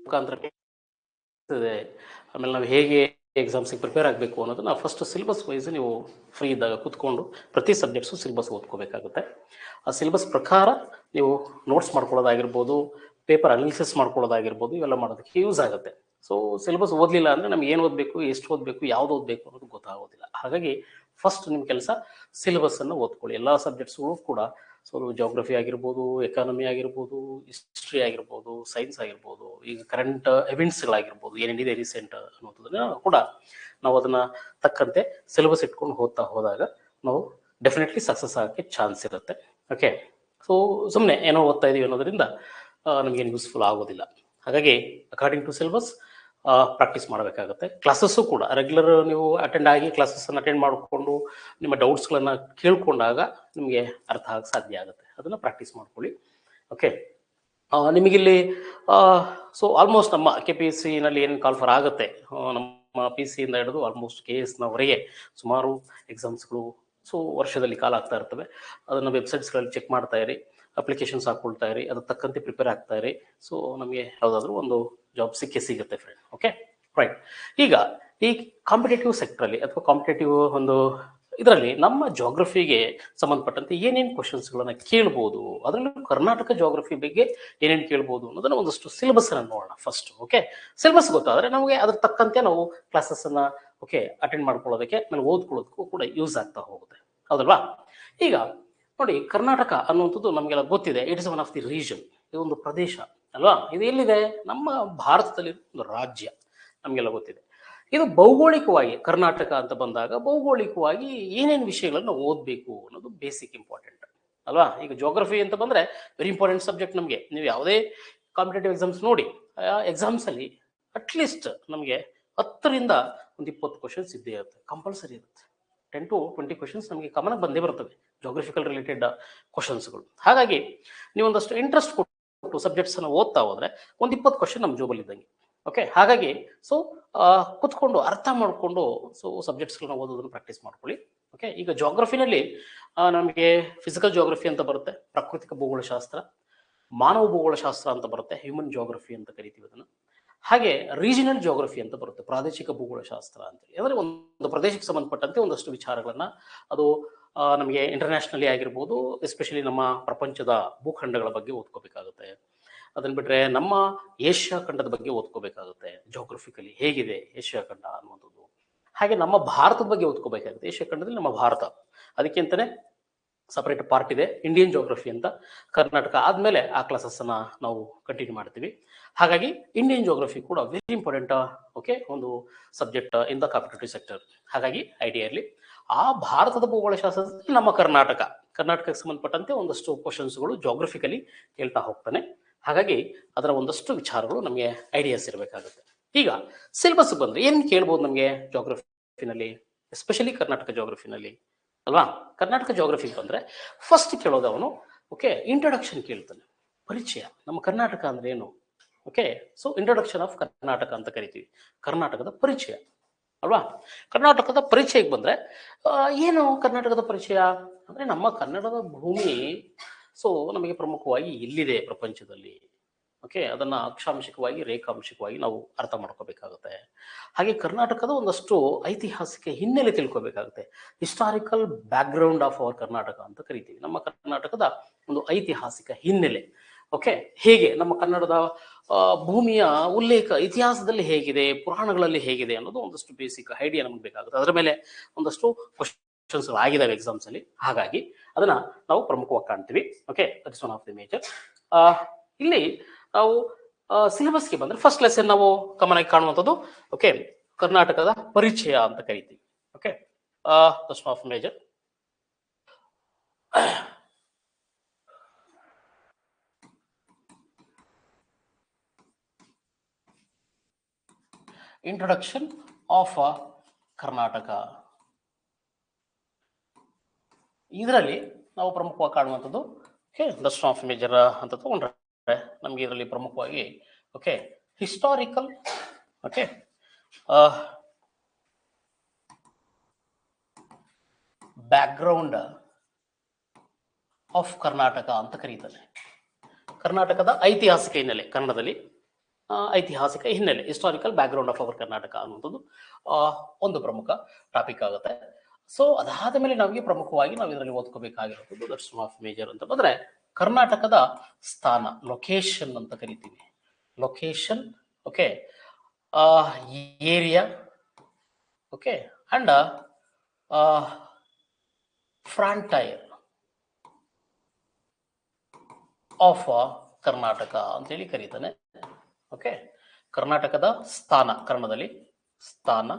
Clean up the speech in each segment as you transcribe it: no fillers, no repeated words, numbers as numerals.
ಮುಖಾಂತರ ಇದೆ. ಆಮೇಲೆ ನಾವು ಹೇಗೆ ಎಕ್ಸಾಮ್ಸಿಗೆ ಪ್ರಿಪೇರ್ ಆಗಬೇಕು ಅನ್ನೋದನ್ನ ಫಸ್ಟ್ ಸಿಲೆಬಸ್ ವೈಸ್ ನೀವು ಫ್ರೀ ಇದ್ದಾಗ ಕೂತ್ಕೊಂಡು ಪ್ರತಿ ಸಬ್ಜೆಕ್ಟ್ಸು ಸಿಲೆಬಸ್ ಓದ್ಕೋಬೇಕಾಗುತ್ತೆ. ಆ ಸಿಲೆಬಸ್ ಪ್ರಕಾರ ನೀವು ನೋಟ್ಸ್ ಮಾಡ್ಕೊಳ್ಳೋದಾಗಿರ್ಬೋದು, ಪೇಪರ್ ಅನಾಲಿಸಿಸ್ ಮಾಡ್ಕೊಳ್ಳೋದಾಗಿರ್ಬೋದು, ಇವೆಲ್ಲ ಮಾಡೋದಕ್ಕೆ ಯೂಸ್ ಆಗುತ್ತೆ. ಸೊ ಸಿಲೆಬಸ್ ಓದಲಿಲ್ಲ ಅಂದರೆ ನಮ್ಗೆ ಏನು ಓದಬೇಕು, ಎಷ್ಟು ಓದಬೇಕು, ಯಾವ್ದು ಓದಬೇಕು ಅನ್ನೋದು ಗೊತ್ತಾಗೋದಿಲ್ಲ. ಹಾಗಾಗಿ ಫಸ್ಟ್ ನಿಮ್ಮ ಕೆಲಸ ಸಿಲೆಬಸ್ಸನ್ನು ಓದ್ಕೊಳ್ಳಿ. ಎಲ್ಲ ಸಬ್ಜೆಕ್ಟ್ಸ್ಗಳು ಕೂಡ ಸೊ ಜೋಗ್ರಫಿ ಆಗಿರ್ಬೋದು, ಎಕಾನಮಿ ಆಗಿರ್ಬೋದು, ಹಿಸ್ಟ್ರಿ ಆಗಿರ್ಬೋದು, ಸೈನ್ಸ್ ಆಗಿರ್ಬೋದು, ಈಗ ಕರೆಂಟ್ ಎವೆಂಟ್ಸ್ಗಳಾಗಿರ್ಬೋದು, ಏನೇನಿದೆ ರೀಸೆಂಟ್ ಅನ್ನೋದನ್ನ ಕೂಡ ನಾವು ಅದನ್ನು ತಕ್ಕಂತೆ ಸಿಲೆಬಸ್ ಇಟ್ಕೊಂಡು ಓದ್ತಾ ಹೋದಾಗ ನಾವು ಡೆಫಿನೆಟ್ಲಿ ಸಕ್ಸಸ್ ಆಗೋಕ್ಕೆ ಚಾನ್ಸ್ ಇರುತ್ತೆ. ಓಕೆ, ಸೊ ಸುಮ್ಮನೆ ಏನೋ ಓದ್ತಾ ಇದೀವಿ ಅನ್ನೋದ್ರಿಂದ ನಮಗೇನು ಯೂಸ್ಫುಲ್ ಆಗೋದಿಲ್ಲ. ಹಾಗಾಗಿ ಅಕಾರ್ಡಿಂಗ್ ಟು ಸಿಲೆಬಸ್ ಪ್ರಾಕ್ಟೀಸ್ ಮಾಡಬೇಕಾಗುತ್ತೆ. ಕ್ಲಾಸಸ್ಸು ಕೂಡ ರೆಗ್ಯುಲರ್ ನೀವು ಅಟೆಂಡ್ ಆಗಿ ಕ್ಲಾಸಸ್ಸನ್ನು ಅಟೆಂಡ್ ಮಾಡಿಕೊಂಡು ನಿಮ್ಮ ಡೌಟ್ಸ್ಗಳನ್ನು ಕೇಳ್ಕೊಂಡಾಗ ನಿಮಗೆ ಅರ್ಥ ಆಗಕ್ಕೆ ಸಾಧ್ಯ ಆಗುತ್ತೆ. ಅದನ್ನು ಪ್ರಾಕ್ಟೀಸ್ ಮಾಡ್ಕೊಳ್ಳಿ. ಓಕೆ, ನಿಮಗಿಲ್ಲಿ ಸೊ ಆಲ್ಮೋಸ್ಟ್ ನಮ್ಮ KPSC-ನಲ್ಲಿ ಏನು ಕಾಲ್ಫರ್ ಆಗುತ್ತೆ, ನಮ್ಮ PC-ಯಿಂದ ಹಿಡಿದು ಆಲ್ಮೋಸ್ಟ್ KS-ನವರೆಗೆ ಸುಮಾರು ಎಕ್ಸಾಮ್ಸ್ಗಳು ಸೊ ವರ್ಷದಲ್ಲಿ ಕಾಲ ಆಗ್ತಾ ಇರ್ತವೆ. ಅದನ್ನು ವೆಬ್ಸೈಟ್ಸ್ಗಳಲ್ಲಿ ಚೆಕ್ ಮಾಡ್ತಾ ಇರಿ, ಅಪ್ಲಿಕೇಶನ್ಸ್ ಹಾಕ್ಕೊಳ್ತಾ ಇರಿ, ಅದಕ್ಕೆ ತಕ್ಕಂತೆ ಪ್ರಿಪೇರ್ ಆಗ್ತಾ ಇರಿ. ಸೊ ನಮಗೆ ಯಾವುದಾದ್ರೂ ಒಂದು ಜಾಬ್ ಸಿಗುತ್ತೆ ಫ್ರೆಂಡ್. Okay, right. ಈಗ ಈ ಕಾಂಪಿಟೇಟಿವ್ ಸೆಕ್ಟ್ರಲ್ಲಿ ಅಥವಾ ಕಾಂಪಿಟೇಟಿವ್ ಒಂದು ಇದರಲ್ಲಿ ನಮ್ಮ ಜಾಗ್ರಫಿಗೆ ಸಂಬಂಧಪಟ್ಟಂತೆ ಏನೇನು ಕ್ವಶನ್ಸ್ಗಳನ್ನ ಕೇಳ್ಬೋದು, ಅದರಲ್ಲೂ ಕರ್ನಾಟಕ ಜಾಗ್ರಫಿ ಬಗ್ಗೆ ಏನೇನು ಕೇಳ್ಬೋದು ಅನ್ನೋದನ್ನ ಒಂದಷ್ಟು ಸಿಲೆಬಸ್ ಅನ್ನು ನೋಡೋಣ ಫಸ್ಟ್. ಓಕೆ, ಸಿಲೆಬಸ್ ಗೊತ್ತಾದ್ರೆ ನಮಗೆ ಅದ್ರ ತಕ್ಕಂತೆ ನಾವು ಕ್ಲಾಸಸ್ ಅನ್ನ ಅಟೆಂಡ್ ಮಾಡ್ಕೊಳ್ಳೋದಕ್ಕೆ ಆಮೇಲೆ ಓದ್ಕೊಳ್ಳೋದಕ್ಕೂ ಕೂಡ ಯೂಸ್ ಆಗ್ತಾ ಹೋಗುತ್ತೆ, ಹೌದಲ್ವಾ? ಈಗ ನೋಡಿ, ಕರ್ನಾಟಕ ಅನ್ನುವಂಥದ್ದು ನಮಗೆಲ್ಲ ಗೊತ್ತಿದೆ. It is one of the region. ಇದೊಂದು ಪ್ರದೇಶ ಅಲ್ವಾ? ಇದು ಎಲ್ಲಿದೆ? ನಮ್ಮ ಭಾರತದಲ್ಲಿ ಒಂದು ರಾಜ್ಯ, ನಮಗೆಲ್ಲ ಗೊತ್ತಿದೆ. ಇದು ಭೌಗೋಳಿಕವಾಗಿ ಕರ್ನಾಟಕ ಅಂತ ಬಂದಾಗ ಭೌಗೋಳಿಕವಾಗಿ ಏನೇನು ವಿಷಯಗಳನ್ನ ಓದಬೇಕು ಅನ್ನೋದು ಬೇಸಿಕ್ ಇಂಪಾರ್ಟೆಂಟ್ ಅಲ್ವಾ? ಈಗ ಜೋಗ್ರಫಿ ಅಂತ ಬಂದ್ರೆ ವೆರಿ ಇಂಪಾರ್ಟೆಂಟ್ ಸಬ್ಜೆಕ್ಟ್ ನಮಗೆ. ನೀವು ಯಾವುದೇ ಕಾಂಪಿಟೇಟಿವ್ ಎಕ್ಸಾಮ್ಸ್ ನೋಡಿ, ಎಕ್ಸಾಮ್ಸ್ ಅಲ್ಲಿ ಅಟ್ಲೀಸ್ಟ್ ನಮಗೆ 10ರಿಂದ ಒಂದು 20 ಕ್ವಶನ್ಸ್ ಇದ್ದೇ ಇರುತ್ತೆ, ಕಂಪಲ್ಸರಿ ಇರುತ್ತೆ. 10 to 20 ಕ್ವಶನ್ಸ್ ನಮಗೆ ಕಾಮನ್ ಬಂದೇ ಬರ್ತವೆ, ಜೋಗ್ರಫಿಕಲ್ ರಿಲೇಟೆಡ್ ಕ್ವಶನ್ಸ್ಗಳು. ಹಾಗಾಗಿ ನೀವೊಂದಷ್ಟು ಇಂಟ್ರೆಸ್ಟ್ ಕೊಟ್ಟು ಸಬ್ಜೆಕ್ಟ್ಸ್ ಅನ್ನು ಓದ್ತಾ ಹೋದ್ರೆ ಒಂದು 20 ಕ್ವಶನ್ ನಮ್ಮ ಜೋಬಲ್ಲಿ ಇದ್ದಂಗೆ. ಓಕೆ, ಹಾಗಾಗಿ ಸೊ ಕುತ್ಕೊಂಡು ಅರ್ಥ ಮಾಡಿಕೊಂಡು ಸೊ ಸಬ್ಜೆಕ್ಟ್ಸ್ಗಳನ್ನ ಓದೋದನ್ನು ಪ್ರಾಕ್ಟೀಸ್ ಮಾಡ್ಕೊಳ್ಳಿ. ಓಕೆ, ಈಗ ಜಾಗ್ರಫಿನಲ್ಲಿ ನಮಗೆ ಫಿಸಿಕಲ್ ಜಾಗ್ರಫಿ ಅಂತ ಬರುತ್ತೆ, ಪ್ರಾಕೃತಿಕ ಭೂಗೋಳಶಾಸ್ತ್ರ, ಮಾನವ ಭೂಗೋಳಶಾಸ್ತ್ರ ಅಂತ ಬರುತ್ತೆ, ಹ್ಯೂಮನ್ ಜಾಗ್ರಫಿ ಅಂತ ಕರಿತೀವಿ ಅದನ್ನು. ಹಾಗೆ ರೀಜನಲ್ ಜಾಗ್ರಫಿ ಅಂತ ಬರುತ್ತೆ, ಪ್ರಾದೇಶಿಕ ಭೂಗೋಳಶಾಸ್ತ್ರ ಅಂತೇಳಿ. ಅಂದರೆ ಒಂದು ಪ್ರದೇಶಕ್ಕೆ ಸಂಬಂಧಪಟ್ಟಂತೆ ಒಂದಷ್ಟು ವಿಚಾರಗಳನ್ನ ಅದು ನಮಗೆ ಇಂಟರ್ನ್ಯಾಷನಲಿ ಆಗಿರ್ಬೋದು, ಎಸ್ಪೆಷಲಿ ನಮ್ಮ ಪ್ರಪಂಚದ ಭೂಖಂಡಗಳ ಬಗ್ಗೆ ಓದ್ಕೋಬೇಕಾಗುತ್ತೆ. ಅದನ್ನ ಬಿಟ್ರೆ ನಮ್ಮ ಏಷ್ಯಾ ಖಂಡದ ಬಗ್ಗೆ ಓದ್ಕೋಬೇಕಾಗುತ್ತೆ, ಜೋಗ್ರಫಿಕಲಿ ಹೇಗಿದೆ ಏಷ್ಯಾ ಖಂಡ ಅನ್ನುವಂಥದ್ದು. ಹಾಗೆ ನಮ್ಮ ಭಾರತದ ಬಗ್ಗೆ ಓದ್ಕೋಬೇಕಾಗುತ್ತೆ, ಏಷ್ಯಾ ಖಂಡದಲ್ಲಿ ನಮ್ಮ ಭಾರತ. ಅದಕ್ಕೆ ಅಂತಾನೆ ಸಪರೇಟ್ ಪಾರ್ಟ್ ಇದೆ, ಇಂಡಿಯನ್ ಜೋಗ್ರಫಿ ಅಂತ. ಕರ್ನಾಟಕ ಆದ್ಮೇಲೆ ಆ ಕ್ಲಾಸಸ್ ಅನ್ನ ನಾವು ಕಂಟಿನ್ಯೂ ಮಾಡ್ತೀವಿ. ಹಾಗಾಗಿ ಇಂಡಿಯನ್ ಜೋಗ್ರಫಿ ಕೂಡ ವೆರಿ ಇಂಪಾರ್ಟೆಂಟ್. ಓಕೆ, ಒಂದು subject in the competitive sector. ಹಾಗಾಗಿ ಐಡಿಯಾ ಇರಲಿ. ಆ ಭಾರತದ ಭೂಗೋಳಶಾಸ್ತ್ರದಲ್ಲಿ ನಮ್ಮ ಕರ್ನಾಟಕಕ್ಕೆ ಸಂಬಂಧಪಟ್ಟಂತೆ ಒಂದಷ್ಟು ಕ್ವಶನ್ಸ್ಗಳು ಜೋಗ್ರಫಿಕಲಿ ಕೇಳ್ತಾ ಹೋಗ್ತಾನೆ. ಹಾಗಾಗಿ ಅದರ ಒಂದಷ್ಟು ವಿಚಾರಗಳು ನಮಗೆ ಐಡಿಯಾಸ್ ಇರಬೇಕಾಗುತ್ತೆ. ಈಗ ಸಿಲೆಬಸ್ ಬಂದ್ರೆ ಏನ್ ಕೇಳ್ಬೋದು ನಮಗೆ ಜೋಗ್ರಫಿನಲ್ಲಿ, ಎಸ್ಪೆಷಲಿ ಕರ್ನಾಟಕ ಜೋಗ್ರಫಿನಲ್ಲಿ ಅಲ್ವಾ? ಕರ್ನಾಟಕ ಜೋಗ್ರಫಿಗೆ ಬಂದ್ರೆ ಫಸ್ಟ್ ಕೇಳೋದು ಅವನು ಇಂಟ್ರೊಡಕ್ಷನ್ ಕೇಳ್ತಾನೆ, ಪರಿಚಯ, ನಮ್ಮ ಕರ್ನಾಟಕ ಅಂದ್ರೆ ಏನು. Okay, so introduction of Karnataka ಅಂತ ಕರಿತೀವಿ, ಕರ್ನಾಟಕದ ಪರಿಚಯ ಅಲ್ವಾ? ಕರ್ನಾಟಕದ ಪರಿಚಯಕ್ಕೆ ಬಂದ್ರೆ ಏನು ಕರ್ನಾಟಕದ ಪರಿಚಯ ಅಂದ್ರೆ ನಮ್ಮ ಕನ್ನಡದ ಭೂಮಿ ಸೊ ನಮಗೆ ಪ್ರಮುಖವಾಗಿ ಎಲ್ಲಿದೆ ಪ್ರಪಂಚದಲ್ಲಿ. ಓಕೆ, ಅದನ್ನ ಅಕ್ಷಾಂಶಿಕವಾಗಿ ರೇಖಾಂಶಿಕವಾಗಿ ನಾವು ಅರ್ಥ ಮಾಡ್ಕೋಬೇಕಾಗುತ್ತೆ. ಹಾಗೆ ಕರ್ನಾಟಕದ ಒಂದಷ್ಟು ಐತಿಹಾಸಿಕ ಹಿನ್ನೆಲೆ ತಿಳ್ಕೊಬೇಕಾಗುತ್ತೆ, historical background of our Karnataka ಅಂತ ಕರಿತೀವಿ. ನಮ್ಮ ಕರ್ನಾಟಕದ ಒಂದು ಐತಿಹಾಸಿಕ ಹಿನ್ನೆಲೆ, ಓಕೆ, ಹೇಗೆ ನಮ್ಮ ಕನ್ನಡದ ಭೂಮಿಯ ಉಲ್ಲೇಖ ಇತಿಹಾಸದಲ್ಲಿ ಹೇಗಿದೆ, ಪುರಾಣಗಳಲ್ಲಿ ಹೇಗಿದೆ ಅನ್ನೋದು ಒಂದಷ್ಟು ಬೇಸಿಕ್ ಐಡಿಯಾ ನಮ್ಗೆ ಬೇಕಾಗುತ್ತೆ. ಅದರ ಮೇಲೆ ಒಂದಷ್ಟು ಕ್ವಶನ್ಸ್ ಆಗಿದಾವೆ ಎಕ್ಸಾಮ್ಸ್ ಅಲ್ಲಿ. ಹಾಗಾಗಿ ಅದನ್ನ ನಾವು ಪ್ರಮುಖವಾಗಿ ಕಾಣ್ತೀವಿ. Okay, that is one of the major. ಇಲ್ಲಿ ನಾವು ಸಿಲೆಬಸ್ಗೆ ಬಂದ್ರೆ ಫಸ್ಟ್ ಲೆಸನ್ ನಾವು ಕಾಮನ್ ಆಗಿ ಕಾಣುವಂಥದ್ದು ಓಕೆ ಕರ್ನಾಟಕದ ಪರಿಚಯ ಅಂತ ಕರಿತೀವಿ. Okay, that's one of major. Introduction of Karnataka. ಇದರಲ್ಲಿ ನಾವು ಪ್ರಮುಖವಾಗಿ ಕಾಣುವಂಥದ್ದು okay that's one of major ಅಂತ ತಗೊಂಡ್ರೆ ನಮ್ಗೆ ಇದರಲ್ಲಿ ಪ್ರಮುಖವಾಗಿ okay historical okay background of Karnataka ಅಂತ ಕರೀತಾರೆ. ಕರ್ನಾಟಕದ ಐತಿಹಾಸಿಕ ಹಿನ್ನೆಲೆ ಕನ್ನಡದಲ್ಲಿ ಐತಿಹಾಸಿಕ ಹಿನ್ನೆಲೆ, historical background of our Karnataka ಅನ್ನುವಂಥದ್ದು ಒಂದು ಪ್ರಮುಖ ಟಾಪಿಕ್ ಆಗುತ್ತೆ. ಸೊ ಅದಾದ ಮೇಲೆ ನಮಗೆ ಪ್ರಮುಖವಾಗಿ ನಾವು ಇದರಲ್ಲಿ ಓದ್ಕೋಬೇಕಾಗಿರೋದು ದಟ್ಸ್ ಒನ್ ಆಫ್ ಮೇಜರ್ ಅಂತ ಬಂದ್ರೆ ಕರ್ನಾಟಕದ ಸ್ಥಾನ, ಲೊಕೇಶನ್ ಅಂತ ಕರಿತೀವಿ. Location, okay, area, okay, and frontier of Karnataka ಅಂತೇಳಿ ಕರೀತಾನೆ. ಓಕೆ, ಕರ್ನಾಟಕದ ಸ್ಥಾನ, ಕನ್ನಡದಲ್ಲಿ ಸ್ಥಾನ,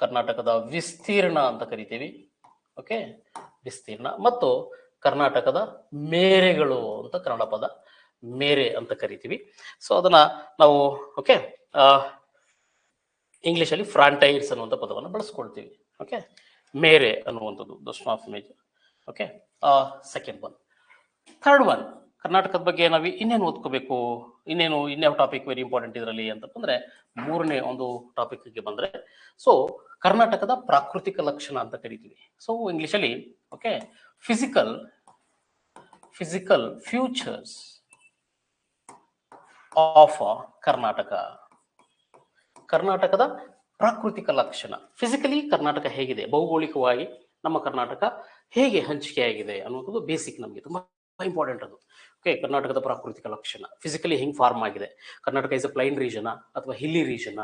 ಕರ್ನಾಟಕದ ವಿಸ್ತೀರ್ಣ ಅಂತ ಕರಿತೀವಿ. ಓಕೆ, ವಿಸ್ತೀರ್ಣ, ಮತ್ತು ಕರ್ನಾಟಕದ ಮೇರೆಗಳು ಅಂತ ಕನ್ನಡ ಪದ ಮೇರೆ ಅಂತ ಕರಿತೀವಿ. ಸೊ ಅದನ್ನ ನಾವು ಓಕೆ ಇಂಗ್ಲಿಷ್ ಅಲ್ಲಿ ಫ್ರಾಂಟೈರ್ಸ್ ಅನ್ನುವಂಥ ಪದವನ್ನು ಬಳಸ್ಕೊಳ್ತೀವಿ. ಓಕೆ, ಮೇರೆ ಅನ್ನುವಂಥದ್ದು those of major. Okay, second one. Third one, ಕರ್ನಾಟಕದ ಬಗ್ಗೆ ನಾವು ಇನ್ನೇನು ಓದ್ಕೋಬೇಕು, ಇನ್ಯಾವ ಟಾಪಿಕ್ ವೆರಿ ಇಂಪಾರ್ಟೆಂಟ್ ಇದರಲ್ಲಿ ಅಂತ ಬಂದ್ರೆ ಮೂರನೇ ಒಂದು ಟಾಪಿಕ್ಗೆ ಬಂದ್ರೆ ಸೊ ಕರ್ನಾಟಕದ ಪ್ರಾಕೃತಿಕ ಲಕ್ಷಣ ಅಂತ ಕರಿತೀವಿ. ಸೊ ಇಂಗ್ಲಿಷಲ್ಲಿ okay physical futures of Karnataka. ಕರ್ನಾಟಕದ ಪ್ರಾಕೃತಿಕ ಲಕ್ಷಣ, ಫಿಸಿಕಲಿ ಕರ್ನಾಟಕ ಹೇಗಿದೆ, ಭೌಗೋಳಿಕವಾಗಿ ನಮ್ಮ ಕರ್ನಾಟಕ ಹೇಗೆ ಹಂಚಿಕೆಯಾಗಿದೆ ಅನ್ನೋದು ಬೇಸಿಕ್, ನಮಗೆ ತುಂಬಾ ಇಂಪಾರ್ಟೆಂಟ್ ಅದು. ಓಕೆ, ಕರ್ನಾಟಕದ ಪ್ರಾಕೃತಿಕ ಲಕ್ಷಣ ಫಿಸಿಕಲಿ ಹೆಂಗ್ ಫಾರ್ಮ್ ಆಗಿದೆ, Karnataka is a plain region ಅಥವಾ ಹಿಲ್ಲಿ ರೀಜನ್,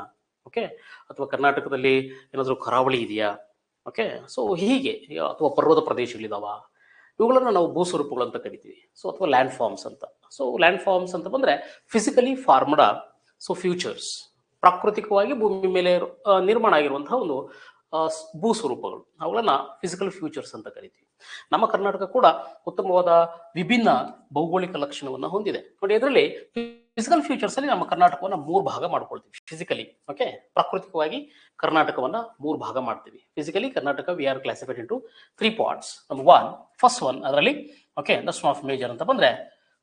ಓಕೆ, ಅಥವಾ ಕರ್ನಾಟಕದಲ್ಲಿ ಏನಾದರೂ ಕರಾವಳಿ ಇದೆಯಾ, ಓಕೆ, ಸೊ ಹೀಗೆ, ಅಥವಾ ಪರ್ವತ ಪ್ರದೇಶಗಳಿದಾವ, ಇವುಗಳನ್ನ ನಾವು ಭೂಸ್ವರೂಪಗಳು ಅಂತ ಕರಿತೀವಿ. ಸೊ ಅಥವಾ ಲ್ಯಾಂಡ್ ಫಾರ್ಮ್ಸ್ ಅಂತ. ಸೊ ಲ್ಯಾಂಡ್ ಫಾರ್ಮ್ಸ್ ಅಂತ ಬಂದ್ರೆ ಫಿಸಿಕಲಿ ಫಾರ್ಮ್ಡ್, ಸೊ ಫ್ಯೂಚರ್ಸ್, ಪ್ರಾಕೃತಿಕವಾಗಿ ಭೂಮಿ ಮೇಲೆ ನಿರ್ಮಾಣ ಆಗಿರುವಂತಹ ಒಂದು ಭೂಸ್ವರೂಪಗಳು, ಅವುಗಳನ್ನ ಫಿಸಿಕಲ್ ಫ್ಯೂಚರ್ಸ್ ಅಂತ ಕರಿತೀವಿ. ನಮ್ಮ ಕರ್ನಾಟಕ ಕೂಡ ಉತ್ತಮವಾದ ವಿಭಿನ್ನ ಭೌಗೋಳಿಕ ಲಕ್ಷಣವನ್ನು ಹೊಂದಿದೆ ನೋಡಿ. ಅದರಲ್ಲಿ ಫಿಸಿಕಲ್ ಫ್ಯೂಚರ್ಸ್ ಅಲ್ಲಿ ನಮ್ಮ ಕರ್ನಾಟಕವನ್ನ 3 ಭಾಗ ಮಾಡ್ಕೊಳ್ತೀವಿ. ಫಿಸಿಕಲಿ ಓಕೆ, ಪ್ರಾಕೃತಿಕವಾಗಿ ಕರ್ನಾಟಕವನ್ನ 3 ಭಾಗ ಮಾಡ್ತೀವಿ. Physically Karnataka we are classified into 3 parts. Number 1, first one, ಅದರಲ್ಲಿ ಓಕೆ ದಟ್ಸ್ ಆಫ್ ಮೇಜರ್ ಅಂತ ಬಂದ್ರೆ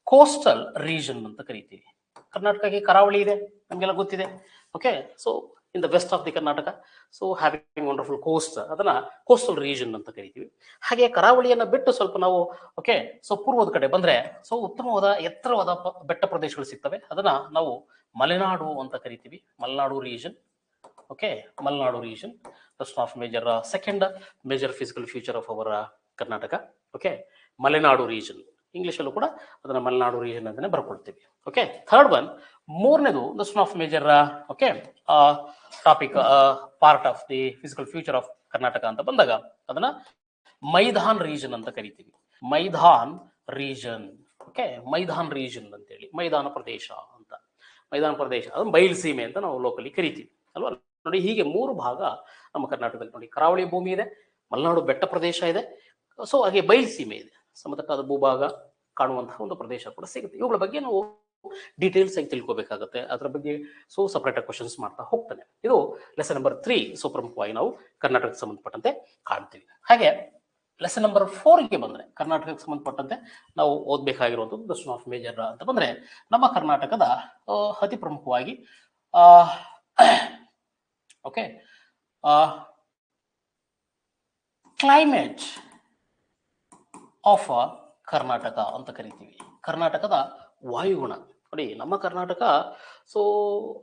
ಕೋಸ್ಟಲ್ ರೀಜನ್ ಅಂತ ಕರಿತೀವಿ. ಕರ್ನಾಟಕಕ್ಕೆ ಕರಾವಳಿ ಇದೆ, ನಮಗೆಲ್ಲ ಗೊತ್ತಿದೆ. Okay, so in the west of the Karnataka, so having wonderful coast, ಅದನ್ನ ಕೋಸ್ಟಲ್ ರೀಜನ್ ಅಂತ ಕರಿತೀವಿ. ಹಾಗೆ ಕರಾವಳಿಯನ್ನ ಬಿಟ್ಟು ಸ್ವಲ್ಪ ನಾವು ಓಕೆ ಸೊ ಪೂರ್ವದ ಕಡೆ ಬಂದ್ರೆ ಸೊ ಉತ್ತಮವಾದ ಎತ್ತರವಾದ ಬೆಟ್ಟ ಪ್ರದೇಶಗಳು ಸಿಗ್ತವೆ, ಅದನ್ನ ನಾವು ಮಲೆನಾಡು ಅಂತ ಕರಿತೀವಿ. Malenadu region, okay, Malenadu region that's of major. Second major physical future of our Karnataka, okay, Malenadu region. English ಅಲ್ಲೂ ಕೂಡ ಅದನ್ನ ಮಲೆನಾಡು ರೀಜನ್ ಅಂತಾನೆ ಬರ್ಕೊಳ್ತೀವಿ. ಓಕೆ, ಥರ್ಡ್ ಒನ್, ಮೂರನೇದು that's of major okay topic, part of the physical future of Karnataka ಅಂತ ಬಂದಾಗ ಅದನ್ನ ಮೈದಾನ್ ರೀಜನ್ ಅಂತ ಕರಿತೀವಿ. ಮೈದಾನ್ ರೀಜನ್, ಓಕೆ, ಮೈದಾನ್ ರೀಜನ್ ಅಂತೇಳಿ, ಮೈದಾನ ಪ್ರದೇಶ ಅಂತ. ಮೈದಾನ ಪ್ರದೇಶ ಅದು ಬಯಲು ಸೀಮೆ ಅಂತ ನಾವು ಲೋಕಲಿ ಕರಿತೀವಿ ಅಲ್ವಾ. ನೋಡಿ, ಹೀಗೆ 3 ಭಾಗ ನಮ್ಮ ಕರ್ನಾಟಕದಲ್ಲಿ. ನೋಡಿ, ಕರಾವಳಿ ಭೂಮಿ ಇದೆ, ಮಲೆನಾಡು ಬೆಟ್ಟ ಪ್ರದೇಶ ಇದೆ, ಸೊ ಹಾಗೆ ಬಯಲು ಸೀಮೆ ಇದೆ, ಸಮತಟ್ಟಾದ ಭೂಭಾಗ ಕಾಣುವಂತಹ ಒಂದು ಪ್ರದೇಶ ಕೂಡ ಸಿಗುತ್ತೆ. ಇವುಗಳ ಬಗ್ಗೆ ನಾವು ಡೀಟೇಲ್ಸ್ ಆಗಿ ತಿಳ್ಕೊಬೇಕಾಗುತ್ತೆ. ಅದರ ಬಗ್ಗೆ ಸೊ ಸಪರೇಟ್ ಕ್ವಶನ್ಸ್ ಮಾಡ್ತಾ ಹೋಗ್ತಾನೆ. ಇದು ಲೆಸನ್ ನಂಬರ್ 3. ಸೊ ಪ್ರಮುಖವಾಗಿ ನಾವು ಕರ್ನಾಟಕಕ್ಕೆ ಸಂಬಂಧಪಟ್ಟಂತೆ ಕಾಣ್ತೀವಿ. ಹಾಗೆ ಲೆಸನ್ ನಂಬರ್ 4ಗೆ ಬಂದ್ರೆ ಕರ್ನಾಟಕಕ್ಕೆ ಸಂಬಂಧಪಟ್ಟಂತೆ ನಾವು ಓದ್ಬೇಕಾಗಿರುವಂಥದ್ದು ದರ್ಶನ್ ಆಫ್ ಮೇಜರ್ ಅಂತ ಬಂದ್ರೆ ನಮ್ಮ ಕರ್ನಾಟಕದ ಅತಿ ಪ್ರಮುಖವಾಗಿ ಓಕೆ ಕ್ಲೈಮೇಟ್ ಆಫ್ ಕರ್ನಾಟಕ ಅಂತ ಕರಿತೀವಿ. ಕರ್ನಾಟಕದ ವಾಯುಗುಣ ನೋಡಿ, ನಮ್ಮ ಕರ್ನಾಟಕ ಸೊ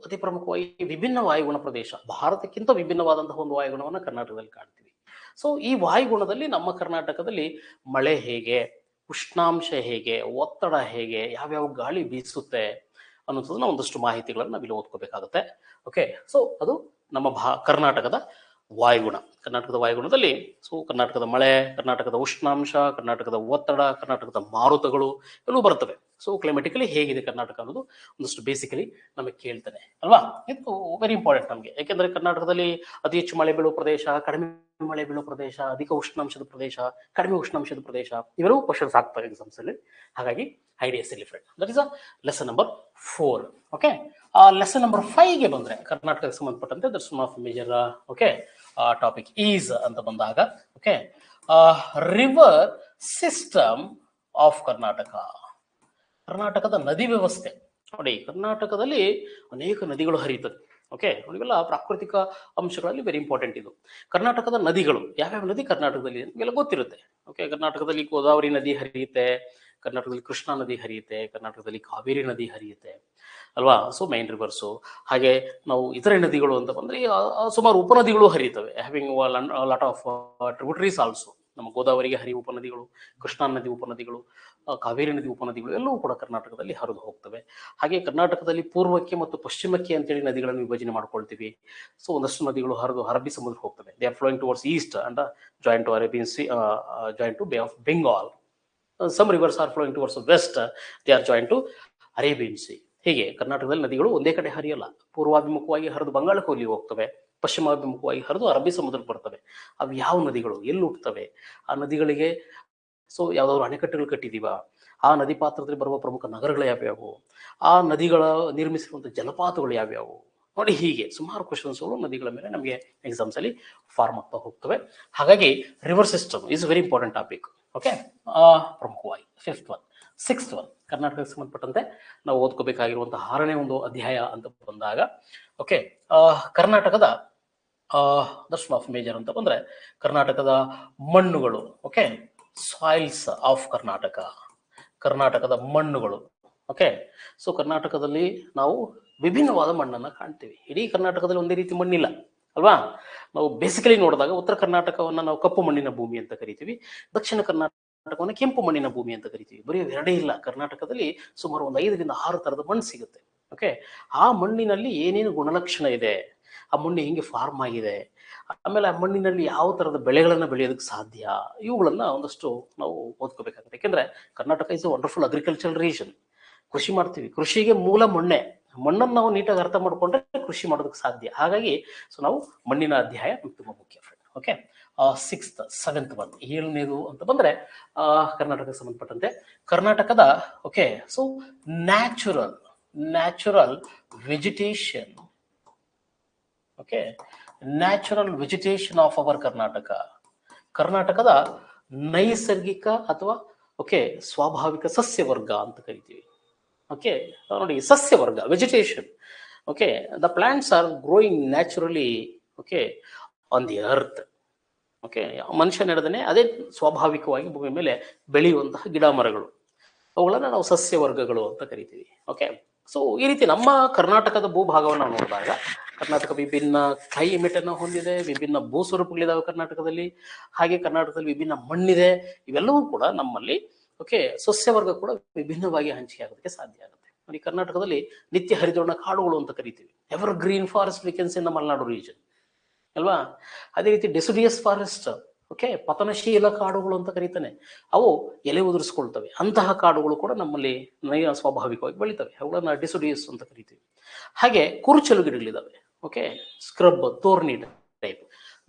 ಅತಿ ಪ್ರಮುಖವಾಗಿ ವಿಭಿನ್ನ ವಾಯುಗುಣ ಪ್ರದೇಶ, ಭಾರತಕ್ಕಿಂತ ವಿಭಿನ್ನವಾದಂತಹ ಒಂದು ವಾಯುಗುಣವನ್ನು ಕರ್ನಾಟಕದಲ್ಲಿ ಕಾಣ್ತೀವಿ. ಸೊ ಈ ವಾಯುಗುಣದಲ್ಲಿ ನಮ್ಮ ಕರ್ನಾಟಕದಲ್ಲಿ ಮಳೆ ಹೇಗೆ, ಉಷ್ಣಾಂಶ ಹೇಗೆ, ಒತ್ತಡ ಹೇಗೆ, ಯಾವ್ಯಾವ ಗಾಳಿ ಬೀಸುತ್ತೆ ಅನ್ನೋದನ್ನ ಒಂದಷ್ಟು ಮಾಹಿತಿಗಳನ್ನು ನಾವಿಲ್ಲಿ ಓದ್ಕೋಬೇಕಾಗುತ್ತೆ. ಓಕೆ, ಸೊ ಅದು ನಮ್ಮ ಕರ್ನಾಟಕದ ವಾಯುಗುಣ. ಕರ್ನಾಟಕದ ವಾಯುಗುಣದಲ್ಲಿ ಸೊ ಕರ್ನಾಟಕದ ಮಳೆ, ಕರ್ನಾಟಕದ ಉಷ್ಣಾಂಶ, ಕರ್ನಾಟಕದ ಒತ್ತಡ, ಕರ್ನಾಟಕದ ಮಾರುತಗಳು ಎಲ್ಲವೂ ಬರ್ತವೆ. ಸೊ ಕ್ಲೈಮೆಟಿಕಲಿ ಹೇಗಿದೆ ಕರ್ನಾಟಕ ಅನ್ನೋದು ಒಂದಷ್ಟು ಬೇಸಿಕಲಿ ನಮಗೆ ಕೇಳ್ತಾನೆ ಅಲ್ವಾ. ಇದು ವೆರಿ ಇಂಪಾರ್ಟೆಂಟ್ ನಮಗೆ, ಯಾಕೆಂದ್ರೆ ಕರ್ನಾಟಕದಲ್ಲಿ ಅತಿ ಹೆಚ್ಚು ಮಳೆ ಬೀಳುವ ಪ್ರದೇಶ, ಕಡಿಮೆ ಮಳೆ ಬೀಳುವ ಪ್ರದೇಶ, ಅಧಿಕ ಉಷ್ಣಾಂಶದ ಪ್ರದೇಶ, ಕಡಿಮೆ ಉಷ್ಣಾಂಶದ ಪ್ರದೇಶ, ಇವೆಲ್ಲವೂ ಕ್ವಶನ್ಸ್ ಆಗ್ತವೆ ಎಕ್ಸಾಮ್ಸ್ ಅಲ್ಲಿ. ಹಾಗಾಗಿ ಐಡಿಯಾಸ್ ಇಲ್ಲಿ friend, that is a lesson number 4. Okay, lesson number 5ಗೆ ಬಂದ್ರೆ ಕರ್ನಾಟಕಕ್ಕೆ ಸಂಬಂಧಪಟ್ಟಂತೆ that's one of major okay topic is ಅಂತ ಬಂದಾಗ okay river system of Karnataka. ಕರ್ನಾಟಕದ ನದಿ ವ್ಯವಸ್ಥೆ ನೋಡಿ, ಕರ್ನಾಟಕದಲ್ಲಿ ಅನೇಕ ನದಿಗಳು ಹರಿಯುತ್ತದೆ. ಓಕೆ, ಇವೆಲ್ಲ ಪ್ರಾಕೃತಿಕ ಅಂಶಗಳಲ್ಲಿ ವೆರಿ ಇಂಪಾರ್ಟೆಂಟ್. ಇದು ಕರ್ನಾಟಕದ ನದಿಗಳು, ಯಾವ್ಯಾವ ನದಿ ಕರ್ನಾಟಕದಲ್ಲಿ ನಿಮಗೆಲ್ಲ ಗೊತ್ತಿರುತ್ತೆ. ಓಕೆ, ಕರ್ನಾಟಕದಲ್ಲಿ ಗೋದಾವರಿ ನದಿ ಹರಿಯುತ್ತೆ, ಕರ್ನಾಟಕದಲ್ಲಿ ಕೃಷ್ಣಾ ನದಿ ಹರಿಯುತ್ತೆ, ಕರ್ನಾಟಕದಲ್ಲಿ ಕಾವೇರಿ ನದಿ ಹರಿಯುತ್ತೆ ಅಲ್ವಾ. So main rivers. ಹಾಗೆ ನಾವು ಇತರೆ ನದಿಗಳು ಅಂತ ಬಂದರೆ ಸುಮಾರು ಉಪನದಿಗಳು ಹರಿಯುತ್ತವೆ, having lot of tributaries also. ನಮ್ಮ ಗೋದಾವರಿಗೆ ಹರಿಯುವ ಉಪನದಿಗಳು, ಕೃಷ್ಣಾ ನದಿ ಉಪನದಿಗಳು, ಕಾವೇರಿ ನದಿ ಉಪನದಿಗಳು ಎಲ್ಲವೂ ಕೂಡ ಕರ್ನಾಟಕದಲ್ಲಿ ಹರಿದು ಹೋಗ್ತವೆ. ಹಾಗೆ ಕರ್ನಾಟಕದಲ್ಲಿ ಪೂರ್ವಕ್ಕೆ ಮತ್ತು ಪಶ್ಚಿಮಕ್ಕೆ ಅಂತೇಳಿ ನದಿಗಳನ್ನು ವಿಭಜನೆ ಮಾಡ್ಕೊಳ್ತೀವಿ. ಸೊ ಒಂದಷ್ಟು ನದಿಗಳು ಹರಿದು ಅರಬ್ಬಿ ಸಮುದ್ರ ಹೋಗ್ತವೆ. They are flowing towards east and join to Arabian sea, join to bay of Bengal. Some rivers are flowing towards west, they are join to Arabian sea. ಹೀಗೆ ಕರ್ನಾಟಕದಲ್ಲಿ ನದಿಗಳು ಒಂದೇ ಕಡೆ ಹರಿಯಲ್ಲ. ಪೂರ್ವಾಭಿಮುಖವಾಗಿ ಹರಿದು ಬಂಗಾಳ ಕೊಲ್ಲಿಗೆ ಹೋಗ್ತವೆ, ಪಶ್ಚಿಮಾಭಿಮುಖವಾಗಿ ಹರಿದು ಅರಬ್ಬಿ ಸಮುದ್ರಕ್ಕೆ ಬರ್ತವೆ. ಅವು ಯಾವ ನದಿಗಳು, ಎಲ್ಲಿ ಹುಟ್ಟುತ್ತವೆ, ಆ ನದಿಗಳಿಗೆ ಸೊ ಯಾವ್ದಾದ್ರು ಅಣೆಕಟ್ಟುಗಳು ಕಟ್ಟಿದೀವ, ಆ ನದಿ ಪಾತ್ರದಲ್ಲಿ ಬರುವ ಪ್ರಮುಖ ನಗರಗಳು ಯಾವ್ಯಾವು, ಆ ನದಿಗಳ ನಿರ್ಮಿಸಿರುವಂಥ ಜಲಪಾತಗಳು ಯಾವ್ಯಾವು, ನೋಡಿ ಹೀಗೆ ಸುಮಾರು ಕ್ವಶನ್ಸ್ಗಳು ನದಿಗಳ ಮೇಲೆ ನಮಗೆ ಎಕ್ಸಾಮ್ಸ್ ಅಲ್ಲಿ ಫಾರ್ಮ್ ಆಗ್ತಾ ಹೋಗ್ತವೆ. ಹಾಗಾಗಿ river system is very important topic. Okay, ಪ್ರಮುಖವಾಗಿ 5th ಒನ್. 6th ಒನ್, ಕರ್ನಾಟಕಕ್ಕೆ ಸಂಬಂಧಪಟ್ಟಂತೆ ನಾವು ಓದ್ಕೋಬೇಕಾಗಿರುವಂತಹ 6ನೇ ಒಂದು ಅಧ್ಯಾಯ ಅಂತ ಬಂದಾಗ, ಓಕೆ, ಕರ್ನಾಟಕದ ದರ್ಶನ್ ಆಫ್ ಮೇಜರ್ ಅಂತ ಬಂದ್ರೆ ಕರ್ನಾಟಕದ ಮಣ್ಣುಗಳು. ಓಕೆ, ಸಾಯಿಲ್ಸ್ ಆಫ್ ಕರ್ನಾಟಕ, ಕರ್ನಾಟಕದ ಮಣ್ಣುಗಳು. ಓಕೆ, ಸೊ ಕರ್ನಾಟಕದಲ್ಲಿ ನಾವು ವಿಭಿನ್ನವಾದ ಮಣ್ಣನ್ನು ಕಾಣ್ತೀವಿ. ಇಡೀ ಕರ್ನಾಟಕದಲ್ಲಿ ಒಂದೇ ರೀತಿ ಮಣ್ಣಿಲ್ಲ ಅಲ್ವಾ. ನಾವು ಬೇಸಿಕಲಿ ನೋಡಿದಾಗ ಉತ್ತರ ಕರ್ನಾಟಕವನ್ನು ನಾವು ಕಪ್ಪು ಮಣ್ಣಿನ ಭೂಮಿ ಅಂತ ಕರಿತೀವಿ, ದಕ್ಷಿಣ ಕರ್ನಾಟಕವನ್ನು ಕೆಂಪು ಮಣ್ಣಿನ ಭೂಮಿ ಅಂತ ಕರಿತೀವಿ. ಬರೀ ಎರಡೇ ಇಲ್ಲ, ಕರ್ನಾಟಕದಲ್ಲಿ ಸುಮಾರು ಒಂದು 5 ರಿಂದ 6 ಥರದ ಮಣ್ಣು ಸಿಗುತ್ತೆ. ಓಕೆ, ಆ ಮಣ್ಣಿನಲ್ಲಿ ಏನೇನು ಗುಣಲಕ್ಷಣ ಇದೆ, ಆ ಮಣ್ಣು ಹೆಂಗೆ ಫಾರ್ಮ್ ಆಗಿದೆ, ಆಮೇಲೆ ಆ ಮಣ್ಣಿನಲ್ಲಿ ಯಾವ ಥರದ ಬೆಳೆಗಳನ್ನು ಬೆಳೆಯೋದಕ್ಕೆ ಸಾಧ್ಯ, ಇವುಗಳನ್ನ ಒಂದಷ್ಟು ನಾವು ಓದ್ಕೋಬೇಕಾಗುತ್ತೆ. ಯಾಕೆಂದ್ರೆ Karnataka is A wonderful agricultural region. ಕೃಷಿ ಮಾಡ್ತೀವಿ, ಕೃಷಿಗೆ ಮೂಲ ಮಣ್ಣೆ. ಮಣ್ಣನ್ನು ನಾವು ನೀಟಾಗಿ ಅರ್ಥ ಮಾಡ್ಕೊಂಡ್ರೆ ಕೃಷಿ ಮಾಡೋದಕ್ಕೆ ಸಾಧ್ಯ. ಹಾಗಾಗಿ ಸೊ ನಾವು ಮಣ್ಣಿನ ಅಧ್ಯಾಯ ನಮ್ಗೆ ತುಂಬಾ ಮುಖ್ಯ friend. Okay, 6th 7th one, 7ನೇದು ಅಂತ ಬಂದ್ರೆ ಕರ್ನಾಟಕಕ್ಕೆ ಸಂಬಂಧಪಟ್ಟಂತೆ ಕರ್ನಾಟಕದ okay, so natural vegetation. Okay, natural vegetation of our Karnataka, ಕರ್ನಾಟಕದ ನೈಸರ್ಗಿಕ ಅಥವಾ ಓಕೆ ಸ್ವಾಭಾವಿಕ ಸಸ್ಯವರ್ಗ ಅಂತ ಕರಿತೀವಿ. ಓಕೆ, ನೋಡಿ ಸಸ್ಯವರ್ಗ, vegetation. Okay, the plants are growing naturally okay on the earth. Okay, ಮನುಷ್ಯ ನಡೆದನೆ ಅದೇ ಸ್ವಾಭಾವಿಕವಾಗಿ ಭೂಮಿ ಮೇಲೆ ಬೆಳೆಯುವಂತಹ ಗಿಡ ಮರಗಳು, ಅವುಗಳನ್ನ ನಾವು ಸಸ್ಯವರ್ಗಗಳು ಅಂತ ಕರಿತೀವಿ. ಓಕೆ, ಸೊ ಈ ರೀತಿ ನಮ್ಮ ಕರ್ನಾಟಕದ ಭೂಭಾಗವನ್ನು ನಾವು ನೋಡಿದಾಗ ಕರ್ನಾಟಕ ವಿಭಿನ್ನ ಕ್ಲೈಮೇಟ್ ಅನ್ನು ಹೊಂದಿದೆ, ವಿಭಿನ್ನ ಭೂಸ್ವರೂಪಗಳಿದಾವೆ ಕರ್ನಾಟಕದಲ್ಲಿ. ಹಾಗೆ ಕರ್ನಾಟಕದಲ್ಲಿ ವಿಭಿನ್ನ ಮಣ್ಣಿದೆ. ಇವೆಲ್ಲವೂ ಕೂಡ ನಮ್ಮಲ್ಲಿ ಓಕೆ ಸಸ್ಯವರ್ಗ ಕೂಡ ವಿಭಿನ್ನವಾಗಿ ಹಂಚಿಕೆ ಆಗೋದಕ್ಕೆ ಸಾಧ್ಯ ಆಗುತ್ತೆ. ನೋಡಿ, ಕರ್ನಾಟಕದಲ್ಲಿ ನಿತ್ಯ ಹರಿದ್ವರ್ಣ ಕಾಡುಗಳು ಅಂತ ಕರಿತೀವಿ. ಎವರ್ ಗ್ರೀನ್ ಫಾರೆಸ್ಟ್ ವಿಕೆನ್ಸ್ ಇನ್ ದ ಮಲೆನಾಡು ರೀಜನ್ ಅಲ್ವಾ. ಅದೇ ರೀತಿ ಡೆಸಿಡಿಯಸ್ ಫಾರೆಸ್ಟ್, ಓಕೆ, ಪತನಶೀಲ ಕಾಡುಗಳು ಅಂತ ಕರೀತಾನೆ, ಅವು ಎಲೆ ಉದುರಿಸ್ಕೊಳ್ತವೆ. ಅಂತಹ ಕಾಡುಗಳು ಕೂಡ ನಮ್ಮಲ್ಲಿ ಸ್ವಾಭಾವಿಕವಾಗಿ ಬೆಳಿತವೆ, ಅವುಗಳನ್ನ ಡೆಸಿಡಿಯಸ್ ಅಂತ ಕರಿತೀವಿ. ಹಾಗೆ ಕುರುಚಲು ಗಿಡಗಳಿದಾವೆ. Okay, scrub, thorny type,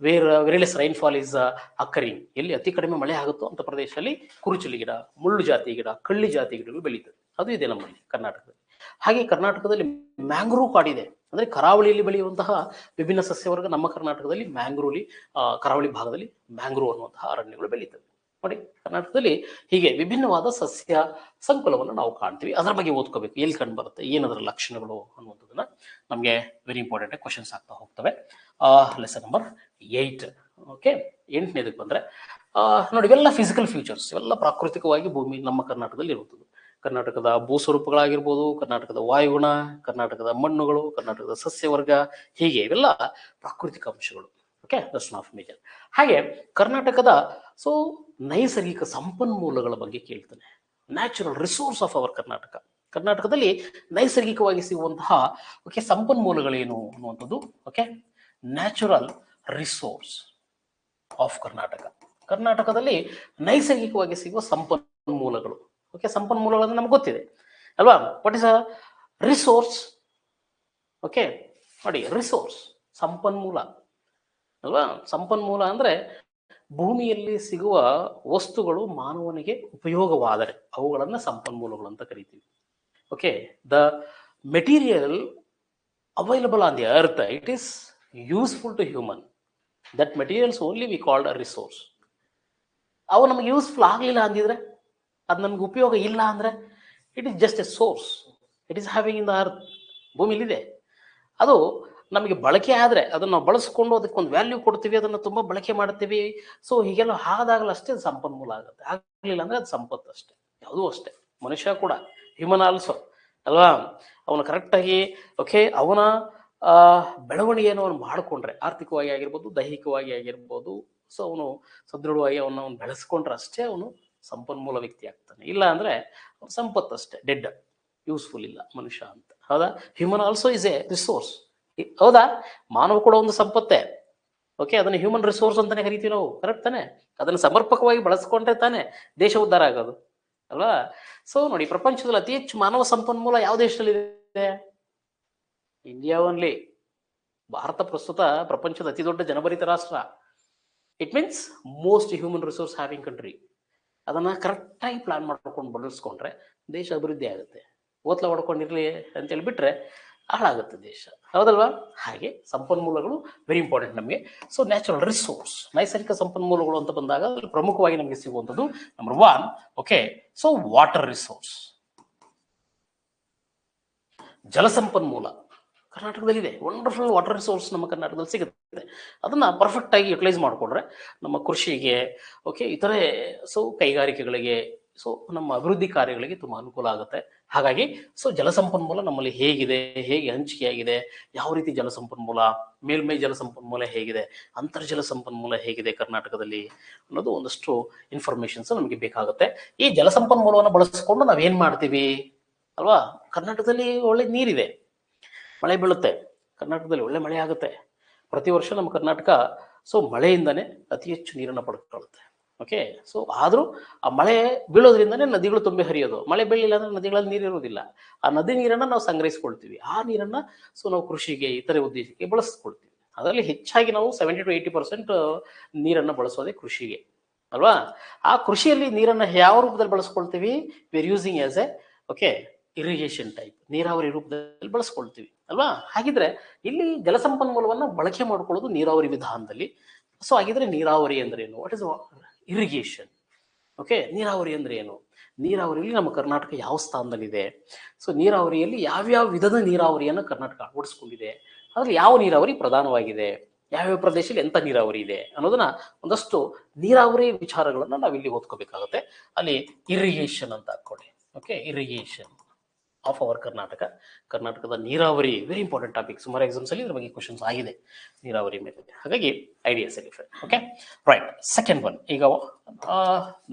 very less rainfall is occurring. ಎಲ್ಲಿ ಅತಿ ಕಡಿಮೆ ಮಳೆ ಆಗುತ್ತೋ ಅಂತ ಪ್ರದೇಶದಲ್ಲಿ ಕುರುಚಲು ಗಿಡ, ಮುಳ್ಳು ಜಾತಿ ಗಿಡ, ಕಳ್ಳಿ ಜಾತಿ ಗಿಡಗಳು ಬೆಳೀತವೆ. ಅದು ಇದೆ ನಮ್ಮಲ್ಲಿ ಕರ್ನಾಟಕದಲ್ಲಿ. ಹಾಗೆ ಕರ್ನಾಟಕದಲ್ಲಿ ಮ್ಯಾಂಗ್ರೋವ್ ಕಾಡಿದೆ, ಅಂದ್ರೆ ಕರಾವಳಿಯಲ್ಲಿ ಬೆಳೆಯುವಂತಹ ವಿಭಿನ್ನ ಸಸ್ಯವರ್ಗ ನಮ್ಮ ಕರ್ನಾಟಕದಲ್ಲಿ ಮ್ಯಾಂಗ್ರೋಲಿ, ಕರಾವಳಿ ಭಾಗದಲ್ಲಿ ಮ್ಯಾಂಗ್ರೋವ್ ಅನ್ನುವಂತಹ ಅರಣ್ಯಗಳು ಬೆಳೀತವೆ. ನೋಡಿ, ಕರ್ನಾಟಕದಲ್ಲಿ ಹೀಗೆ ವಿಭಿನ್ನವಾದ ಸಸ್ಯ ಸಂಕುಲವನ್ನು ನಾವು ಕಾಣ್ತೀವಿ. ಅದರ ಬಗ್ಗೆ ಓದ್ಕೋಬೇಕು, ಎಲ್ಲಿ ಕಂಡು ಬರುತ್ತೆ, ಏನದರ ಲಕ್ಷಣಗಳು ಅನ್ನುವಂಥದ್ದನ್ನ ನಮಗೆ ವೆರಿ ಇಂಪಾರ್ಟೆಂಟ್ ಕ್ವಶನ್ಸ್ ಆಗ್ತಾ ಹೋಗ್ತವೆ. Lesson number 8. ಓಕೆ, 8ನೇದಕ್ಕೆ ಬಂದ್ರೆ ನೋಡಿ, ಇವೆಲ್ಲ ಫಿಸಿಕಲ್ ಫೀಚರ್ಸ್, ಇವೆಲ್ಲ ಪ್ರಾಕೃತಿಕವಾಗಿ ಭೂಮಿ ನಮ್ಮ ಕರ್ನಾಟಕದಲ್ಲಿ ಇರುತ್ತದೆ. ಕರ್ನಾಟಕದ ಭೂಸ್ವರೂಪಗಳಾಗಿರ್ಬೋದು, ಕರ್ನಾಟಕದ ವಾಯುಗುಣ, ಕರ್ನಾಟಕದ ಮಣ್ಣುಗಳು, ಕರ್ನಾಟಕದ ಸಸ್ಯವರ್ಗ, ಹೀಗೆ ಇವೆಲ್ಲ ಪ್ರಾಕೃತಿಕ ಅಂಶಗಳು. Okay, Darshan of major. ಹಾಗೆ ಕರ್ನಾಟಕದ ಸೊ ನೈಸರ್ಗಿಕ ಸಂಪನ್ಮೂಲಗಳ ಬಗ್ಗೆ ಕೇಳ್ತಾನೆ. Natural resource of our Karnataka, ಕರ್ನಾಟಕದಲ್ಲಿ ನೈಸರ್ಗಿಕವಾಗಿ ಸಿಗುವಂತಹ ಓಕೆ ಸಂಪನ್ಮೂಲಗಳೇನು ಅನ್ನುವಂಥದ್ದು. Okay, natural resource of Karnataka, ಕರ್ನಾಟಕದಲ್ಲಿ ನೈಸರ್ಗಿಕವಾಗಿ ಸಿಗುವ ಸಂಪನ್ಮೂಲಗಳು. ಓಕೆ, ಸಂಪನ್ಮೂಲಗಳನ್ನು ನಮ್ಗೆ ಗೊತ್ತಿದೆ ಅಲ್ವಾ. What is a resource? Okay, ನೋಡಿ, ರಿಸೋರ್ಸ್ ಸಂಪನ್ಮೂಲ ಅಲ್ವಾ. ಸಂಪನ್ಮೂಲ ಅಂದ್ರೆ ಭೂಮಿಯಲ್ಲಿ ಸಿಗುವ ವಸ್ತುಗಳು ಮಾನವನಿಗೆ ಉಪಯೋಗವಾದರೆ ಅವುಗಳನ್ನ ಸಂಪನ್ಮೂಲಗಳು ಅಂತ ಕರಿತೀವಿ. Okay, the material available on the earth, it is useful to human. That materials only we called a resource. ಅವು ನಮಗೆ ಯೂಸ್ಫುಲ್ ಆಗಲಿಲ್ಲ ಅಂದಿದ್ರೆ, ಅದು ನಮ್ಗೆ ಉಪಯೋಗ ಇಲ್ಲ ಅಂದ್ರೆ, it is just a source. It is having in the earth, ಭೂಮಿಲಿದೆ. ಅದು ನಮಗೆ ಬಳಕೆ ಆದರೆ ಅದನ್ನು ನಾವು ಬಳಸ್ಕೊಂಡು ಅದಕ್ಕೊಂದು ವ್ಯಾಲ್ಯೂ ಕೊಡ್ತೀವಿ, ಅದನ್ನು ತುಂಬ ಬಳಕೆ ಮಾಡ್ತೀವಿ. ಸೊ ಹೀಗೆಲ್ಲ ಆದಾಗಲೂ ಅಷ್ಟೇ ಅದು ಸಂಪನ್ಮೂಲ ಆಗುತ್ತೆ, ಆಗಲಿಲ್ಲ ಅಂದ್ರೆ ಅದು ಸಂಪತ್ತು ಅಷ್ಟೇ. ಯಾವುದೂ ಅಷ್ಟೇ, ಮನುಷ್ಯ ಕೂಡ ಹ್ಯೂಮನ್ ಆಲ್ಸೋ ಅಲ್ವಾ, ಅವನು ಕರೆಕ್ಟಾಗಿ ಓಕೆ ಅವನ ಬೆಳವಣಿಗೆಯನ್ನು ಅವನು ಮಾಡಿಕೊಂಡ್ರೆ, ಆರ್ಥಿಕವಾಗಿ ಆಗಿರ್ಬೋದು, ದೈಹಿಕವಾಗಿ ಆಗಿರ್ಬೋದು, ಸೊ ಅವನು ಸದೃಢವಾಗಿ ಅವನು ಬೆಳೆಸ್ಕೊಂಡ್ರೆ ಅಷ್ಟೇ ಅವನು ಸಂಪನ್ಮೂಲ ವ್ಯಕ್ತಿ ಆಗ್ತಾನೆ. ಇಲ್ಲ ಅಂದ್ರೆ ಅವನು ಸಂಪತ್ತಷ್ಟೇ, ಡೆಡ್, ಯೂಸ್ಫುಲ್ ಇಲ್ಲ ಮನುಷ್ಯ ಅಂತ. ಹೌದಾ? Human also is A resource. ಹೌದಾ? ಮಾನವ ಕೂಡ ಒಂದು ಸಂಪತ್ತೇ. ಓಕೆ, ಅದನ್ನು ಹ್ಯೂಮನ್ ರಿಸೋರ್ಸ್ ಅಂತಾನೆ ಕರಿತೀವಿ ನಾವು, ಕರೆಕ್ಟ್ ತಾನೆ? ಅದನ್ನು ಸಮರ್ಪಕವಾಗಿ ಬಳಸ್ಕೊಂಡ್ರೆ ತಾನೆ ದೇಶ ಉದ್ಧಾರ ಆಗೋದು ಅಲ್ವಾ? ಸೊ ನೋಡಿ, ಪ್ರಪಂಚದಲ್ಲಿ ಅತಿ ಹೆಚ್ಚು ಮಾನವ ಸಂಪನ್ಮೂಲ ಯಾವ ದೇಶದಲ್ಲಿದೆ? India only. ಭಾರತ ಪ್ರಸ್ತುತ ಪ್ರಪಂಚದ ಅತಿ ದೊಡ್ಡ ಜನಭರಿತ ರಾಷ್ಟ್ರ. It means most human resource having country. ಅದನ್ನ ಕರೆಕ್ಟಾಗಿ ಪ್ಲಾನ್ ಮಾಡ್ಕೊಂಡು ಬಳಸ್ಕೊಂಡ್ರೆ ದೇಶ ಅಭಿವೃದ್ಧಿ ಆಗುತ್ತೆ. ಓತ್ಲ ಹೊಡ್ಕೊಂಡಿರ್ಲಿ ಅಂತೇಳಿ ಬಿಟ್ರೆ ಹಾಳಾಗುತ್ತೆ ದೇಶ, ಹೌದಲ್ವಾ? ಹಾಗೆ ಸಂಪನ್ಮೂಲಗಳು ವೆರಿ ಇಂಪಾರ್ಟೆಂಟ್ ನಮಗೆ. ಸೊ ನ್ಯಾಚುರಲ್ ರಿಸೋರ್ಸ್, ನೈಸರ್ಗಿಕ ಸಂಪನ್ಮೂಲಗಳು ಅಂತ ಬಂದಾಗ ಅದರಲ್ಲಿ ಪ್ರಮುಖವಾಗಿ ನಮಗೆ ಸಿಗುವಂಥದ್ದು number 1, okay, so water resource, ಜಲಸಂಪನ್ಮೂಲ ಕರ್ನಾಟಕದಲ್ಲಿದೆ. ವಂಡರ್ಫುಲ್ ವಾಟರ್ ರಿಸೋರ್ಸ್ ನಮ್ಮ ಕರ್ನಾಟಕದಲ್ಲಿ ಸಿಗುತ್ತೆ. ಅದನ್ನ ಪರ್ಫೆಕ್ಟ್ ಆಗಿ ಯುಟಿಲೈಸ್ ಮಾಡಿಕೊಂಡ್ರೆ ನಮ್ಮ ಕೃಷಿಗೆ, ಓಕೆ, ಇತರೆ ಸೊ ಕೈಗಾರಿಕೆಗಳಿಗೆ, ಸೊ ನಮ್ಮ ಅಭಿವೃದ್ಧಿ ಕಾರ್ಯಗಳಿಗೆ ತುಂಬಾ ಅನುಕೂಲ ಆಗುತ್ತೆ. ಹಾಗಾಗಿ ಸೊ ಜಲಸಂಪನ್ಮೂಲ ನಮ್ಮಲ್ಲಿ ಹೇಗಿದೆ, ಹೇಗೆ ಹಂಚಿಕೆ ಆಗಿದೆ, ಯಾವ ರೀತಿ ಜಲಸಂಪನ್ಮೂಲ, ಮೇಲ್ಮೈ ಜಲಸಂಪನ್ಮೂಲ ಹೇಗಿದೆ, ಅಂತರ್ಜಲ ಸಂಪನ್ಮೂಲ ಹೇಗಿದೆ ಕರ್ನಾಟಕದಲ್ಲಿ ಅನ್ನೋದು ಒಂದಷ್ಟು ಇನ್ಫಾರ್ಮೇಶನ್ಸ್ ನಮಗೆ ಬೇಕಾಗುತ್ತೆ. ಈ ಜಲಸಂಪನ್ಮೂಲವನ್ನು ಬಳಸಿಕೊಂಡು ನಾವೇನ್ ಮಾಡ್ತೀವಿ ಅಲ್ವಾ? ಕರ್ನಾಟಕದಲ್ಲಿ ಒಳ್ಳೆ ನೀರಿದೆ, ಮಳೆ ಬೀಳುತ್ತೆ, ಕರ್ನಾಟಕದಲ್ಲಿ ಒಳ್ಳೆ ಮಳೆ ಆಗುತ್ತೆ. ಪ್ರತಿ ವರ್ಷ ನಮ್ಮ ಕರ್ನಾಟಕ ಸೊ ಮಳೆಯಿಂದನೇ ಅತಿ ಹೆಚ್ಚು ನೀರನ್ನು ಪಡ್ಕೊಳ್ಳುತ್ತೆ. ಓಕೆ, ಸೊ ಆದ್ರೂ ಆ ಮಳೆ ಬೀಳೋದ್ರಿಂದನೇ ನದಿಗಳು ತುಂಬಿ ಹರಿಯೋದು. ಮಳೆ ಬೀಳಿಲ್ಲ ಅಂದ್ರೆ ನದಿಗಳಲ್ಲಿ ನೀರು ಇರೋದಿಲ್ಲ. ಆ ನದಿ ನೀರನ್ನ ನಾವು ಸಂಗ್ರಹಿಸ್ಕೊಳ್ತೀವಿ. ಆ ನೀರನ್ನ ಸೊ ನಾವು ಕೃಷಿಗೆ, ಇತರೆ ಉದ್ದೇಶಕ್ಕೆ ಬಳಸ್ಕೊಳ್ತೀವಿ. ಅದರಲ್ಲಿ ಹೆಚ್ಚಾಗಿ ನಾವು 70 to 80% ನೀರನ್ನು ಬಳಸೋದೇ ಕೃಷಿಗೆ ಅಲ್ವಾ? ಆ ಕೃಷಿಯಲ್ಲಿ ನೀರನ್ನ ಯಾವ ರೂಪದಲ್ಲಿ ಬಳಸ್ಕೊಳ್ತೀವಿ? We are using as a okay irrigation type, ನೀರಾವರಿ ರೂಪದಲ್ಲಿ ಬಳಸ್ಕೊಳ್ತೀವಿ ಅಲ್ವಾ? ಹಾಗಿದ್ರೆ ಇಲ್ಲಿ ಜಲಸಂಪನ್ಮೂಲವನ್ನ ಬಳಕೆ ಮಾಡ್ಕೊಳ್ಳೋದು ನೀರಾವರಿ ವಿಧಾನದಲ್ಲಿ. ಸೊ ಹಾಗಿದ್ರೆ ನೀರಾವರಿ ಅಂದ್ರೆ ಏನು? What is irrigation? ಓಕೆ, ನೀರಾವರಿ ಅಂದ್ರೆ ಏನು? ನೀರಾವರಿಯಲ್ಲಿ ನಮ್ಮ ಕರ್ನಾಟಕ ಯಾವ ಸ್ಥಾನದಲ್ಲಿದೆ? ಸೊ ನೀರಾವರಿಯಲ್ಲಿ ಯಾವ್ಯಾವ ವಿಧದ ನೀರಾವರಿಯನ್ನು ಕರ್ನಾಟಕ ಅಳವಡಿಸ್ಕೊಂಡಿದೆ? ಅದ್ರಲ್ಲಿ ಯಾವ ನೀರಾವರಿ ಪ್ರಧಾನವಾಗಿದೆ, ಯಾವ್ಯಾವ ಪ್ರದೇಶದಲ್ಲಿ ಎಂತ ನೀರಾವರಿ ಇದೆ ಅನ್ನೋದನ್ನ ಒಂದಷ್ಟು ನೀರಾವರಿ ವಿಚಾರಗಳನ್ನ ನಾವಿಲ್ಲಿ ಓದ್ಕೋಬೇಕಾಗುತ್ತೆ. ಅಲ್ಲಿ ಇರಿಗೇಷನ್ ಅಂತ ಹಾಕೊಳ್ಳಿ. Okay, irrigation of our Karnataka. ಕರ್ನಾಟಕದ ನೀರಾವರಿ ವೆರಿ ಇಂಪಾರ್ಟೆಂಟ್ ಟಾಪಿಕ್. ಸುಮಾರು ಎಕ್ಸಾಮ್ಸ್ ಅಲ್ಲಿ ಇದ್ರ ಬಗ್ಗೆ ಕ್ವಶನ್ಸ್ ಆಗಿದೆ ನೀರಾವರಿ ಮೇಲೆ. ಹಾಗಾಗಿ ಐಡಿಯಾಸ್ ಅಲ್ಲಿ. Okay, right. ಸೆಕೆಂಡ್ ಒನ್, ಈಗ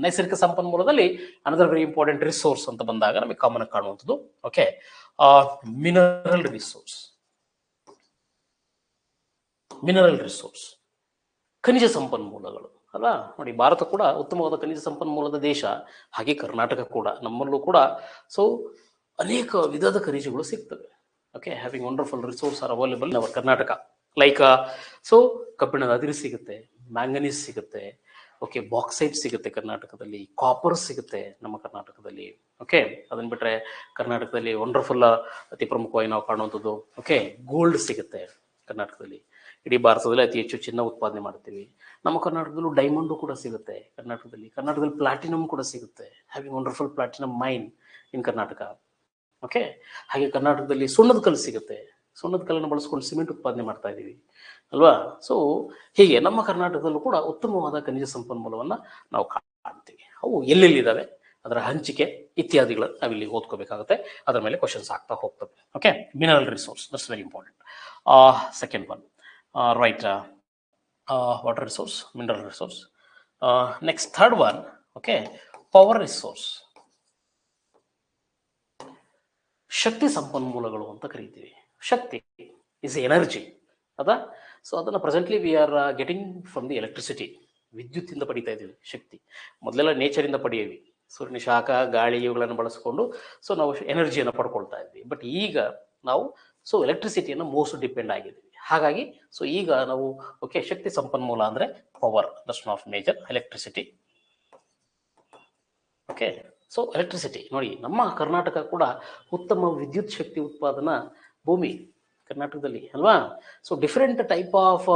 ನೈಸರ್ಗಿಕ ಸಂಪನ್ಮೂಲದಲ್ಲಿ ಅನದರ್ ವೆರಿ ಇಂಪಾರ್ಟೆಂಟ್ ರಿಸೋರ್ಸ್ ಅಂತ ಬಂದಾಗ ನಮಗೆ ಕಾಮನ್ ಆಗಿ ಕಾಣುವಂಥದ್ದು okay mineral resource. Mineral resource, ಖನಿಜ ಸಂಪನ್ಮೂಲಗಳು ಅಲ್ಲ. ನೋಡಿ, ಭಾರತ ಕೂಡ ಉತ್ತಮವಾದ ಖನಿಜ ಸಂಪನ್ಮೂಲದ ದೇಶ. ಹಾಗೆ ಕರ್ನಾಟಕ ಕೂಡ, ನಮ್ಮಲ್ಲೂ ಕೂಡ ಸೊ ಅನೇಕ ವಿಧದ ಖನಿಜಗಳು ಸಿಗ್ತವೆ. Okay, having wonderful resource are available in our Karnataka. Like so ಕಬ್ಬಿಣದ ಅದಿರು ಸಿಗುತ್ತೆ, ಮ್ಯಾಂಗನೀಸ್ ಸಿಗುತ್ತೆ, ಓಕೆ, ಬಾಕ್ಸೈಟ್ ಸಿಗುತ್ತೆ ಕರ್ನಾಟಕದಲ್ಲಿ, ಕಾಪರ್ ಸಿಗುತ್ತೆ ನಮ್ಮ ಕರ್ನಾಟಕದಲ್ಲಿ. ಓಕೆ, ಅದನ್ನ ಬಿಟ್ರೆ ಕರ್ನಾಟಕದಲ್ಲಿ ವಂಡರ್ಫುಲ್ ಅತಿ ಪ್ರಮುಖವಾಗಿ ನಾವು ಕಾಣುವಂಥದ್ದು ಓಕೆ ಗೋಲ್ಡ್ ಸಿಗುತ್ತೆ ಕರ್ನಾಟಕದಲ್ಲಿ. ಇಡೀ ಭಾರತದಲ್ಲಿ ಅತಿ ಹೆಚ್ಚು ಚಿನ್ನ ಉತ್ಪಾದನೆ ಮಾಡ್ತೀವಿ. ನಮ್ಮ ಕರ್ನಾಟಕದಲ್ಲೂ ಡೈಮಂಡು ಕೂಡ ಸಿಗುತ್ತೆ ಕರ್ನಾಟಕದಲ್ಲಿ. ಕರ್ನಾಟಕದಲ್ಲಿ ಪ್ಲಾಟಿನಮ್ ಕೂಡ ಸಿಗುತ್ತೆ, ಹ್ಯಾವಿಂಗ್ ವಂಡರ್ಫುಲ್ ಪ್ಲಾಟಿನಮ್ ಮೈನ್ ಇನ್ ಕರ್ನಾಟಕ. ಓಕೆ, ಹಾಗೆ ಕರ್ನಾಟಕದಲ್ಲಿ ಸುಣ್ಣದ ಕಲ್ಲು ಸಿಗುತ್ತೆ. ಸುಣ್ಣದ ಕಲ್ಲನ್ನು ಬಳಸ್ಕೊಂಡು ಸಿಮೆಂಟ್ ಉತ್ಪಾದನೆ ಮಾಡ್ತಾ ಇದೀವಿ ಅಲ್ವಾ? ಸೊ ಹೀಗೆ ನಮ್ಮ ಕರ್ನಾಟಕದಲ್ಲೂ ಕೂಡ ಉತ್ತಮವಾದ ಖನಿಜ ಸಂಪನ್ಮೂಲವನ್ನ ನಾವು ಕಾಣ್ತೀವಿ. ಅವು ಎಲ್ಲೆಲ್ಲಿದ್ದಾವೆ, ಅದರ ಹಂಚಿಕೆ ಇತ್ಯಾದಿಗಳು ನಾವಿಲ್ಲಿ ಓದ್ಕೋಬೇಕಾಗುತ್ತೆ. ಅದರ ಮೇಲೆ ಕ್ವಶನ್ಸ್ ಆಗ್ತಾ ಹೋಗ್ತವೆ. Okay, mineral resource, that's very important. Second one, right, water resource, mineral resource. Next third one, okay, power resource, ಶಕ್ತಿ ಸಂಪನ್ಮೂಲಗಳು ಅಂತ ಕರಿತೀವಿ. ಶಕ್ತಿ ಇಸ್ ಎನರ್ಜಿ ಅದ. ಸೊ ಅದನ್ನ presently we are getting from the electricity. ವಿದ್ಯುತ್ತಿಂದ ಪಡಿತಾ ಇದ್ದೀವಿ ಶಕ್ತಿ. ಮೊದಲೆಲ್ಲ ನೇಚರಿಂದ ಪಡೆಯವಿ, ಸೂರ್ಯನ ಶಾಖ, ಗಾಳಿ ಇವುಗಳನ್ನು ಬಳಸಿಕೊಂಡು ಸೊ ನಾವು ಎನರ್ಜಿಯನ್ನು ಪಡ್ಕೊಳ್ತಾ ಇದ್ವಿ. ಬಟ್ ಈಗ ನಾವು ಸೊ ಎಲೆಕ್ಟ್ರಿಸಿಟಿಯನ್ನು ಮೋಸ್ಟ್ ಡಿಪೆಂಡ್ ಆಗಿದ್ದೀವಿ. ಹಾಗಾಗಿ ಸೊ ಈಗ ನಾವು ಓಕೆ ಶಕ್ತಿ ಸಂಪನ್ಮೂಲ ಅಂದ್ರೆ power, that's one of major electricity. Okay, so electricity ನೋಡಿ, ನಮ್ಮ ಕರ್ನಾಟಕ ಕೂಡ ಉತ್ತಮ ವಿದ್ಯುತ್ ಶಕ್ತಿ ಉತ್ಪಾದನಾ ಭೂಮಿ ಕರ್ನಾಟಕದಲ್ಲಿ ಅಲ್ವಾ? So different type of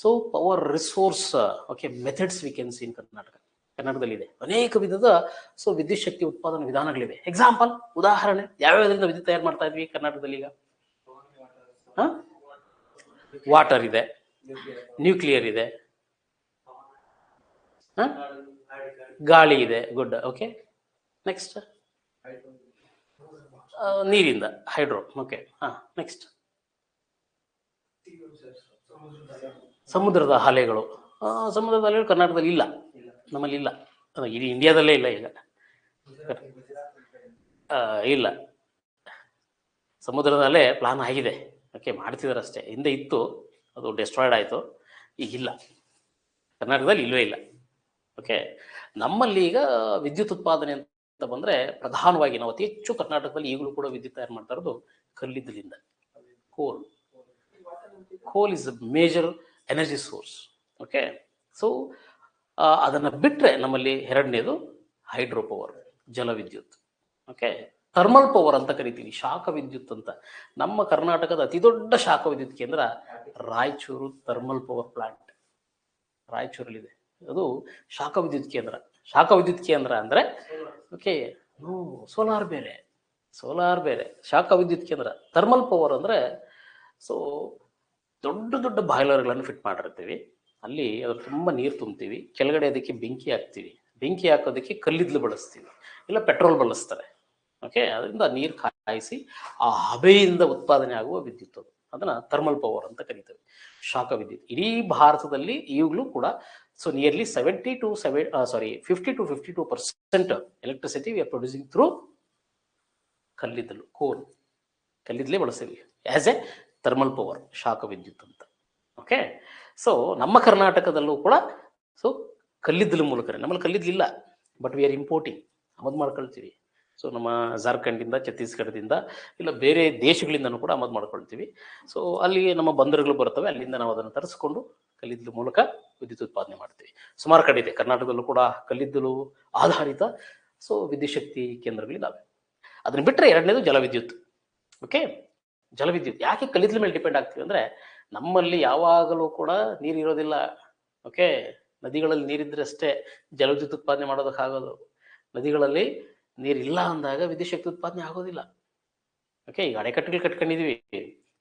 so power resource okay methods we can see in Karnataka. ಕರ್ನಾಟಕದಲ್ಲಿ ಇದೆ ಅನೇಕ ವಿಧದ ಸೊ ವಿದ್ಯುತ್ ಶಕ್ತಿ ಉತ್ಪಾದನಾ ವಿಧಾನಗಳಿವೆ. ಎಕ್ಸಾಂಪಲ್, ಉದಾಹರಣೆ, ಯಾವ್ಯಾವುದರಿಂದ ವಿದ್ಯುತ್ ತಯಾರು ಮಾಡ್ತಾ ಇದ್ವಿ ಕರ್ನಾಟಕದಲ್ಲಿ? ಈಗ ವಾಟರ್ ಇದೆ, ನ್ಯೂಕ್ಲಿಯರ್ ಇದೆ, ಗಾಳಿ ಇದೆ, ಗುಡ್. ಓಕೆ, ನೆಕ್ಸ್ಟ್ ನೀರಿಂದ ಹೈಡ್ರೋ. ಓಕೆ, ನೆಕ್ಸ್ಟ್ ಸಮುದ್ರದ ಅಲೆಗಳು. ಸಮುದ್ರದ ಅಲೆಗಳು ಕರ್ನಾಟಕದಲ್ಲಿ ಇಲ್ಲ, ನಮ್ಮಲ್ಲಿ ಇಲ್ಲ, ಇಡೀ ಇಂಡಿಯಾದಲ್ಲೇ ಇಲ್ಲ ಈಗ. ಇಲ್ಲ, ಸಮುದ್ರದ ಅಲೆ ಪ್ಲಾನ್ ಆಗಿದೆ, ಓಕೆ, ಮಾಡ್ತಿದ್ದಾರೆ ಅಷ್ಟೇ. ಹಿಂದೆ ಇತ್ತು, ಅದು ಡೆಸ್ಟ್ರಾಯ್ಡ್ ಆಯಿತು, ಈಗಿಲ್ಲ, ಕರ್ನಾಟಕದಲ್ಲಿ ಇಲ್ಲವೇ ಇಲ್ಲ. ಓಕೆ, ನಮ್ಮಲ್ಲಿ ಈಗ ವಿದ್ಯುತ್ ಉತ್ಪಾದನೆ ಅಂತ ಬಂದರೆ ಪ್ರಧಾನವಾಗಿ ನಾವು ಅತಿ ಹೆಚ್ಚು ಕರ್ನಾಟಕದಲ್ಲಿ ಈಗಲೂ ಕೂಡ ವಿದ್ಯುತ್ ತಯಾರು ಮಾಡ್ತಾ ಇರೋದು ಕಲ್ಲಿದ್ದಲಿಂದ. Coal is a major energy source. Okay, so ಅದನ್ನು ಬಿಟ್ಟರೆ ನಮ್ಮಲ್ಲಿ ಎರಡನೇದು ಹೈಡ್ರೋ ಪವರ್, ಜಲವಿದ್ಯುತ್. ಓಕೆ, ಥರ್ಮಲ್ ಪವರ್ ಅಂತ ಕರಿತೀವಿ, ಶಾಖ ವಿದ್ಯುತ್ ಅಂತ. ನಮ್ಮ ಕರ್ನಾಟಕದ ಅತಿ ದೊಡ್ಡ ಶಾಖ ವಿದ್ಯುತ್ ಕೇಂದ್ರ ರಾಯಚೂರು ಥರ್ಮಲ್ ಪವರ್ ಪ್ಲಾಂಟ್, ರಾಯಚೂರಲ್ಲಿದೆ. ಅದು ಶಾಖ ವಿದ್ಯುತ್ ಕೇಂದ್ರ. ಶಾಖ ವಿದ್ಯುತ್ ಕೇಂದ್ರ ಅಂದರೆ ಓಕೆ, ಸೋಲಾರ್ ಬೇರೆ, ಸೋಲಾರ್ ಬೇರೆ, ಶಾಖ ವಿದ್ಯುತ್ ಕೇಂದ್ರ. ಥರ್ಮಲ್ ಪವರ್ ಅಂದರೆ ಸೊ ದೊಡ್ಡ ದೊಡ್ಡ ಬಾಯ್ಲರ್ಗಳನ್ನು ಫಿಟ್ ಮಾಡಿರ್ತೀವಿ, ಅಲ್ಲಿ ಅದ್ರ ತುಂಬ ನೀರು ತುಂಬ್ತೀವಿ, ಕೆಳಗಡೆ ಅದಕ್ಕೆ ಬೆಂಕಿ ಹಾಕ್ತೀವಿ, ಬೆಂಕಿ ಹಾಕೋದಕ್ಕೆ ಕಲ್ಲಿದ್ದಲು ಬಳಸ್ತೀವಿ, ಇಲ್ಲ ಪೆಟ್ರೋಲ್ ಬಳಸ್ತಾರೆ. ಓಕೆ, ಅದರಿಂದ ನೀರು ಕಾಯಿಸಿ ಆ ಹಬೆಯಿಂದ ಉತ್ಪಾದನೆ ಆಗುವ ವಿದ್ಯುತ್ ಅದು, ಅದನ್ನು ಥರ್ಮಲ್ ಪವರ್ ಅಂತ ಕರೀತೇವೆ, ಶಾಖ ವಿದ್ಯುತ್. ಇಡೀ ಭಾರತದಲ್ಲಿ ಈಗಲೂ ಕೂಡ so nearly 52% electricity we are producing through ಕಲ್ಲಿದ್ದಲು, ಕೋಲ್, ಕಲ್ಲಿದ್ದಲೇ ಬಳಸ್ತೀವಿ ಆ್ಯಸ್ ಎ ಥರ್ಮಲ್ ಪವರ್, ಶಾಖ ವಿದ್ಯುತ್ ಅಂತ. ಓಕೆ, ಸೊ ನಮ್ಮ ಕರ್ನಾಟಕದಲ್ಲೂ ಕೂಡ ಸೊ ಕಲ್ಲಿದ್ದಲು ಮೂಲಕ, ನಮ್ಮಲ್ಲಿ ಕಲ್ಲಿದ್ದಲಿಲ್ಲ, ಬಟ್ ವಿ ಆರ್ ಇಂಪೋರ್ಟಿಂಗ್, ಆಮದು ಮಾಡ್ಕೊಳ್ತೀವಿ. ಸೊ ನಮ್ಮ ಜಾರ್ಖಂಡಿಂದ, ಛತ್ತೀಸ್ಗಢದಿಂದ, ಇಲ್ಲ ಬೇರೆ ದೇಶಗಳಿಂದನೂ ಕೂಡ ಆಮದು ಮಾಡ್ಕೊಳ್ತೀವಿ. ಸೊ ಅಲ್ಲಿ ನಮ್ಮ ಬಂದರುಗಳು ಬರ್ತವೆ, ಅಲ್ಲಿಂದ ನಾವು ಅದನ್ನು ತರಿಸ್ಕೊಂಡು ಕಲ್ಲಿದ್ದಲು ಮೂಲಕ ವಿದ್ಯುತ್ ಉತ್ಪಾದನೆ ಮಾಡ್ತೀವಿ. ಸುಮಾರು ಕಡೆ ಇದೆ ಕರ್ನಾಟಕದಲ್ಲೂ ಕೂಡ ಕಲ್ಲಿದ್ದಲು ಆಧಾರಿತ ಸೊ ವಿದ್ಯುತ್ ಶಕ್ತಿ ಕೇಂದ್ರಗಳಿದ್ದಾವೆ. ಅದನ್ನು ಬಿಟ್ಟರೆ ಎರಡನೇದು ಜಲವಿದ್ಯುತ್. ಓಕೆ, ಜಲವಿದ್ಯುತ್ ಯಾಕೆ ಕಲ್ಲಿದ್ದಲ ಮೇಲೆ ಡಿಪೆಂಡ್ ಆಗ್ತೀವಿ ಅಂದರೆ ನಮ್ಮಲ್ಲಿ ಯಾವಾಗಲೂ ಕೂಡ ನೀರು ಇರೋದಿಲ್ಲ. ಓಕೆ, ನದಿಗಳಲ್ಲಿ ನೀರಿದ್ರೆ ಅಷ್ಟೇ ಜಲವಿದ್ಯುತ್ ಉತ್ಪಾದನೆ ಮಾಡೋದಕ್ಕಾಗೋದು. ನದಿಗಳಲ್ಲಿ ನೀರಿಲ್ಲ ಅಂದಾಗ ವಿದ್ಯುತ್ ಶಕ್ತಿ ಉತ್ಪಾದನೆ ಆಗೋದಿಲ್ಲ. ಓಕೆ, ಈಗ ಅಣೆಕಟ್ಟುಗಳು ಕಟ್ಕೊಂಡಿದೀವಿ,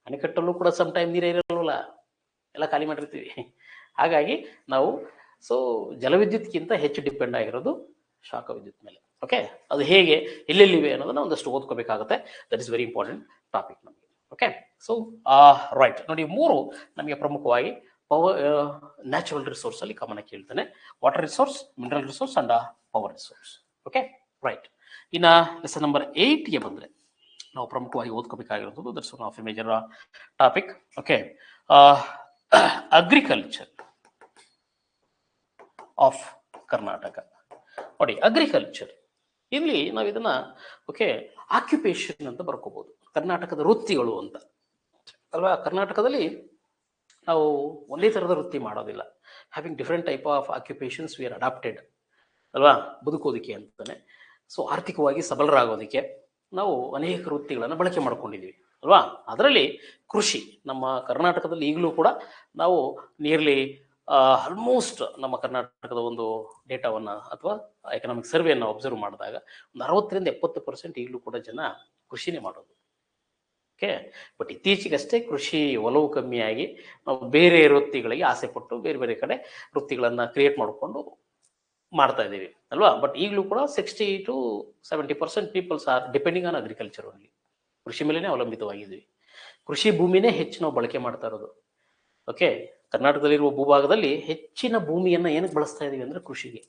ಅಣೆಕಟ್ಟಲ್ಲೂ ಕೂಡ ಸಮ್ ಟೈಮ್ ನೀರೇ ಇರಲ್ಲ, ಎಲ್ಲ ಖಾಲಿ ಮಾಡಿರ್ತೀವಿ. ಹಾಗಾಗಿ ನಾವು ಸೊ ಜಲವಿದ್ಯುತ್ಗಿಂತ ಹೆಚ್ಚು ಡಿಪೆಂಡ್ ಆಗಿರೋದು ಶಾಖ ವಿದ್ಯುತ್ ಮೇಲೆ. ಓಕೆ, ಅದು ಹೇಗೆ, ಎಲ್ಲೆಲ್ಲಿವೆ ಅನ್ನೋದನ್ನ ಒಂದಷ್ಟು ಓದ್ಕೋಬೇಕಾಗುತ್ತೆ. That is very important topic ನಮಗೆ. ಓಕೆ, ಸೊ ರೈಟ್, ನೋಡಿ, ಮೂರು ನಮಗೆ ಪ್ರಮುಖವಾಗಿ ಪವರ್ ನ್ಯಾಚುರಲ್ ರಿಸೋರ್ಸ್ ಅಲ್ಲಿ ಗಮನಕ್ಕೆ ಹೇಳ್ತಾನೆ: water resource, mineral resource and power resource. Okay, right. ಇನ್ನ ಲೆಸನ್ ನಂಬರ್ 8ಗೆ ಬಂದರೆ ನಾವು ಪ್ರಮುಖವಾಗಿ ಓದ್ಕೋಬೇಕಾಗಿರೋದು that's one of a major topic. Okay, agriculture of Karnataka. ನೋಡಿ, ಅಗ್ರಿಕಲ್ಚರ್ ಇಲ್ಲಿ ನಾವು ಇದನ್ನ ಓಕೆ ಆಕ್ಯುಪೇಷನ್ ಅಂತ ಬರ್ಕೋಬಹುದು, ಕರ್ನಾಟಕದ ವೃತ್ತಿಗಳು ಅಂತ ಅಲ್ವಾ. ಕರ್ನಾಟಕದಲ್ಲಿ ನಾವು ಒಂದೇ ಥರದ ವೃತ್ತಿ ಮಾಡೋದಿಲ್ಲ, having different type of occupations we are adapted ಅಲ್ವಾ, ಬದುಕೋದಕ್ಕೆ ಅಂತಾನೆ. ಸೊ ಆರ್ಥಿಕವಾಗಿ ಸಬಲರಾಗೋದಕ್ಕೆ ನಾವು ಅನೇಕ ವೃತ್ತಿಗಳನ್ನು ಬಳಕೆ ಮಾಡ್ಕೊಂಡಿದ್ದೀವಿ ಅಲ್ವಾ. ಅದರಲ್ಲಿ ಕೃಷಿ ನಮ್ಮ ಕರ್ನಾಟಕದಲ್ಲಿ ಈಗಲೂ ಕೂಡ ನಾವು ನಿಯರ್ಲಿ ಆಲ್ಮೋಸ್ಟ್ ನಮ್ಮ ಕರ್ನಾಟಕದ ಒಂದು ಡೇಟಾವನ್ನು ಅಥವಾ ಎಕನಾಮಿಕ್ ಸರ್ವೆಯನ್ನು ಅಬ್ಸರ್ವ್ ಮಾಡಿದಾಗ ಒಂದು 60-70% ಈಗಲೂ ಕೂಡ ಜನ ಕೃಷಿನೇ ಮಾಡೋದು. ಓಕೆ, ಬಟ್ ಇತ್ತೀಚೆಗಷ್ಟೇ ಕೃಷಿ ಒಲವು ಕಮ್ಮಿಯಾಗಿ ನಾವು ಬೇರೆ ವೃತ್ತಿಗಳಿಗೆ ಆಸೆ ಪಟ್ಟು ಬೇರೆ ಬೇರೆ ಕಡೆ ವೃತ್ತಿಗಳನ್ನು ಕ್ರಿಯೇಟ್ ಮಾಡಿಕೊಂಡು ಮಾಡ್ತಾ ಇದ್ದೀವಿ ಅಲ್ವಾ. ಬಟ್ ಈಗಲೂ ಕೂಡ 60-70% peoples are depending on agriculture only. ಕೃಷಿ ಮೇಲೇ ಅವಲಂಬಿತವಾಗಿದ್ದೀವಿ, ಕೃಷಿ ಭೂಮಿನೇ ಹೆಚ್ಚು ನಾವು ಬಳಕೆ ಮಾಡ್ತಾ ಇರೋದು. ಓಕೆ, ಕರ್ನಾಟಕದಲ್ಲಿರುವ ಭೂಭಾಗದಲ್ಲಿ ಹೆಚ್ಚಿನ ಭೂಮಿಯನ್ನು ಏನಕ್ಕೆ ಬಳಸ್ತಾ ಇದ್ದೀವಿ ಅಂದರೆ ಕೃಷಿಗೆ.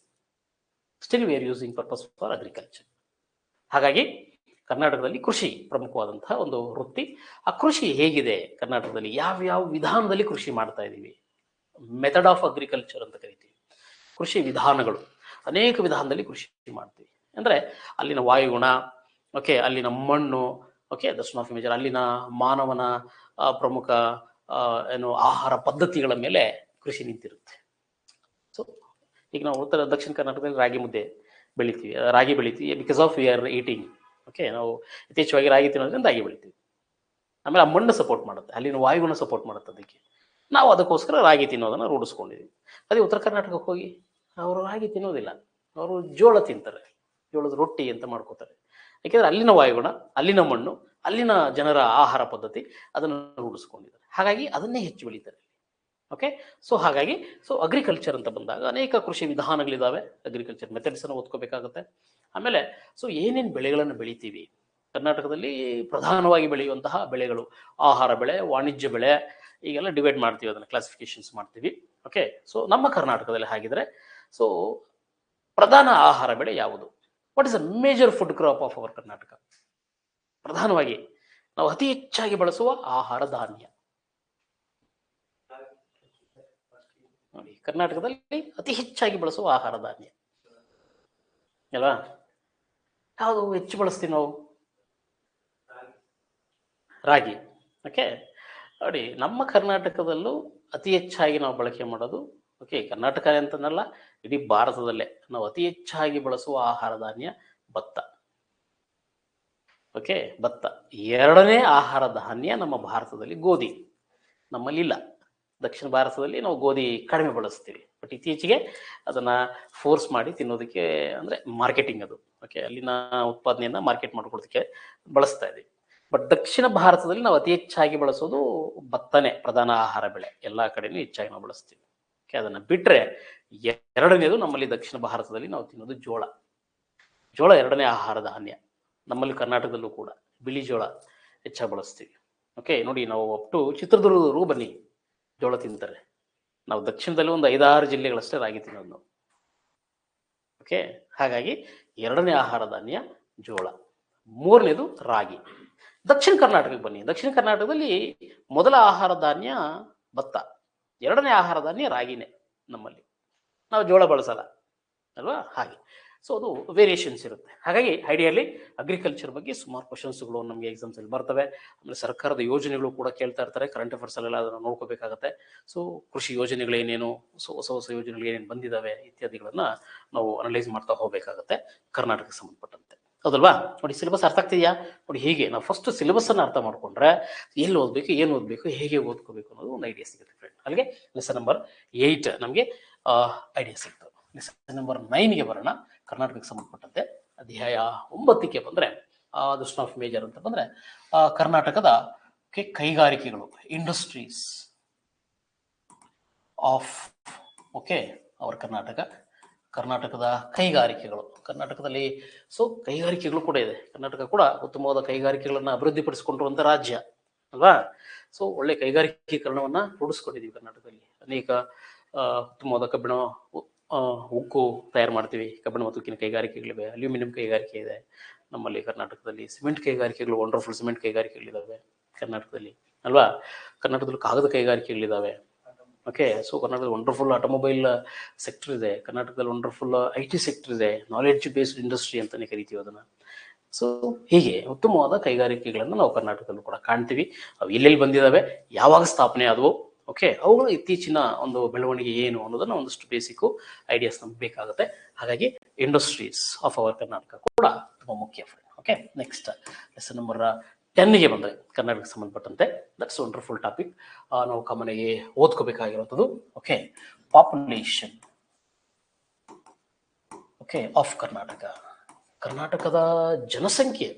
Still we are using purpose for agriculture. ಹಾಗಾಗಿ ಕರ್ನಾಟಕದಲ್ಲಿ ಕೃಷಿ ಪ್ರಮುಖವಾದಂತಹ ಒಂದು ವೃತ್ತಿ. ಆ ಕೃಷಿ ಹೇಗಿದೆ ಕರ್ನಾಟಕದಲ್ಲಿ, ಯಾವ್ಯಾವ ವಿಧಾನದಲ್ಲಿ ಕೃಷಿ ಮಾಡ್ತಾ ಇದ್ದೀವಿ, ಮೆಥಡ್ ಆಫ್ ಅಗ್ರಿಕಲ್ಚರ್ ಅಂತ ಕರಿತೀವಿ. ಕೃಷಿ ವಿಧಾನಗಳು ಅನೇಕ ವಿಧಾನದಲ್ಲಿ ಕೃಷಿ ಮಾಡ್ತೀವಿ. ಅಂದರೆ ಅಲ್ಲಿನ ವಾಯುಗುಣ, ಓಕೆ, ಅಲ್ಲಿನ ಮಣ್ಣು, ಓಕೆ, ದಟ್ಸ್ ಆಫ್ ಮೇಜರ್, ಅಲ್ಲಿನ ಮಾನವನ ಪ್ರಮುಖ ಏನು ಆಹಾರ ಪದ್ಧತಿಗಳ ಮೇಲೆ ಕೃಷಿ ನಿಂತಿರುತ್ತೆ. ಸೊ ಈಗ ನಾವು ಉತ್ತರ ದಕ್ಷಿಣ ಕರ್ನಾಟಕದಲ್ಲಿ ರಾಗಿ ಬೆಳಿತೀವಿ because of we are eating. Okay, ನಾವು ಯಥೇಚ್ಛವಾಗಿ ರಾಗಿ ತಿನ್ನೋದ್ರಿಂದ ರಾಗಿ ಬೆಳಿತೀವಿ. ಆಮೇಲೆ ಆ ಮಣ್ಣು ಸಪೋರ್ಟ್ ಮಾಡುತ್ತೆ, ಅಲ್ಲಿನ ವಾಯುಗುಣ ಸಪೋರ್ಟ್ ಮಾಡುತ್ತೆ, ಅದಕ್ಕೆ ನಾವು ಅದಕ್ಕೋಸ್ಕರ ರಾಗಿ ತಿನ್ನೋದನ್ನು ರೂಢಿಸ್ಕೊಂಡಿದ್ದೀವಿ. ಅದೇ ಉತ್ತರ ಕರ್ನಾಟಕಕ್ಕೆ ಹೋಗಿ ಅವರು ರಾಗಿ ತಿನ್ನೋದಿಲ್ಲ, ಅವರು ಜೋಳ ತಿಂತಾರೆ, ಜೋಳದ ರೊಟ್ಟಿ ಅಂತ ಮಾಡ್ಕೋತಾರೆ. ಯಾಕೆಂದರೆ ಅಲ್ಲಿನ ವಾಯುಗುಣ, ಅಲ್ಲಿನ ಮಣ್ಣು, ಅಲ್ಲಿನ ಜನರ ಆಹಾರ ಪದ್ಧತಿ ಅದನ್ನು ರೂಢಿಸ್ಕೊಂಡಿದ್ದಾರೆ. ಹಾಗಾಗಿ ಅದನ್ನೇ ಹೆಚ್ಚು ಬೆಳೀತಾರೆ. ಓಕೆ. ಸೊ ಹಾಗಾಗಿ ಅಗ್ರಿಕಲ್ಚರ್ ಅಂತ ಬಂದಾಗ ಅನೇಕ ಕೃಷಿ ವಿಧಾನಗಳಿದ್ದಾವೆ, ಅಗ್ರಿಕಲ್ಚರ್ ಮೆಥಡ್ಸ್ ಅನ್ನು ಓದ್ಕೋಬೇಕಾಗುತ್ತೆ. ಆಮೇಲೆ ಏನೇನು ಬೆಳೆಗಳನ್ನು ಬೆಳಿತೀವಿ ಕರ್ನಾಟಕದಲ್ಲಿ, ಪ್ರಧಾನವಾಗಿ ಬೆಳೆಯುವಂತಹ ಬೆಳೆಗಳು, ಆಹಾರ ಬೆಳೆ, ವಾಣಿಜ್ಯ ಬೆಳೆ, ಈಗೆಲ್ಲ ಡಿವೈಡ್ ಮಾಡ್ತೀವಿ, ಅದನ್ನು ಕ್ಲಾಸಿಫಿಕೇಶನ್ಸ್ ಮಾಡ್ತೀವಿ. ಓಕೆ. ಸೊ ನಮ್ಮ ಕರ್ನಾಟಕದಲ್ಲಿ ಹಾಗಿದ್ರೆ ಪ್ರಧಾನ ಆಹಾರ ಬೆಳೆ ಯಾವುದು? What is a major food crop of our Karnataka? ಪ್ರಧಾನವಾಗಿ ನಾವು ಅತಿ ಹೆಚ್ಚಾಗಿ ಬಳಸುವ ಆಹಾರ ಧಾನ್ಯ ನೋಡಿ, ಕರ್ನಾಟಕದಲ್ಲಿ ಅತಿ ಹೆಚ್ಚಾಗಿ ಬಳಸುವ ಆಹಾರ ಧಾನ್ಯ ಅಲ್ವಾ? ಯಾವುದು ಹೆಚ್ಚು ಬಳಸ್ತೀವಿ ನಾವು? ರಾಗಿ. ಓಕೆ. ನೋಡಿ, ನಮ್ಮ ಕರ್ನಾಟಕದಲ್ಲೂ ಅತಿ ಹೆಚ್ಚಾಗಿ ನಾವು ಬಳಕೆ ಮಾಡೋದು, ಓಕೆ, ಕರ್ನಾಟಕ ಅಂತನಲ್ಲ, ಇಡೀ ಭಾರತದಲ್ಲೇ ನಾವು ಅತಿ ಹೆಚ್ಚಾಗಿ ಬಳಸುವ ಆಹಾರ ಧಾನ್ಯ ಭತ್ತ. ಓಕೆ, ಭತ್ತ. ಎರಡನೇ ಆಹಾರ ಧಾನ್ಯ ನಮ್ಮ ಭಾರತದಲ್ಲಿ ಗೋಧಿ. ನಮ್ಮಲ್ಲಿಲ್ಲ. ದಕ್ಷಿಣ ಭಾರತದಲ್ಲಿ ನಾವು ಗೋಧಿ ಕಡಿಮೆ ಬಳಸ್ತೀವಿ, ಬಟ್ ಇತ್ತೀಚೆಗೆ ಅದನ್ನ ಫೋರ್ಸ್ ಮಾಡಿ ತಿನ್ನೋದಕ್ಕೆ, ಅಂದ್ರೆ ಮಾರ್ಕೆಟಿಂಗ್ ಅದು, ಓಕೆ, ಅಲ್ಲಿನ ಉತ್ಪಾದನೆಯನ್ನ ಮಾರ್ಕೆಟ್ ಮಾಡ್ಕೊಳ್ಳೋದಕ್ಕೆ ಬಳಸ್ತಾ ಇದ್ದೀವಿ. ಬಟ್ ದಕ್ಷಿಣ ಭಾರತದಲ್ಲಿ ನಾವು ಅತಿ ಹೆಚ್ಚಾಗಿ ಬಳಸೋದು ಭತ್ತನೇ ಪ್ರಧಾನ ಆಹಾರ ಬೆಳೆ, ಎಲ್ಲಾ ಕಡೆನೂ ಹೆಚ್ಚಾಗಿ ನಾವು ಬಳಸ್ತೀವಿ. ಓಕೆ, ಅದನ್ನ ಬಿಟ್ರೆ ಎರಡನೇದು ನಮ್ಮಲ್ಲಿ ದಕ್ಷಿಣ ಭಾರತದಲ್ಲಿ ನಾವು ತಿನ್ನೋದು ಜೋಳ. ಜೋಳ ಎರಡನೇ ಆಹಾರ ಧಾನ್ಯ ನಮ್ಮಲ್ಲಿ, ಕರ್ನಾಟಕದಲ್ಲೂ ಕೂಡ ಬಿಳಿ ಜೋಳ ಹೆಚ್ಚಾಗಿ ಬಳಸ್ತೀವಿ. ಓಕೆ, ನೋಡಿ, ನಾವು ಅಪ್ ಟು ಚಿತ್ರದುರ್ಗದವರೆಗೂ ಬನ್ನಿ, ಜೋಳ ತಿಂತಾರೆ. ನಾವು ದಕ್ಷಿಣದಲ್ಲಿ ಒಂದು 5-6 ಜಿಲ್ಲೆಗಳಷ್ಟೇ ರಾಗಿ ತಿನ್ನೋದು ನಾವು. ಓಕೆ, ಹಾಗಾಗಿ ಎರಡನೇ ಆಹಾರ ಧಾನ್ಯ ಜೋಳ, ಮೂರನೇದು ರಾಗಿ. ದಕ್ಷಿಣ ಕರ್ನಾಟಕಕ್ಕೆ ಬನ್ನಿ, ದಕ್ಷಿಣ ಕರ್ನಾಟಕದಲ್ಲಿ ಮೊದಲ ಆಹಾರ ಧಾನ್ಯ ಭತ್ತ, ಎರಡನೇ ಆಹಾರ ಧಾನ್ಯ ರಾಗಿನೇ ನಮ್ಮಲ್ಲಿ. ನಾವು ಜೋಳ ಬಳಸಲ್ಲ ಅಲ್ವಾ? ಹಾಗೆ ಅದು ವೇರಿಯೇಷನ್ಸ್ ಇರುತ್ತೆ. ಹಾಗಾಗಿ ಐಡಿಯಲ್ಲಿ ಅಗ್ರಿಕಲ್ಚರ್ ಬಗ್ಗೆ ಸುಮಾರು ಕ್ವಶನ್ಸ್ಗಳು ನಮಗೆ ಎಕ್ಸಾಮ್ಸ್ ಅಲ್ಲಿ ಬರ್ತವೆ. ಆಮೇಲೆ ಸರ್ಕಾರದ ಯೋಜನೆಗಳು ಕೂಡ ಕೇಳ್ತಾ ಇರ್ತಾರೆ, ಕರೆಂಟ್ ಅಫೇರ್ಸ್ ಅಲ್ಲೆಲ್ಲ ಅದನ್ನು ನೋಡ್ಕೋಬೇಕಾಗತ್ತೆ. ಕೃಷಿ ಯೋಜನೆಗಳು ಏನೇನು, ಹೊಸ ಯೋಜನೆಗಳು ಏನೇನು ಬಂದಿದ್ದಾವೆ ಇತ್ಯಾದಿಗಳನ್ನ ನಾವು ಅನಲೈಸ್ ಮಾಡ್ತಾ ಹೋಗ್ಬೇಕಾಗತ್ತೆ ಕರ್ನಾಟಕಕ್ಕೆ ಸಂಬಂಧಪಟ್ಟಂತೆ, ಹೌದಲ್ವಾ? ನೋಡಿ, ಸಿಲೆಬಸ್ ಅರ್ಥ ಆಗ್ತಿದೆಯಾ? ನೋಡಿ, ಹೀಗೆ ನಾವು ಫಸ್ಟ್ ಸಿಲೆಬಸ್ ಅನ್ನು ಅರ್ಥ ಮಾಡ್ಕೊಂಡ್ರೆ ಎಲ್ಲಿ ಓದ್ಬೇಕು, ಏನು ಓದ್ಬೇಕು, ಹೇಗೆ ಓದ್ಕೋಬೇಕು ಅನ್ನೋದು ಒಂದು ಐಡಿಯಾ ಸಿಗುತ್ತೆ ಫ್ರೆಂಡ್. ಅಲ್ಲಿಗೆ ಲೆಸನ್ ನಂಬರ್ 8 ನಮಗೆ ಐಡಿಯಾ ಸಿಗ್ತದೆ. ಲೆಸನ್ ನಂಬರ್ 9ಗೆ ಬರೋಣ. ಕರ್ನಾಟಕಕ್ಕೆ ಸಂಬಂಧಪಟ್ಟಂತೆ ಅಧ್ಯಾಯ 9ಕ್ಕೆ ಬಂದ್ರೆ ದುಸ್ಟ್ ಆಫ್ ಮೇಜರ್ ಅಂತ ಬಂದ್ರೆ ಕರ್ನಾಟಕದ ಕೈಗಾರಿಕೆಗಳು, ಇಂಡಸ್ಟ್ರೀಸ್ ಆಫ್ ಅವರ್ ಕರ್ನಾಟಕದ ಕೈಗಾರಿಕೆಗಳು. ಕರ್ನಾಟಕದಲ್ಲಿ ಕೈಗಾರಿಕೆಗಳು ಕೂಡ ಇದೆ. ಕರ್ನಾಟಕ ಕೂಡ ಉತ್ತಮವಾದ ಕೈಗಾರಿಕೆಗಳನ್ನ ಅಭಿವೃದ್ಧಿಪಡಿಸಿಕೊಂಡಿರುವಂತ ರಾಜ್ಯ ಅಲ್ವಾ? ಒಳ್ಳೆ ಕೈಗಾರಿಕೀಕರಣವನ್ನ ರೂಢಿಸ್ಕೊಂಡಿದೀವಿ ಕರ್ನಾಟಕದಲ್ಲಿ. ಅನೇಕ ಉತ್ತಮವಾದ ಕಬ್ಬಿಣ, ಉಕ್ಕು ತಯಾರು ಮಾಡ್ತೀವಿ, ಕಬ್ಬಿಣ ಮತ್ತು ಉಕ್ಕಿನ ಕೈಗಾರಿಕೆಗಳಿವೆ, ಅಲ್ಯೂಮಿನಿಯಂ ಕೈಗಾರಿಕೆ ಇದೆ ನಮ್ಮಲ್ಲಿ ಕರ್ನಾಟಕದಲ್ಲಿ, ಸಿಮೆಂಟ್ ಕೈಗಾರಿಕೆಗಳು, ವಂಡರ್ಫುಲ್ ಸಿಮೆಂಟ್ ಕೈಗಾರಿಕೆಗಳಿದಾವೆ ಕರ್ನಾಟಕದಲ್ಲಿ ಅಲ್ವಾ? ಕರ್ನಾಟಕದಲ್ಲಿ ಕಾಗದ ಕೈಗಾರಿಕೆಗಳಿದಾವೆ. ಓಕೆ, ಕರ್ನಾಟಕದಲ್ಲಿ ವಂಡರ್ಫುಲ್ ಆಟೋಮೊಬೈಲ್ ಸೆಕ್ಟರ್ ಇದೆ, ಕರ್ನಾಟಕದಲ್ಲಿ ವಂಡರ್ಫುಲ್ IT ಸೆಕ್ಟರ್ ಇದೆ, ನಾಲೆಡ್ಜ್ ಬೇಸ್ಡ್ ಇಂಡಸ್ಟ್ರಿ ಅಂತಾನೆ ಕರಿತೀವಿ ಅದನ್ನ. ಹೀಗೆ ಉತ್ತಮವಾದ ಕೈಗಾರಿಕೆಗಳನ್ನು ನಾವು ಕರ್ನಾಟಕದಲ್ಲೂ ಕೂಡ ಕಾಣ್ತೀವಿ. ಅವು ಎಲ್ಲೆಲ್ಲಿ ಬಂದಿದ್ದಾವೆ, ಯಾವಾಗ ಸ್ಥಾಪನೆ ಆದವು, ಓಕೆ, ಅವುಗಳ ಇತ್ತೀಚಿನ ಒಂದು ಬೆಳವಣಿಗೆ ಏನು ಅನ್ನೋದನ್ನ ಒಂದಷ್ಟು ಬೇಸಿಕ್ ಐಡಿಯಾಸ್ ನಮ್ಗೆ ಬೇಕಾಗುತ್ತೆ. ಹಾಗಾಗಿ ಇಂಡಸ್ಟ್ರೀಸ್ ಆಫ್ ಅವರ್ ಕರ್ನಾಟಕ ಕೂಡ ತುಂಬಾ ಮುಖ್ಯ friend. Okay, next lesson number 10ಗೆ ಬಂದ್ರೆ ಕರ್ನಾಟಕಕ್ಕೆ ಸಂಬಂಧಪಟ್ಟಂತೆ ದಟ್ಸ್ ವಂಡರ್ಫುಲ್ ಟಾಪಿಕ್. ನಾವು ಕಾಮನ್ಗೆ ಓದ್ಕೋಬೇಕಾಗಿರುವಂಥದ್ದು ಓಕೆ, ಪಾಪ್ಯುಲೇಷನ್ ಆಫ್ ಕರ್ನಾಟಕದ ಜನಸಂಖ್ಯೆ.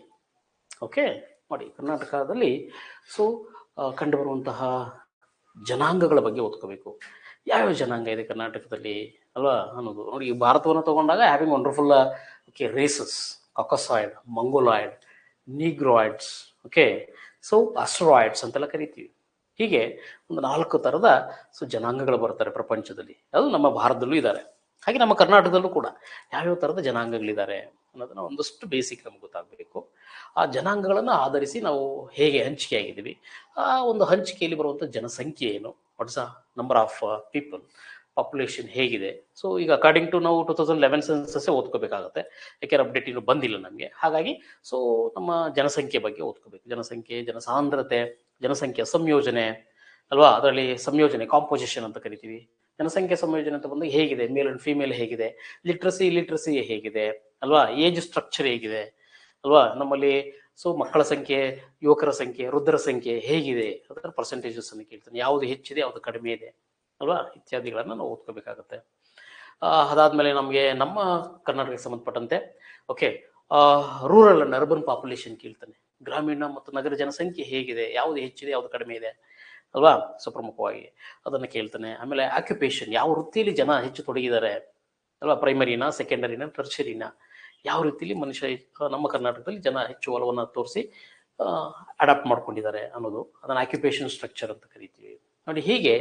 ಓಕೆ, ನೋಡಿ, ಕರ್ನಾಟಕದಲ್ಲಿ ಕಂಡುಬರುವಂತಹ ಜನಾಂಗಗಳ ಬಗ್ಗೆ ಓದ್ಕೋಬೇಕು. ಯಾವ್ಯಾವ ಜನಾಂಗ ಇದೆ ಕರ್ನಾಟಕದಲ್ಲಿ ಅಲ್ವಾ ಅನ್ನೋದು. ನೋಡಿ, ಭಾರತವನ್ನು ತಗೊಂಡಾಗ having wonderful races, Caucasoid, Mongoloid, Negroids, okay, Australoids ಅಂತೆಲ್ಲ ಕರಿತೀವಿ. ಹೀಗೆ ಒಂದು 4 ಥರದ ಜನಾಂಗಗಳು ಬರ್ತಾರೆ ಪ್ರಪಂಚದಲ್ಲಿ, ಅದು ನಮ್ಮ ಭಾರತದಲ್ಲೂ ಇದ್ದಾರೆ. ಹಾಗೆ ನಮ್ಮ ಕರ್ನಾಟಕದಲ್ಲೂ ಕೂಡ ಯಾವ್ಯಾವ ಥರದ ಜನಾಂಗಗಳಿದ್ದಾರೆ ಅನ್ನೋದನ್ನ ಒಂದಷ್ಟು ಬೇಸಿಕ್ ನಮ್ಗೆ ಗೊತ್ತಾಗಬೇಕು. ಆ ಜನಾಂಗಗಳನ್ನು ಆಧರಿಸಿ ನಾವು ಹೇಗೆ ಹಂಚಿಕೆ ಆಗಿದ್ದೀವಿ, ಆ ಒಂದು ಹಂಚಿಕೆಯಲ್ಲಿ ಬರುವಂಥ ಜನಸಂಖ್ಯೆ ಏನು, what's a number of people, population ಹೇಗಿದೆ. ಈಗ ಅಕಾರ್ಡಿಂಗ್ ಟು ನಾವು 2011 ಸೆನ್ಸಸ್ ಓದ್ಕೋಬೇಕಾಗತ್ತೆ, ಯಾಕೆಂದ್ರೆ ಅಪ್ಡೇಟ್ ಇನ್ನೂ ಬಂದಿಲ್ಲ ನಮಗೆ. ಹಾಗಾಗಿ ನಮ್ಮ ಜನಸಂಖ್ಯೆ ಬಗ್ಗೆ ಓದ್ಕೋಬೇಕು. ಜನಸಂಖ್ಯೆ, ಜನಸಾಂದ್ರತೆ, ಜನಸಂಖ್ಯೆ ಸಂಯೋಜನೆ ಅಲ್ವಾ, ಅದರಲ್ಲಿ ಸಂಯೋಜನೆ ಕಾಂಪೋಸಿಷನ್ ಅಂತ ಕರಿತೀವಿ. ಜನಸಂಖ್ಯೆ ಸಂಯೋಜನೆ ಅಂತ ಬಂದಾಗ ಹೇಗಿದೆ, ಮೇಲ್ ಅಂಡ್ ಫಿಮೇಲ್ ಹೇಗಿದೆ, ಲಿಟ್ರಸಿ ಹೇಗಿದೆ ಅಲ್ವಾ, ಏಜ್ ಸ್ಟ್ರಕ್ಚರ್ ಹೇಗಿದೆ ಅಲ್ವಾ ನಮ್ಮಲ್ಲಿ. ಮಕ್ಕಳ ಸಂಖ್ಯೆ, ಯುವಕರ ಸಂಖ್ಯೆ, ವೃದ್ಧರ ಸಂಖ್ಯೆ ಹೇಗಿದೆ, ಅದರ ಪರ್ಸೆಂಟೇಜಸ್ ಅನ್ನು ಕೇಳ್ತಾನೆ, ಯಾವುದು ಹೆಚ್ಚಿದೆ, ಯಾವುದು ಕಡಿಮೆ ಇದೆ ಅಲ್ವಾ, ಇತ್ಯಾದಿಗಳನ್ನ ನಾವು ಓದ್ಕೋಬೇಕಾಗತ್ತೆ. ಅದಾದ್ಮೇಲೆ ನಮಗೆ ನಮ್ಮ ಕರ್ನಾಟಕಕ್ಕೆ ಸಂಬಂಧಪಟ್ಟಂತೆ okay, rural and urban population ಕೇಳ್ತಾನೆ, ಗ್ರಾಮೀಣ ಮತ್ತು ನಗರ ಜನಸಂಖ್ಯೆ ಹೇಗಿದೆ, ಯಾವುದು ಹೆಚ್ಚಿದೆ, ಯಾವುದು ಕಡಿಮೆ ಇದೆ ಅಲ್ವಾ? ಸೊ ಪ್ರಮುಖವಾಗಿ ಅದನ್ನು ಕೇಳ್ತಾನೆ. ಆಮೇಲೆ ಆಕ್ಯುಪೇಷನ್, ಯಾವ ವೃತ್ತಿಯಲ್ಲಿ ಜನ ಹೆಚ್ಚು ತೊಡಗಿದ್ದಾರೆ ಅಲ್ವಾ? ಪ್ರೈಮರಿನ, ಸೆಕೆಂಡರಿನ, ಟರ್ಷರಿನ, ಯಾವ ರೀತಿಯಲ್ಲಿ ಮನುಷ್ಯ ನಮ್ಮ ಕರ್ನಾಟಕದಲ್ಲಿ ಜನ ಹೆಚ್ಚು ಒಲವನ್ನು ತೋರಿಸಿ ಅಡಾಪ್ಟ್ ಮಾಡ್ಕೊಂಡಿದ್ದಾರೆ ಅನ್ನೋದು, ಅದನ್ನು ಆಕ್ಯುಪೇಷನ್ ಸ್ಟ್ರಕ್ಚರ್ ಅಂತ ಕರಿತೀವಿ ನೋಡಿ. ಹೀಗೆ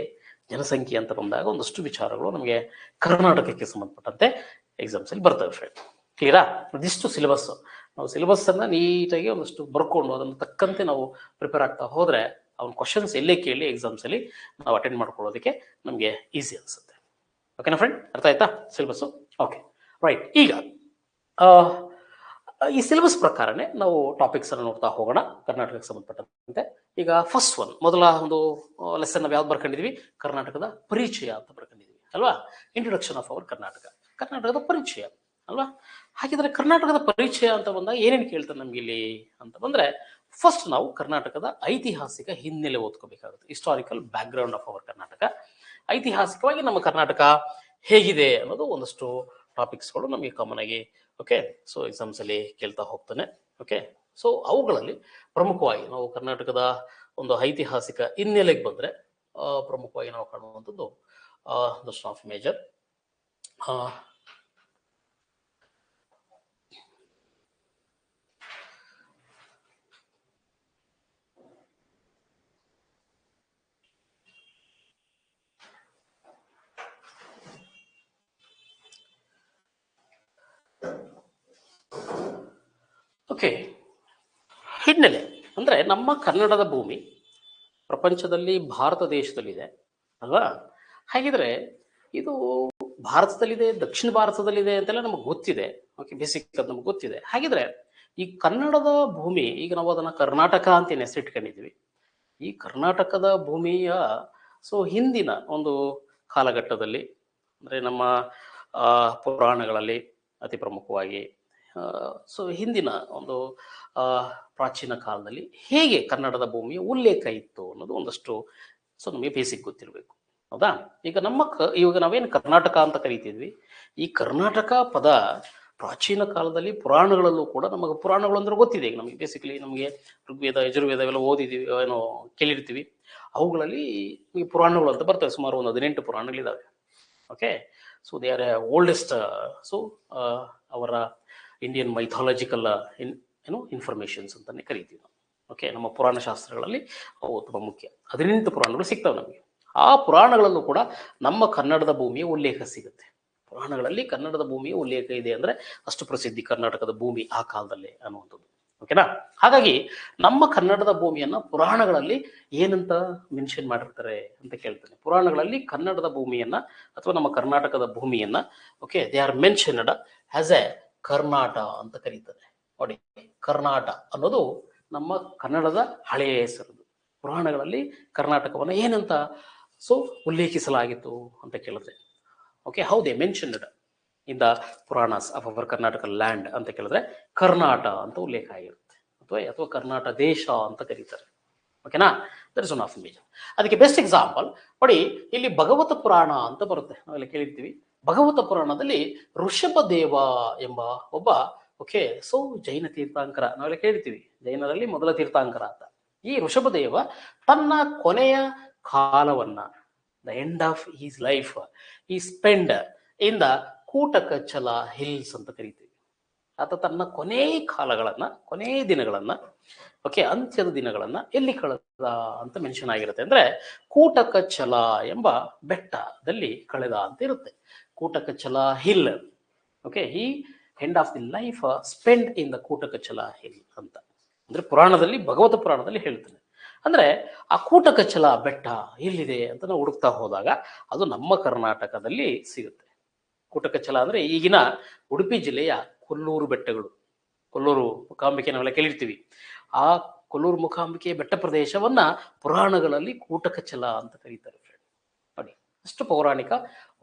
ಜನಸಂಖ್ಯೆ ಅಂತ ಬಂದಾಗ ಒಂದಷ್ಟು ವಿಚಾರಗಳು ನಮಗೆ ಕರ್ನಾಟಕಕ್ಕೆ ಸಂಬಂಧಪಟ್ಟಂತೆ ಎಕ್ಸಾಮ್ಸಲ್ಲಿ ಬರ್ತವೆ ಫ್ರೆಂಡ್. ಕ್ಲಿಯರಾ? ಇದಿಷ್ಟು ಸಿಲೆಬಸ್. ನಾವು ಸಿಲೆಬಸ್ಸನ್ನು ನೀಟಾಗಿ ಒಂದಷ್ಟು ಬರ್ಕೊಂಡು ಅದನ್ನು ತಕ್ಕಂತೆ ನಾವು ಪ್ರಿಪೇರ್ ಆಗ್ತಾ ಹೋದರೆ ಅವ್ನ ಕ್ವಶನ್ಸ್ ಎಲ್ಲೇ ಕೇಳಿ ಎಕ್ಸಾಮ್ಸಲ್ಲಿ ನಾವು ಅಟೆಂಡ್ ಮಾಡ್ಕೊಳ್ಳೋದಕ್ಕೆ ನಮಗೆ ಈಸಿ ಅನಿಸುತ್ತೆ. ಓಕೆನಾ ಫ್ರೆಂಡ್? ಅರ್ಥ ಆಯ್ತಾ ಸಿಲೆಬಸ್ಸು? Okay, right. ಈಗ ಈ ಸಿಲೆಬಸ್ ಪ್ರಕಾರನೇ ನಾವು ಟಾಪಿಕ್ಸ್ ಅನ್ನು ನೋಡ್ತಾ ಹೋಗೋಣ ಕರ್ನಾಟಕಕ್ಕೆ ಸಂಬಂಧಪಟ್ಟಂತೆ. ಈಗ ಫಸ್ಟ್ ಒನ್, ಮೊದಲ ಒಂದು ಲೆಸನ್ ನಾವು ಯಾವ್ದು ಬರ್ಕೊಂಡಿದ್ವಿ? ಕರ್ನಾಟಕದ ಪರಿಚಯ ಅಂತ ಬರ್ಕೊಂಡಿದ್ವಿ ಅಲ್ವಾ? ಇಂಟ್ರೊಡಕ್ಷನ್ ಆಫ್ ಅವರ್ ಕರ್ನಾಟಕ, ಕರ್ನಾಟಕದ ಪರಿಚಯ ಅಲ್ವಾ? ಹಾಗಿದ್ರೆ ಕರ್ನಾಟಕದ ಪರಿಚಯ ಅಂತ ಬಂದಾಗ ಏನೇನು ಕೇಳ್ತಾರೆ ನಮ್ಗೆ ಇಲ್ಲಿ ಅಂತ ಬಂದ್ರೆ, ಫಸ್ಟ್ ನಾವು ಕರ್ನಾಟಕದ ಐತಿಹಾಸಿಕ ಹಿನ್ನೆಲೆ ಓದ್ಕೋಬೇಕಾಗುತ್ತೆ. Historical background of our Karnataka. ಐತಿಹಾಸಿಕವಾಗಿ ನಮ್ಮ ಕರ್ನಾಟಕ ಹೇಗಿದೆ ಅನ್ನೋದು ಒಂದಷ್ಟು ಟಾಪಿಕ್ಸ್ಗಳು ನಮಗೆ ಕಾಮನ್ ಆಗಿ ಓಕೆ ಸೊ ಎಕ್ಸಾಮ್ಸ್ ಅಲ್ಲಿ ಕೇಳ್ತಾ ಹೋಗ್ತಾನೆ. ಓಕೆ, ಸೊ ಅವುಗಳಲ್ಲಿ ಪ್ರಮುಖವಾಗಿ ನಾವು ಕರ್ನಾಟಕದ ಒಂದು ಐತಿಹಾಸಿಕ ಹಿನ್ನೆಲೆಗೆ ಬಂದ್ರೆ ಪ್ರಮುಖವಾಗಿ ನಾವು ಕಾಣುವಂಥದ್ದು ದರ್ಶನ್ ಆಫ್ ಮೇಜರ್. ಓಕೆ, ಹಿನ್ನೆಲೆ ಅಂದರೆ ನಮ್ಮ ಕನ್ನಡದ ಭೂಮಿ ಪ್ರಪಂಚದಲ್ಲಿ ಭಾರತ ದೇಶದಲ್ಲಿದೆ ಅಲ್ವಾ? ಹಾಗಿದ್ರೆ ಇದು ಭಾರತದಲ್ಲಿದೆ, ದಕ್ಷಿಣ ಭಾರತದಲ್ಲಿದೆ ಅಂತೆಲ್ಲ ನಮಗೆ ಗೊತ್ತಿದೆ. ಓಕೆ, ಬೇಸಿಕ್ ಅದು ನಮ್ಗೆ ಗೊತ್ತಿದೆ. ಹಾಗಿದ್ರೆ ಈ ಕನ್ನಡದ ಭೂಮಿ, ಈಗ ನಾವು ಅದನ್ನು ಕರ್ನಾಟಕ ಅಂತ ಹೆಸರಿಟ್ಕೊಂಡಿದ್ವಿ. ಈ ಕರ್ನಾಟಕದ ಭೂಮಿಯ ಸೊ ಹಿಂದಿನ ಒಂದು ಕಾಲಘಟ್ಟದಲ್ಲಿ ಅಂದರೆ ನಮ್ಮ ಪುರಾಣಗಳಲ್ಲಿ ಅತಿ ಪ್ರಮುಖವಾಗಿ ಸೊ ಹಿಂದಿನ ಒಂದು ಪ್ರಾಚೀನ ಕಾಲದಲ್ಲಿ ಹೇಗೆ ಕನ್ನಡದ ಭೂಮಿಯ ಉಲ್ಲೇಖ ಇತ್ತು ಅನ್ನೋದು ಒಂದಷ್ಟು ಸೊ ನಮಗೆ ಬೇಸಿಕ್ ಗೊತ್ತಿರಬೇಕು. ಹೌದಾ? ಈಗ ಇವಾಗ ನಾವೇನು ಕರ್ನಾಟಕ ಅಂತ ಕರಿತಿದ್ವಿ, ಈ ಕರ್ನಾಟಕ ಪದ ಪ್ರಾಚೀನ ಕಾಲದಲ್ಲಿ ಪುರಾಣಗಳಲ್ಲೂ ಕೂಡ ನಮಗೆ ಪುರಾಣಗಳು ಅಂದ್ರೆ ಗೊತ್ತಿದೆ. ಈಗ ನಮಗೆ ಬೇಸಿಕಲಿ ನಮಗೆ ಋಗ್ವೇದ, ಯಜುರ್ವೇದ ಇವೆಲ್ಲ ಓದಿದ್ದೀವಿ, ಏನೋ ಕೇಳಿರ್ತೀವಿ. ಅವುಗಳಲ್ಲಿ ಈ ಪುರಾಣಗಳು ಅಂತ ಬರ್ತವೆ. ಸುಮಾರು ಒಂದು 18 ಪುರಾಣಗಳಿದ್ದಾವೆ. Okay, so they are oldest so ಅವರ ಇಂಡಿಯನ್ ಮೈಥಾಲಜಿಕಲ್ ಇನ್ಫಾರ್ಮೇಶನ್ಸ್ ಅಂತಾನೆ ಕರಿತೀವಿ ನಾವು. ಓಕೆ, ನಮ್ಮ ಪುರಾಣ ಶಾಸ್ತ್ರಗಳಲ್ಲಿ ಅವು ತುಂಬ ಮುಖ್ಯ. 18 ಪುರಾಣಗಳು ಸಿಗ್ತವೆ ನಮಗೆ. ಆ ಪುರಾಣಗಳಲ್ಲೂ ಕೂಡ ನಮ್ಮ ಕನ್ನಡದ ಭೂಮಿಯ ಉಲ್ಲೇಖ ಸಿಗುತ್ತೆ. ಪುರಾಣಗಳಲ್ಲಿ ಕನ್ನಡದ ಭೂಮಿಯ ಉಲ್ಲೇಖ ಇದೆ ಅಂದ್ರೆ ಅಷ್ಟು ಪ್ರಸಿದ್ಧಿ ಕರ್ನಾಟಕದ ಭೂಮಿ ಆ ಕಾಲದಲ್ಲೇ ಅನ್ನುವಂಥದ್ದು. ಓಕೆನಾ? ಹಾಗಾಗಿ ನಮ್ಮ ಕನ್ನಡದ ಭೂಮಿಯನ್ನ ಪುರಾಣಗಳಲ್ಲಿ ಏನಂತ ಮೆನ್ಷನ್ ಮಾಡಿರ್ತಾರೆ ಅಂತ ಕೇಳ್ತೇನೆ. ಪುರಾಣಗಳಲ್ಲಿ ಕನ್ನಡದ ಭೂಮಿಯನ್ನ ಅಥವಾ ನಮ್ಮ ಕರ್ನಾಟಕದ ಭೂಮಿಯನ್ನ okay they are mentioned as a Karnata ಅಂತ ಕರೀತಾರೆ. ನೋಡಿ, ಕರ್ನಾಟ ಅನ್ನೋದು ನಮ್ಮ ಕನ್ನಡದ ಹಳೆಯ ಹೆಸರು. ಪುರಾಣಗಳಲ್ಲಿ ಕರ್ನಾಟಕವನ್ನು ಏನಂತ ಸೊ ಉಲ್ಲೇಖಿಸಲಾಗಿತ್ತು ಅಂತ ಕೇಳಿದ್ರೆ okay how they mentioned in the Puranas of our Karnataka land ಅಂತ ಕೇಳಿದ್ರೆ ಕರ್ನಾಟ ಅಂತ ಉಲ್ಲೇಖ ಆಗಿರುತ್ತೆ, ಅಥವಾ ಕರ್ನಾಟ ದೇಶ ಅಂತ ಕರೀತಾರೆ. ಓಕೆನಾ? That is one of major. ಅದಕ್ಕೆ ಬೆಸ್ಟ್ ಎಕ್ಸಾಂಪಲ್ ನೋಡಿ, ಇಲ್ಲಿ ಭಗವತ ಪುರಾಣ ಅಂತ ಬರುತ್ತೆ, ನಾವೆಲ್ಲ ಕೇಳಿರ್ತೀವಿ. ಭಗವತ ಪುರಾಣದಲ್ಲಿ ಋಷಭದೇವ ಎಂಬ ಒಬ್ಬ ಓಕೆ ಸೊ ಜೈನ ತೀರ್ಥಾಂಕರ, ನಾವೆಲ್ಲ ಕೇಳಿರ್ತೀವಿ, ಜೈನರಲ್ಲಿ ಮೊದಲ ತೀರ್ಥಾಂಕರ ಅಂತ. ಈ ಋಷಭದೇವ ತನ್ನ ಕೊನೆಯ ಕಾಲವನ್ನ the end of his life ಈ spend in the Kutakachala hills ಅಂತ ಕರಿತೀವಿ. ಆತ ತನ್ನ ಕೊನೆ ಕಾಲಗಳನ್ನ, ಕೊನೆ ದಿನಗಳನ್ನ ಓಕೆ ಅಂತ್ಯದ ದಿನಗಳನ್ನ ಎಲ್ಲಿ ಕಳೆದ ಅಂತ ಮೆನ್ಷನ್ ಆಗಿರುತ್ತೆ ಅಂದ್ರೆ ಕೂಟಕಚಲ ಎಂಬ ಬೆಟ್ಟದಲ್ಲಿ ಕಳೆದ ಅಂತ ಇರುತ್ತೆ. ಕೂಟಕಚಲ ಹಿಲ್. ಓಕೆ, ಈ end of the life spend in the Kutakachala hill ಅಂತ ಅಂದ್ರೆ ಪುರಾಣದಲ್ಲಿ, ಭಗವತ ಪುರಾಣದಲ್ಲಿ ಹೇಳ್ತಾನೆ. ಅಂದ್ರೆ ಆ ಕೂಟಕಚಲ ಬೆಟ್ಟ ಎಲ್ಲಿದೆ ಅಂತ ನಾವು ಹುಡುಕ್ತಾ ಹೋದಾಗ ಅದು ನಮ್ಮ ಕರ್ನಾಟಕದಲ್ಲಿ ಸಿಗುತ್ತೆ. ಕೂಟಕಚಲ ಅಂದ್ರೆ ಈಗಿನ ಉಡುಪಿ ಜಿಲ್ಲೆಯ ಕೊಲ್ಲೂರು ಬೆಟ್ಟಗಳು. ಕೊಲ್ಲೂರು ಮುಖಾಂಬಿಕೆ ನಾವೆಲ್ಲ ಕೇಳಿರ್ತೀವಿ. ಆ ಕೊಲ್ಲೂರು ಮುಖಾಂಬಿಕೆ ಬೆಟ್ಟ ಪ್ರದೇಶವನ್ನ ಪುರಾಣಗಳಲ್ಲಿ ಕೂಟಕಚಲ ಅಂತ ಕರೀತಾರೆ. ನೋಡಿ, ಅಷ್ಟು ಪೌರಾಣಿಕ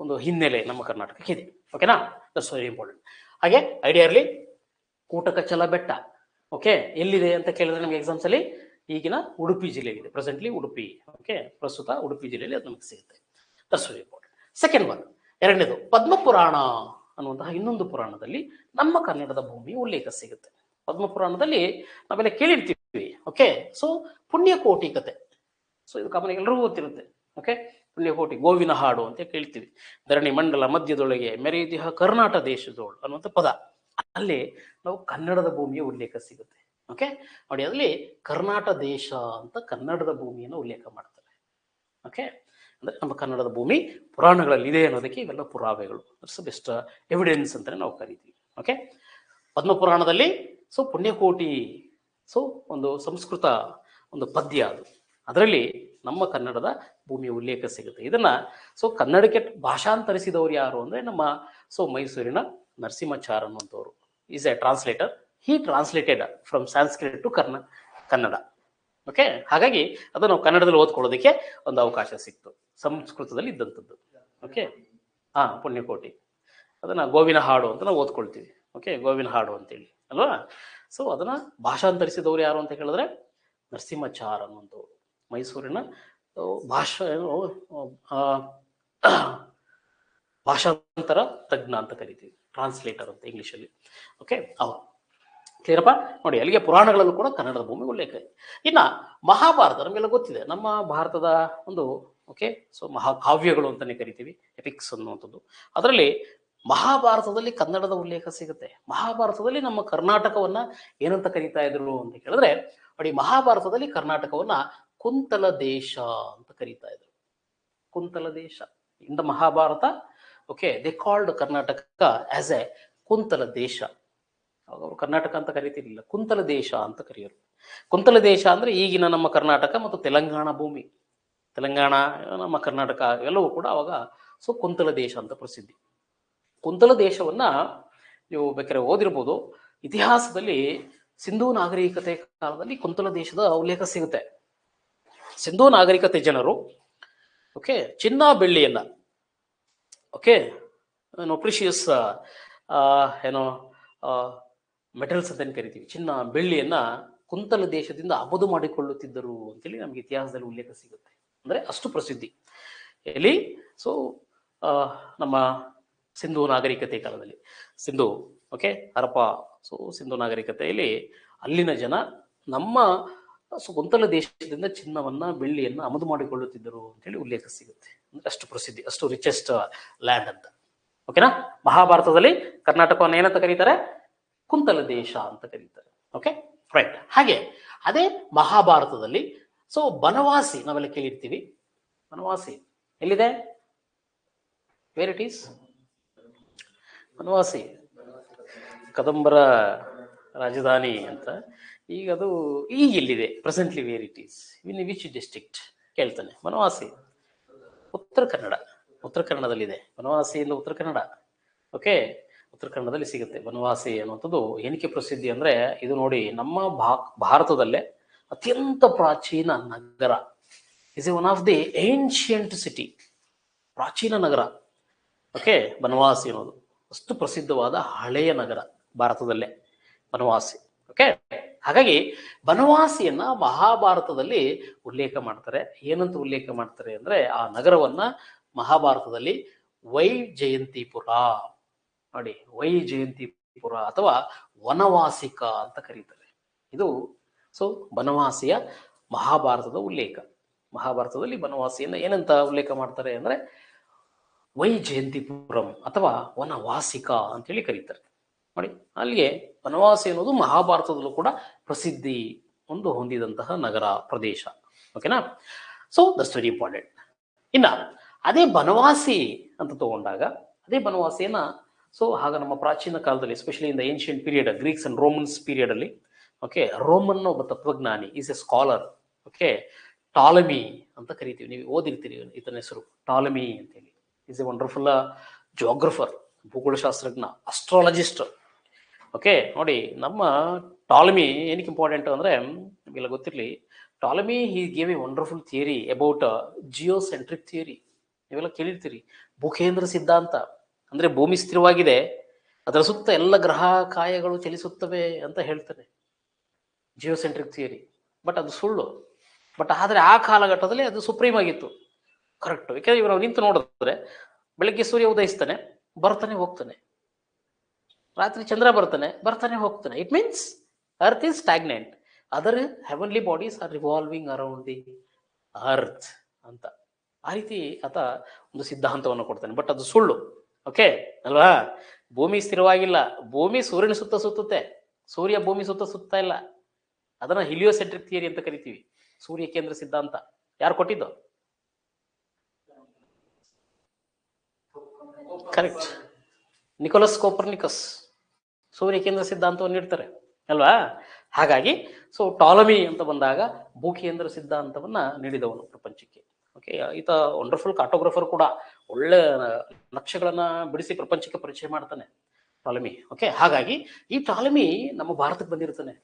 ಒಂದು ಹಿನ್ನೆಲೆ ನಮ್ಮ ಕರ್ನಾಟಕಕ್ಕೆ ಇದೆ. ಓಕೆನಾ? That's very important. ಹಾಗೆ ಐಡಿಯಾ ಇರಲಿ, ಕೂಟಕಚಲ ಬೆಟ್ಟ ಓಕೆ ಎಲ್ಲಿದೆ ಅಂತ ಕೇಳಿದ್ರೆ ನಮಗೆ ಎಕ್ಸಾಮ್ಸ್ ಅಲ್ಲಿ ಈಗಿನ ಉಡುಪಿ ಜಿಲ್ಲೆಯಲ್ಲಿದೆ. ಪ್ರೆಸೆಂಟ್ಲಿ ಉಡುಪಿ, ಓಕೆ ಪ್ರಸ್ತುತ ಉಡುಪಿ ಜಿಲ್ಲೆಯಲ್ಲಿ ಅದು ನಮಗೆ ಸಿಗುತ್ತೆ. That's very important. Second one, ಎರಡನೇದು ಪದ್ಮಪುರಾಣ ಅನ್ನುವಂತಹ ಇನ್ನೊಂದು ಪುರಾಣದಲ್ಲಿ ನಮ್ಮ ಕನ್ನಡದ ಭೂಮಿ ಉಲ್ಲೇಖ ಸಿಗುತ್ತೆ. ಪದ್ಮಪುರಾಣದಲ್ಲಿ ನಾವೆಲ್ಲ ಕೇಳಿರ್ತೀವಿ. ಓಕೆ, ಸೊ ಪುಣ್ಯಕೋಟಿ ಕತೆ. ಸೊ ಇದು ಕಾಮನ್ ಎಲ್ಲರಿಗೂ ಗೊತ್ತಿರುತ್ತೆ. ಓಕೆ, ಪುಣ್ಯಕೋಟಿ ಗೋವಿನ ಹಾಡು ಅಂತ ಕೇಳ್ತೀವಿ. ಧರಣಿ ಮಂಡಲ ಮಧ್ಯದೊಳಗೆ ಮೆರೆಯುದಿಹ ಕರ್ನಾಟ ದೇಶದೋಳು ಅನ್ನುವಂಥ ಪದ, ಅಲ್ಲಿ ನಾವು ಕನ್ನಡದ ಭೂಮಿಯ ಉಲ್ಲೇಖ ಸಿಗುತ್ತೆ. ಓಕೆ ನೋಡಿ, ಅಲ್ಲಿ ಕರ್ನಾಟ ದೇಶ ಅಂತ ಕನ್ನಡದ ಭೂಮಿಯನ್ನು ಉಲ್ಲೇಖ ಮಾಡ್ತಾರೆ. ಓಕೆ, ಅಂದ್ರೆ ನಮ್ಮ ಕನ್ನಡದ ಭೂಮಿ ಪುರಾಣಗಳಲ್ಲಿ ಇದೆ ಅನ್ನೋದಕ್ಕೆ ಇವೆಲ್ಲ ಪುರಾವೆಗಳು, ಬೆಸ್ಟ್ ಎವಿಡೆನ್ಸ್ ಅಂತಾನೆ ನಾವು ಕರಿತೀವಿ. ಓಕೆ, ಪದ್ಮಪುರಾಣದಲ್ಲಿ ಸೊ ಪುಣ್ಯಕೋಟಿ ಸೊ ಒಂದು ಸಂಸ್ಕೃತ ಒಂದು ಪದ್ಯ ಅದು, ಅದರಲ್ಲಿ ನಮ್ಮ ಕನ್ನಡದ ಭೂಮಿಯ ಉಲ್ಲೇಖ ಸಿಗುತ್ತೆ. ಇದನ್ನ ಸೊ ಕನ್ನಡಕ್ಕೆ ಭಾಷಾಂತರಿಸಿದವರು ಯಾರು ಅಂದ್ರೆ ನಮ್ಮ ಸೊ ಮೈಸೂರಿನ ನರಸಿಂಹಾಚಾರ್ ಅನ್ನುವಂಥವ್ರು is a translator. He translated from Sanskrit to Kannada. Okay, ಹಾಗಾಗಿ ಅದು ನಾವು ಕನ್ನಡದಲ್ಲಿ ಓದ್ಕೊಳ್ಳೋದಕ್ಕೆ ಒಂದು ಅವಕಾಶ ಸಿಕ್ತು, ಸಂಸ್ಕೃತದಲ್ಲಿ ಇದ್ದಂಥದ್ದು. ಓಕೆ, ಪುಣ್ಯಕೋಟಿ ಅದನ್ನ ಗೋವಿನ ಹಾಡು ಅಂತ ನಾವು ಓದ್ಕೊಳ್ತೀವಿ. ಓಕೆ, ಗೋವಿನ ಹಾಡು ಅಂತೇಳಿ ಅಲ್ವಾ. ಸೊ ಅದನ್ನ ಭಾಷಾಂತರಿಸಿದವರು ಯಾರು ಅಂತ ಹೇಳಿದ್ರೆ ನರಸಿಂಹಾಚಾರ್ ಅನ್ನುವಂಥವ್ರು, ಮೈಸೂರಿನ ಭಾಷಾಂತರ ತಜ್ಞ ಅಂತ ಕರಿತೀವಿ, ಟ್ರಾನ್ಸ್ಲೇಟರ್ ಅಂತ ಇಂಗ್ಲಿಷಲ್ಲಿ. ಓಕೆ, ಕ್ಲಿಯರಪ್ಪ ನೋಡಿ, ಅಲ್ಲಿಗೆ ಪುರಾಣಗಳಲ್ಲೂ ಕೂಡ ಕನ್ನಡದ ಭೂಮಿ ಉಲ್ಲೇಖ ಇದೆ. ಇನ್ನ ಮಹಾಭಾರತ ನಮಗೆಲ್ಲ ಗೊತ್ತಿದೆ, ನಮ್ಮ ಭಾರತದ ಒಂದು ಓಕೆ ಸೊ ಮಹಾಕಾವ್ಯಗಳು ಅಂತಾನೆ ಕರಿತೀವಿ, ಎಪಿಕ್ಸ್ ಅನ್ನುವಂಥದ್ದು. ಅದರಲ್ಲಿ ಮಹಾಭಾರತದಲ್ಲಿ ಕನ್ನಡದ ಉಲ್ಲೇಖ ಸಿಗುತ್ತೆ. ಮಹಾಭಾರತದಲ್ಲಿ ನಮ್ಮ ಕರ್ನಾಟಕವನ್ನ ಏನಂತ ಕರೀತಾ ಇದ್ರು ಅಂತ ಕೇಳಿದ್ರೆ ನೋಡಿ, ಮಹಾಭಾರತದಲ್ಲಿ ಕರ್ನಾಟಕವನ್ನ ಕುಂತಲ ದೇಶ ಅಂತ ಕರೀತಾ ಇದ್ರು. Kuntala Desha in the Mahabharata. Okay, they called Karnataka as a Kuntala Desha. ಅವರು ಕರ್ನಾಟಕ ಅಂತ ಕರಿತಿರ್ಲಿಲ್ಲ, ಕುಂತಲ ದೇಶ ಅಂತ ಕರೆಯೋರು. ಕುಂತಲ ದೇಶ ಅಂದ್ರೆ ಈಗಿನ ನಮ್ಮ ಕರ್ನಾಟಕ ಮತ್ತು ತೆಲಂಗಾಣ ಭೂಮಿ, ತೆಲಂಗಾಣ ನಮ್ಮ ಕರ್ನಾಟಕ ಎಲ್ಲವೂ ಕೂಡ ಅವಾಗ ಸೊ ಕುಂತಲ ದೇಶ ಅಂತ ಪ್ರಸಿದ್ಧಿ. ಕುಂತಲ ದೇಶವನ್ನ ನೀವು ಬೇಕಾದ್ರೆ ಓದಿರ್ಬೋದು, ಇತಿಹಾಸದಲ್ಲಿ ಸಿಂಧೂ ನಾಗರಿಕತೆ ಕಾಲದಲ್ಲಿ ಕುಂತಲ ದೇಶದ ಉಲ್ಲೇಖ ಸಿಗುತ್ತೆ. ಸಿಂಧೂ ನಾಗರಿಕತೆ ಜನರು ಓಕೆ ಚಿನ್ನ ಬೆಳ್ಳಿಯನ್ನ ಓಕೆ ಏನೋ ಪ್ರಿಷಿಯಸ್ ಏನೋ ಮೆಟಲ್ಸ್ ಅಂತ ಕರಿತೀವಿ, ಚಿನ್ನ ಬೆಳ್ಳಿಯನ್ನ ಕುಂತಲ ದೇಶದಿಂದ ಆಮದು ಮಾಡಿಕೊಳ್ಳುತ್ತಿದ್ದರು ಅಂತೇಳಿ ನಮ್ಗೆ ಇತಿಹಾಸದಲ್ಲಿ ಉಲ್ಲೇಖ ಸಿಗುತ್ತೆ. ಅಂದ್ರೆ ಅಷ್ಟು ಪ್ರಸಿದ್ಧಿ ಎಲ್ಲಿ ಸೊ ನಮ್ಮ ಸಿಂಧೂ ನಾಗರಿಕತೆ ಕಾಲದಲ್ಲಿ. ಸಿಂಧೂ ಓಕೆ ಹರಪ್ಪ, ಸೊ ಸಿಂಧೂ ನಾಗರಿಕತೆಯಲ್ಲಿ ಅಲ್ಲಿನ ಜನ ನಮ್ಮ ಕುಂತಲ ದೇಶದಿಂದ ಚಿನ್ನವನ್ನ ಬೆಳ್ಳಿಯನ್ನ ಆಮದು ಮಾಡಿಕೊಳ್ಳುತ್ತಿದ್ದರು ಅಂತೇಳಿ ಉಲ್ಲೇಖ ಸಿಗುತ್ತೆ. ಅಂದ್ರೆ ಅಷ್ಟು ಪ್ರಸಿದ್ಧಿ, ಅಷ್ಟು ರಿಚೆಸ್ಟ್ ಲ್ಯಾಂಡ್ ಅಂತ. ಓಕೆನಾ. ಮಹಾಭಾರತದಲ್ಲಿ ಕರ್ನಾಟಕವನ್ನು ಏನಂತ ಕರೀತಾರೆ? ಕುಂತಲ ದೇಶ ಅಂತ ಕರೀತಾರೆ. Okay right. ಹಾಗೆ ಅದೇ ಮಹಾಭಾರತದಲ್ಲಿ ಸೊ ಬನವಾಸಿ ನಾವೆಲ್ಲ ಕೇಳಿರ್ತೀವಿ. ಬನವಾಸಿ ಎಲ್ಲಿದೆ? Where it is? ಬನವಾಸಿ ಕದಂಬರ ರಾಜಧಾನಿ ಅಂತ. ಈಗ ಅದು ಈಗ ಎಲ್ಲಿದೆ? Presently where it is? In which district ಕೇಳ್ತಾನೆ. ಬನವಾಸಿ ಉತ್ತರ ಕನ್ನಡ. ಉತ್ತರ ಕನ್ನಡದಲ್ಲಿದೆ ಬನವಾಸಿ. ಇಲ್ಲ ಉತ್ತರ ಕನ್ನಡ. ಓಕೆ ಉತ್ತರ ಕನ್ನಡದಲ್ಲಿ ಸಿಗುತ್ತೆ ಬನವಾಸಿ ಅನ್ನುವಂಥದ್ದು. ಏನಕ್ಕೆ ಪ್ರಸಿದ್ಧಿ ಅಂದ್ರೆ ಇದು ನೋಡಿ, ನಮ್ಮ ಭಾರತದಲ್ಲೇ ಅತ್ಯಂತ ಪ್ರಾಚೀನ ನಗರ. Is a one of the ancient city, ಪ್ರಾಚೀನ ನಗರ. ಓಕೆ ಬನವಾಸಿ ಅನ್ನೋದು ಅಷ್ಟು ಪ್ರಸಿದ್ಧವಾದ ಹಳೆಯ ನಗರ ಭಾರತದಲ್ಲೇ ಬನವಾಸಿ. ಓಕೆ ಹಾಗಾಗಿ ಬನವಾಸಿಯನ್ನ ಮಹಾಭಾರತದಲ್ಲಿ ಉಲ್ಲೇಖ ಮಾಡ್ತಾರೆ. ಏನಂತ ಉಲ್ಲೇಖ ಮಾಡ್ತಾರೆ ಅಂದ್ರೆ ಆ ನಗರವನ್ನ ಮಹಾಭಾರತದಲ್ಲಿ ವೈಜಯಂತಿಪುರ ನೋಡಿ, ವೈಜಯಂತಿಪುರ ಅಥವಾ ವನವಾಸಿಕ ಅಂತ ಕರೀತಾರೆ. ಇದು ಸೊ ಬನವಾಸಿಯ ಮಹಾಭಾರತದ ಉಲ್ಲೇಖ. ಮಹಾಭಾರತದಲ್ಲಿ ಬನವಾಸಿಯನ್ನ ಏನಂತ ಉಲ್ಲೇಖ ಮಾಡ್ತಾರೆ ಅಂದ್ರೆ ವೈಜಯಂತಿಪುರಂ ಅಥವಾ ವನವಾಸಿಕ ಅಂತೇಳಿ ಕರೀತಾರೆ. ನೋಡಿ ಅಲ್ಲಿಗೆ ಬನವಾಸಿ ಅನ್ನೋದು ಮಹಾಭಾರತದಲ್ಲೂ ಕೂಡ ಪ್ರಸಿದ್ಧಿ ಒಂದು ಹೊಂದಿದಂತಹ ನಗರ ಪ್ರದೇಶ. ಓಕೆನಾ. So that's very important. ಇನ್ನ ಅದೇ ಬನವಾಸಿ ಅಂತ ತಗೊಂಡಾಗ ಅದೇ ಬನವಾಸಿಯನ್ನ ಸೊ ಆಗ ನಮ್ಮ ಪ್ರಾಚೀನ ಕಾಲದಲ್ಲಿ especially in the ancient period, Greeks and Romans period ಅಲ್ಲಿ ಓಕೆ ರೋಮನ್ ಒಬ್ಬ ತತ್ವಜ್ಞಾನಿ, is a scholar. Okay Ptolemy ಅಂತ ಕರಿತೀವಿ, ನೀವು ಓದಿರ್ತೀರಿ ಈತನ ಹೆಸರು ಟಾಲಮಿ ಅಂತೇಳಿ. ಈಸ್ ಎ ವಂಡರ್ಫುಲ್ ಜಿಯೋಗ್ರಫರ್, ಭೂಗೋಳಶಾಸ್ತ್ರಜ್ಞ, ಅಸ್ಟ್ರಾಲಜಿಸ್ಟ್. ಓಕೆ ನೋಡಿ ನಮ್ಮ ಟಾಲಮಿ ಏನಕ್ಕೆ ಇಂಪಾರ್ಟೆಂಟ್ ಅಂದ್ರೆ ನಿಮಗೆಲ್ಲ ಗೊತ್ತಿರಲಿ, Ptolemy he gave a wonderful theory about geocentric theory. ನೀವೆಲ್ಲ ಕೇಳಿರ್ತೀರಿ. ಭೂಕೇಂದ್ರ ಸಿದ್ಧಾಂತ ಅಂದ್ರೆ ಭೂಮಿ ಸ್ಥಿರವಾಗಿದೆ, ಅದರ ಸುತ್ತ ಎಲ್ಲ ಗ್ರಹ ಕಾಯಗಳು ಚಲಿಸುತ್ತವೆ ಅಂತ ಹೇಳ್ತಾರೆ, ಜಿಯೋಸೆಂಟ್ರಿಕ್ ಥಿಯರಿ. ಬಟ್ ಅದು ಸುಳ್ಳು. ಬಟ್ ಆದ್ರೆ ಆ ಕಾಲಘಟ್ಟದಲ್ಲಿ ಅದು ಸುಪ್ರೀಂ ಆಗಿತ್ತು. ಕರೆಕ್ಟ್. ಯಾಕಂದ್ರೆ ಇವಾಗ ನಾವು ನಿಂತು ನೋಡಿದ್ರೆ ಬೆಳಗ್ಗೆ ಸೂರ್ಯ ಉದಯಿಸ್ತಾನೆ, ಬರ್ತಾನೆ ಹೋಗ್ತಾನೆ, ರಾತ್ರಿ ಚಂದ್ರ ಬರ್ತಾನೆ ಹೋಗ್ತಾನೆ. It means earth is stagnant, other heavenly bodies are revolving around the earth ಅಂತ. ಆ ರೀತಿ ಆತ ಒಂದು ಸಿದ್ಧಾಂತವನ್ನು ಕೊಡ್ತಾನೆ. ಬಟ್ ಅದು ಸುಳ್ಳು. ಓಕೆ ಅಲ್ವಾ? ಭೂಮಿ ಸ್ಥಿರವಾಗಿಲ್ಲ, ಭೂಮಿ ಸೂರ್ಯನ ಸುತ್ತ ಸುತ್ತುತ್ತೆ, ಸೂರ್ಯ ಭೂಮಿ ಸುತ್ತ ಸುತ್ತಾ ಇಲ್ಲ. ಅದನ್ನ ಹಿಲಿಯೋಸೆಂಟ್ರಿಕ್ ಥಿಯರಿ ಅಂತ ಕರಿತೀವಿ, ಸೂರ್ಯ ಕೇಂದ್ರ ಸಿದ್ಧಾಂತ. ಯಾರು ಕೊಟ್ಟಿದ್ದು? ಕರೆಕ್ಟ್, ನಿಕೋಲಸ್ ಕೋಪರ್ನಿಕಸ್ ಸೂರ್ಯ ಕೇಂದ್ರ ಸಿದ್ಧಾಂತವನ್ನು ನೀಡ್ತಾರೆ ಅಲ್ವಾ? ಹಾಗಾಗಿ ಸೊ ಟಾಲಮಿ ಅಂತ ಬಂದಾಗ ಭೂಕೇಂದ್ರ ಸಿದ್ಧಾಂತವನ್ನ ನೀಡಿದವನು ಪ್ರಪಂಚಕ್ಕೆ. ಓಕೆ, ಈತ ವಂಡರ್ಫುಲ್ ಕಾರ್ಟೋಗ್ರಫರ್ ಕೂಡ, ಒಳ್ಳೆ ನಕ್ಷೆಗಳನ್ನ ಬಿಡಿಸಿ ಪ್ರಪಂಚಕ್ಕೆ ಪರಿಚಯ ಮಾಡ್ತಾನೆ ಟಾಲಮಿ. ಓಕೆ, ಹಾಗಾಗಿ ಈ ಟಾಲಮಿ ನಮ್ಮ ಭಾರತಕ್ಕೆ ಬಂದಿರ್ತಾನೆ.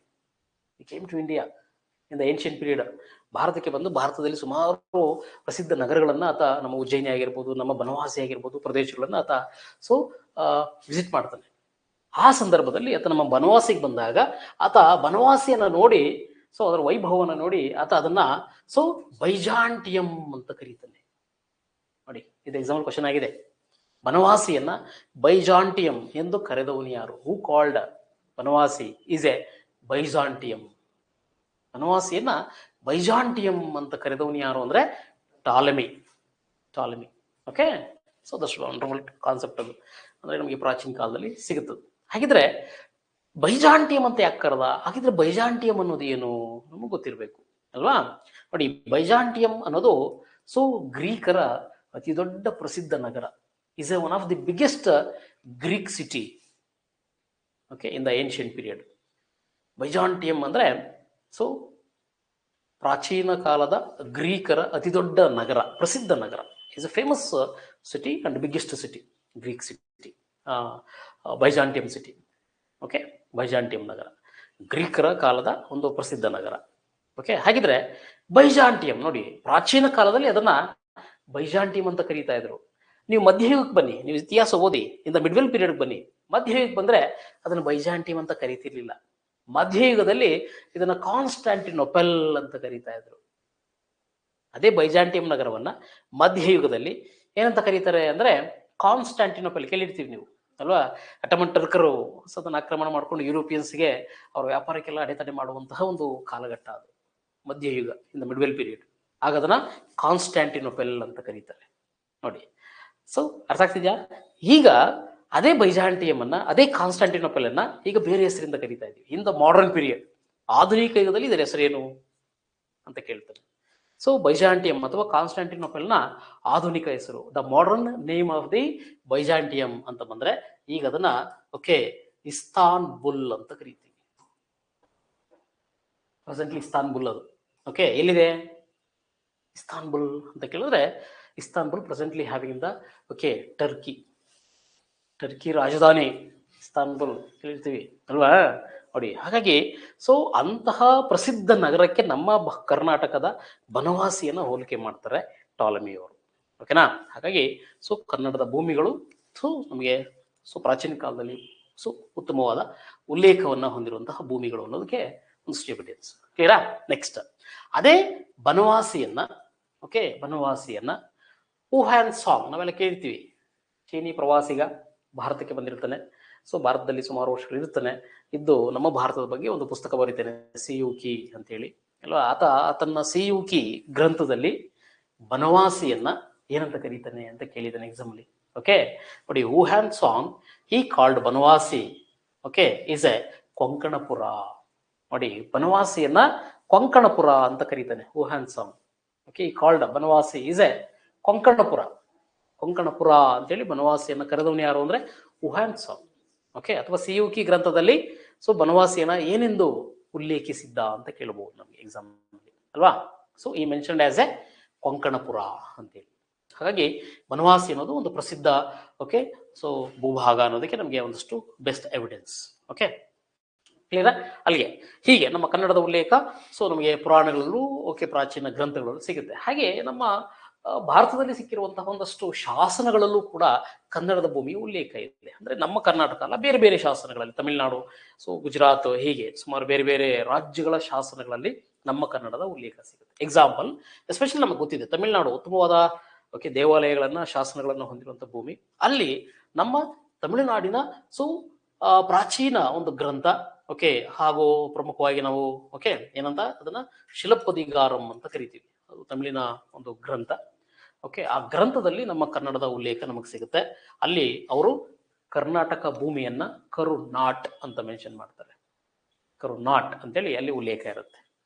He came to India in the ancient period. ಭಾರತಕ್ಕೆ ಬಂದು ಭಾರತದಲ್ಲಿ ಸುಮಾರು ಪ್ರಸಿದ್ಧ ನಗರಗಳನ್ನ ಆತ, ನಮ್ಮ ಉಜ್ಜಯಿನಿ ಆಗಿರ್ಬೋದು, ನಮ್ಮ ಬನವಾಸಿ ಆಗಿರ್ಬೋದು, ಪ್ರದೇಶಗಳನ್ನ ಆತ ಸೊ ವಿಸಿಟ್ ಮಾಡ್ತಾನೆ. ಆ ಸಂದರ್ಭದಲ್ಲಿ ಆತ ನಮ್ಮ ಬನವಾಸಿಗೆ ಬಂದಾಗ ಆತ ಬನವಾಸಿಯನ್ನ ನೋಡಿ, ಸೊ ಅದರ ವೈಭವನ ನೋಡಿ ಆತ ಅದನ್ನ ಸೊ ಬೈಜಾಂಟಿಯಂ ಅಂತ ಕರೀತಾನೆ. ನೋಡಿ, ಇದು ಎಕ್ಸಾಂಪಲ್ ಕ್ವಶನ್ ಆಗಿದೆ. ಬನವಾಸಿಯನ್ನ ಬೈಜಾಂಟಿಯಂ ಎಂದು ಕರೆದವನು ಯಾರು? Who called Banavasi is a Byzantium. ಬನವಾಸಿಯನ್ನ ಬೈಜಾಂಟಿಯಂ ಅಂತ ಕರೆದವನು ಯಾರು ಅಂದ್ರೆ ಟಾಲಮಿ. ಟಾಲಮಿ. ಓಕೆ, ಸೊ ದಷ್ಟು ವಂಡರ್ಫುಲ್ ಕಾನ್ಸೆಪ್ಟ್ ಅದು. ಅಂದ್ರೆ ನಮಗೆ ಪ್ರಾಚೀನ ಕಾಲದಲ್ಲಿ ಸಿಗುತ್ತದೆ. ಹಾಗಿದ್ರೆ ಬೈಜಾಂಟಿಯಂ ಅಂತ ಯಾಕೆ ಕರೆದ? ಹಾಗಿದ್ರೆ ಬೈಜಾಂಟಿಯಂ ಅನ್ನೋದು ಏನು ನಮಗೆ ಗೊತ್ತಿರಬೇಕು ಅಲ್ವಾ? ನೋಡಿ, ಬೈಜಾಂಟಿಯಂ ಅನ್ನೋದು ಸೊ ಗ್ರೀಕರ ಅತಿ ದೊಡ್ಡ ಪ್ರಸಿದ್ಧ ನಗರ. Is a one of the biggest Greek city okay in the ancient period. Byzantium ಅಂದ್ರೆ ಸೊ ಪ್ರಾಚೀನ ಕಾಲದ ಗ್ರೀಕರ ಅತಿ ದೊಡ್ಡ ನಗರ, ಪ್ರಸಿದ್ಧ ನಗರ. Is a famous city and biggest city, Greek city, Byzantium city. Okay, Byzantium ನಗರ ಗ್ರೀಕರ ಕಾಲದ ಒಂದು ಪ್ರಸಿದ್ಧ ನಗರ. ಓಕೆ, ಹಾಗಿದ್ರೆ ಬೈಜಾಂಟಿಯಂ ನೋಡಿ, ಪ್ರಾಚೀನ ಕಾಲದಲ್ಲಿ ಅದನ್ನ ಬೈಜಾಂಟಿಯಂ ಅಂತ ಕರೀತಾ ಇದ್ರು. ನೀವು ಮಧ್ಯಯುಗಕ್ಕೆ ಬನ್ನಿ, ನೀವು ಇತಿಹಾಸ ಓದಿ, ಇಂದ ಮಿಡ್ವೆಲ್ ಪೀರಿಯಡ್ ಬನ್ನಿ, ಮಧ್ಯಯುಗಕ್ಕೆ ಬಂದ್ರೆ ಅದನ್ನ ಬೈಜಾಂಟಿಯಂ ಅಂತ ಕರೀತಿರ್ಲಿಲ್ಲ. ಮಧ್ಯಯುಗದಲ್ಲಿ ಇದನ್ನ ಕಾನ್ಸ್ಟಾಂಟಿನೋಪಲ್ ಅಂತ ಕರೀತಾ ಇದ್ರು. ಅದೇ ಬೈಜಾಂಟಿಯಂ ನಗರವನ್ನ ಮಧ್ಯಯುಗದಲ್ಲಿ ಏನಂತ ಕರೀತಾರೆ ಅಂದ್ರೆ ಕಾನ್ಸ್ಟಾಂಟಿನೋಪಲ್. ಕೇಳಿರ್ತೀವಿ ನೀವು ಅಲ್ವಾ? ಅಟಮನ್ ಟರ್ಕರು ಅದನ್ನ ಆಕ್ರಮಣ ಮಾಡ್ಕೊಂಡು ಯುರೋಪಿಯನ್ಸ್ಗೆ ಅವ್ರ ವ್ಯಾಪಾರಕ್ಕೆಲ್ಲ ಅಡೆತಡೆ ಮಾಡುವಂತಹ ಒಂದು ಕಾಲಘಟ್ಟ ಅದು ಮಧ್ಯಯುಗ, ಇನ್ ದ ಮಿಡ್ವೆಲ್ ಪೀರಿಯಡ್. ಆಗ ಅದನ್ನ ಕಾನ್ಸ್ಟಾಂಟಿನೋಪಲ್ ಅಂತ ಕರೀತಾರೆ. ನೋಡಿ, ಸೊ ಅರ್ಥ ಆಗ್ತಿದ್ಯಾ? ಈಗ ಅದೇ ಬೈಜಾಂಟಿಯಂ ಅನ್ನ, ಅದೇ ಕಾನ್ಸ್ಟಾಂಟಿನೋಪಲ್ ಅನ್ನ ಈಗ ಬೇರೆ ಹೆಸರಿಂದ ಕರೀತಾ ಇದೀವಿ ಇನ್ ದ ಮಾಡರ್ನ್ ಪೀರಿಯಡ್. ಆಧುನಿಕ ಯುಗದಲ್ಲಿ ಇದರ ಹೆಸರೇನು ಅಂತ ಕೇಳ್ತಾರೆ. ಸೊ ಬೈಜಾಂಟಿಯಂ ಅಥವಾ ಕಾನ್ಸ್ಟಾಂಟಿನೋಪಲ್ನ ಆಧುನಿಕ ಹೆಸರು, the modern name of the Byzantium ಅಂತ ಬಂದ್ರೆ ಈಗ ಅದನ್ನ ಓಕೆ ಇಸ್ತಾನ್ಬುಲ್ ಅಂತ ಕರೀತೀವಿ. ಪ್ರೆಸೆಂಟ್ಲಿ ಇಸ್ತಾನ್ಬುಲ್ ಅದು. ಓಕೆ, ಎಲ್ಲಿದೆ ಇಸ್ತಾನ್ಬುಲ್ ಅಂತ ಕೇಳಿದ್ರೆ, Istanbul presently having in the okay Turkey. Turkey ರಾಜಧಾನಿ ಇಸ್ತಾನ್ಬುಲ್ ಕೇಳಿರ್ತೀವಿ ಅಲ್ವಾ? ನೋಡಿ, ಹಾಗಾಗಿ ಸೊ ಅಂತಹ ಪ್ರಸಿದ್ಧ ನಗರಕ್ಕೆ ನಮ್ಮ ಕರ್ನಾಟಕದ ಬನವಾಸಿಯನ್ನ ಹೋಲಿಕೆ ಮಾಡ್ತಾರೆ ಟಾಲಮಿಯವರು. ಓಕೆನಾ? ಹಾಗಾಗಿ ಸೊ ಕನ್ನಡದ ಭೂಮಿಗಳು ಸೊ ನಮಗೆ ಸೊ ಪ್ರಾಚೀನ ಕಾಲದಲ್ಲಿ ಸೊ ಉತ್ತಮವಾದ ಉಲ್ಲೇಖವನ್ನ ಹೊಂದಿರುವಂತಹ ಭೂಮಿಗಳು ಅನ್ನೋದಕ್ಕೆ ಒಂದು ಎವಿಡೆನ್ಸ್. ಕ್ಲಿಯರಾ? ನೆಕ್ಸ್ಟ್, ಅದೇ ಬನವಾಸಿಯನ್ನ ಓಕೆ ಬನವಾಸಿಯನ್ನ ವುಹಾನ್ ಸಾಂಗ್ ನಾವೆಲ್ಲ ಕೇಳ್ತೀವಿ. ಚೀನಿ ಪ್ರವಾಸಿಗ ಭಾರತಕ್ಕೆ ಬಂದಿರ್ತಾನೆ. ಸೊ ಭಾರತದಲ್ಲಿ ಸುಮಾರು ವರ್ಷಗಳು ಇರ್ತಾನೆ. ಇದ್ದು ನಮ್ಮ ಭಾರತದ ಬಗ್ಗೆ ಒಂದು ಪುಸ್ತಕ ಬರೀತಾನೆ, ಸಿಯುಕಿ ಅಂತೇಳಿ ಅಲ್ವಾ? ಆತನ ಸಿಯುಕಿ ಗ್ರಂಥದಲ್ಲಿ ಬನವಾಸಿಯನ್ನ ಏನಂತ ಕರೀತಾನೆ ಅಂತ ಕೇಳಿದ್ದಾನೆ ಎಕ್ಸಾಮ್ ಅಲ್ಲಿ. ಓಕೆ ನೋಡಿ, Hiuen Tsang he called Banavasi okay is a Konkanapura. ನೋಡಿ, ಬನವಾಸಿಯನ್ನ ಕೊಂಕಣಪುರ ಅಂತ ಕರೀತಾನೆ Hiuen Tsang. Okay, he called Banavasi is a Konkanapura. Konkanapura ಅಂತೇಳಿ ಬನವಾಸಿಯನ್ನ ಕರೆದವನು ಯಾರು ಅಂದ್ರೆ ವುಹಾನ್ ಸಾಂಗ್. ಓಕೆ, ಅಥವಾ ಸಿಯುಕಿ ಗ್ರಂಥದಲ್ಲಿ ಸೊ ಬನವಾಸಿಯನ್ನ ಏನೆಂದು ಉಲ್ಲೇಖಿಸಿದ್ದ ಅಂತ ಕೇಳಬಹುದು ನಮ್ಗೆ ಎಕ್ಸಾಮ್ ಅಲ್ವಾ? ಸೊ ಈ ಮೆನ್ಷನ್ಡ್ ಆಸ್ ಎ ಕೊಂಕಣಪುರ ಅಂತೇಳಿ. ಹಾಗಾಗಿ ಬನವಾಸಿ ಅನ್ನೋದು ಒಂದು ಪ್ರಸಿದ್ಧ ಓಕೆ ಸೊ ಭೂಭಾಗ ಅನ್ನೋದಕ್ಕೆ ನಮಗೆ ಒಂದಷ್ಟು ಬೆಸ್ಟ್ ಎವಿಡೆನ್ಸ್. Okay, clear? ಅಲ್ಲಿಗೆ ಹೀಗೆ ನಮ್ಮ ಕನ್ನಡದ ಉಲ್ಲೇಖ ಸೊ ನಮಗೆ ಪುರಾಣಗಳಲ್ಲೂ ಓಕೆ ಪ್ರಾಚೀನ ಗ್ರಂಥಗಳಲ್ಲೂ ಸಿಗುತ್ತೆ. ಹಾಗೆ ನಮ್ಮ ಭಾರತದಲ್ಲಿ ಸಿಕ್ಕಿರುವಂತಹ ಒಂದಷ್ಟು ಶಾಸನಗಳಲ್ಲೂ ಕೂಡ ಕನ್ನಡದ ಭೂಮಿಯ ಉಲ್ಲೇಖ ಇದೆ. ಅಂದ್ರೆ ನಮ್ಮ ಕರ್ನಾಟಕ ಅಲ್ಲ, ಬೇರೆ ಬೇರೆ ಶಾಸನಗಳಲ್ಲಿ ತಮಿಳುನಾಡು ಸೊ ಗುಜರಾತ್ ಹೀಗೆ ಸುಮಾರು ಬೇರೆ ಬೇರೆ ರಾಜ್ಯಗಳ ಶಾಸನಗಳಲ್ಲಿ ನಮ್ಮ ಕನ್ನಡದ ಉಲ್ಲೇಖ ಸಿಗುತ್ತೆ. ಎಕ್ಸಾಂಪಲ್ ಎಸ್ಪೆಷಲಿ ನಮಗೆ ಗೊತ್ತಿದೆ, ತಮಿಳುನಾಡು ಉತ್ತಮವಾದ ಓಕೆ ದೇವಾಲಯಗಳನ್ನ ಶಾಸನಗಳನ್ನ ಹೊಂದಿರುವಂತಹ ಭೂಮಿ. ಅಲ್ಲಿ ನಮ್ಮ ತಮಿಳುನಾಡಿನ ಸೊ ಪ್ರಾಚೀನ ಒಂದು ಗ್ರಂಥ ಓಕೆ ಹಾಗೂ ಪ್ರಮುಖವಾಗಿ ನಾವು ಓಕೆ ಏನಂತ ಅದನ್ನ ಶಿಲಪ್ಪದಿಗಾರಂ ಅಂತ ಕರಿತೀವಿ. ಅದು ತಮಿಳಿನ ಒಂದು ಗ್ರಂಥ. ಓಕೆ, ಆ ಗ್ರಂಥದಲ್ಲಿ ನಮ್ಮ ಕನ್ನಡದ ಉಲ್ಲೇಖ ನಮಗೆ ಸಿಗುತ್ತೆ. ಅಲ್ಲಿ ಅವರು ಕರ್ನಾಟಕ ಭೂಮಿಯನ್ನ ಕರುನಾಟ್ ಅಂತ ಮೆನ್ಷನ್ ಮಾಡ್ತಾರೆ. ಕರುನಾಟ್ ಅಂತೇಳಿ ಅಲ್ಲಿ ಉಲ್ಲೇಖ ಇರುತ್ತೆ.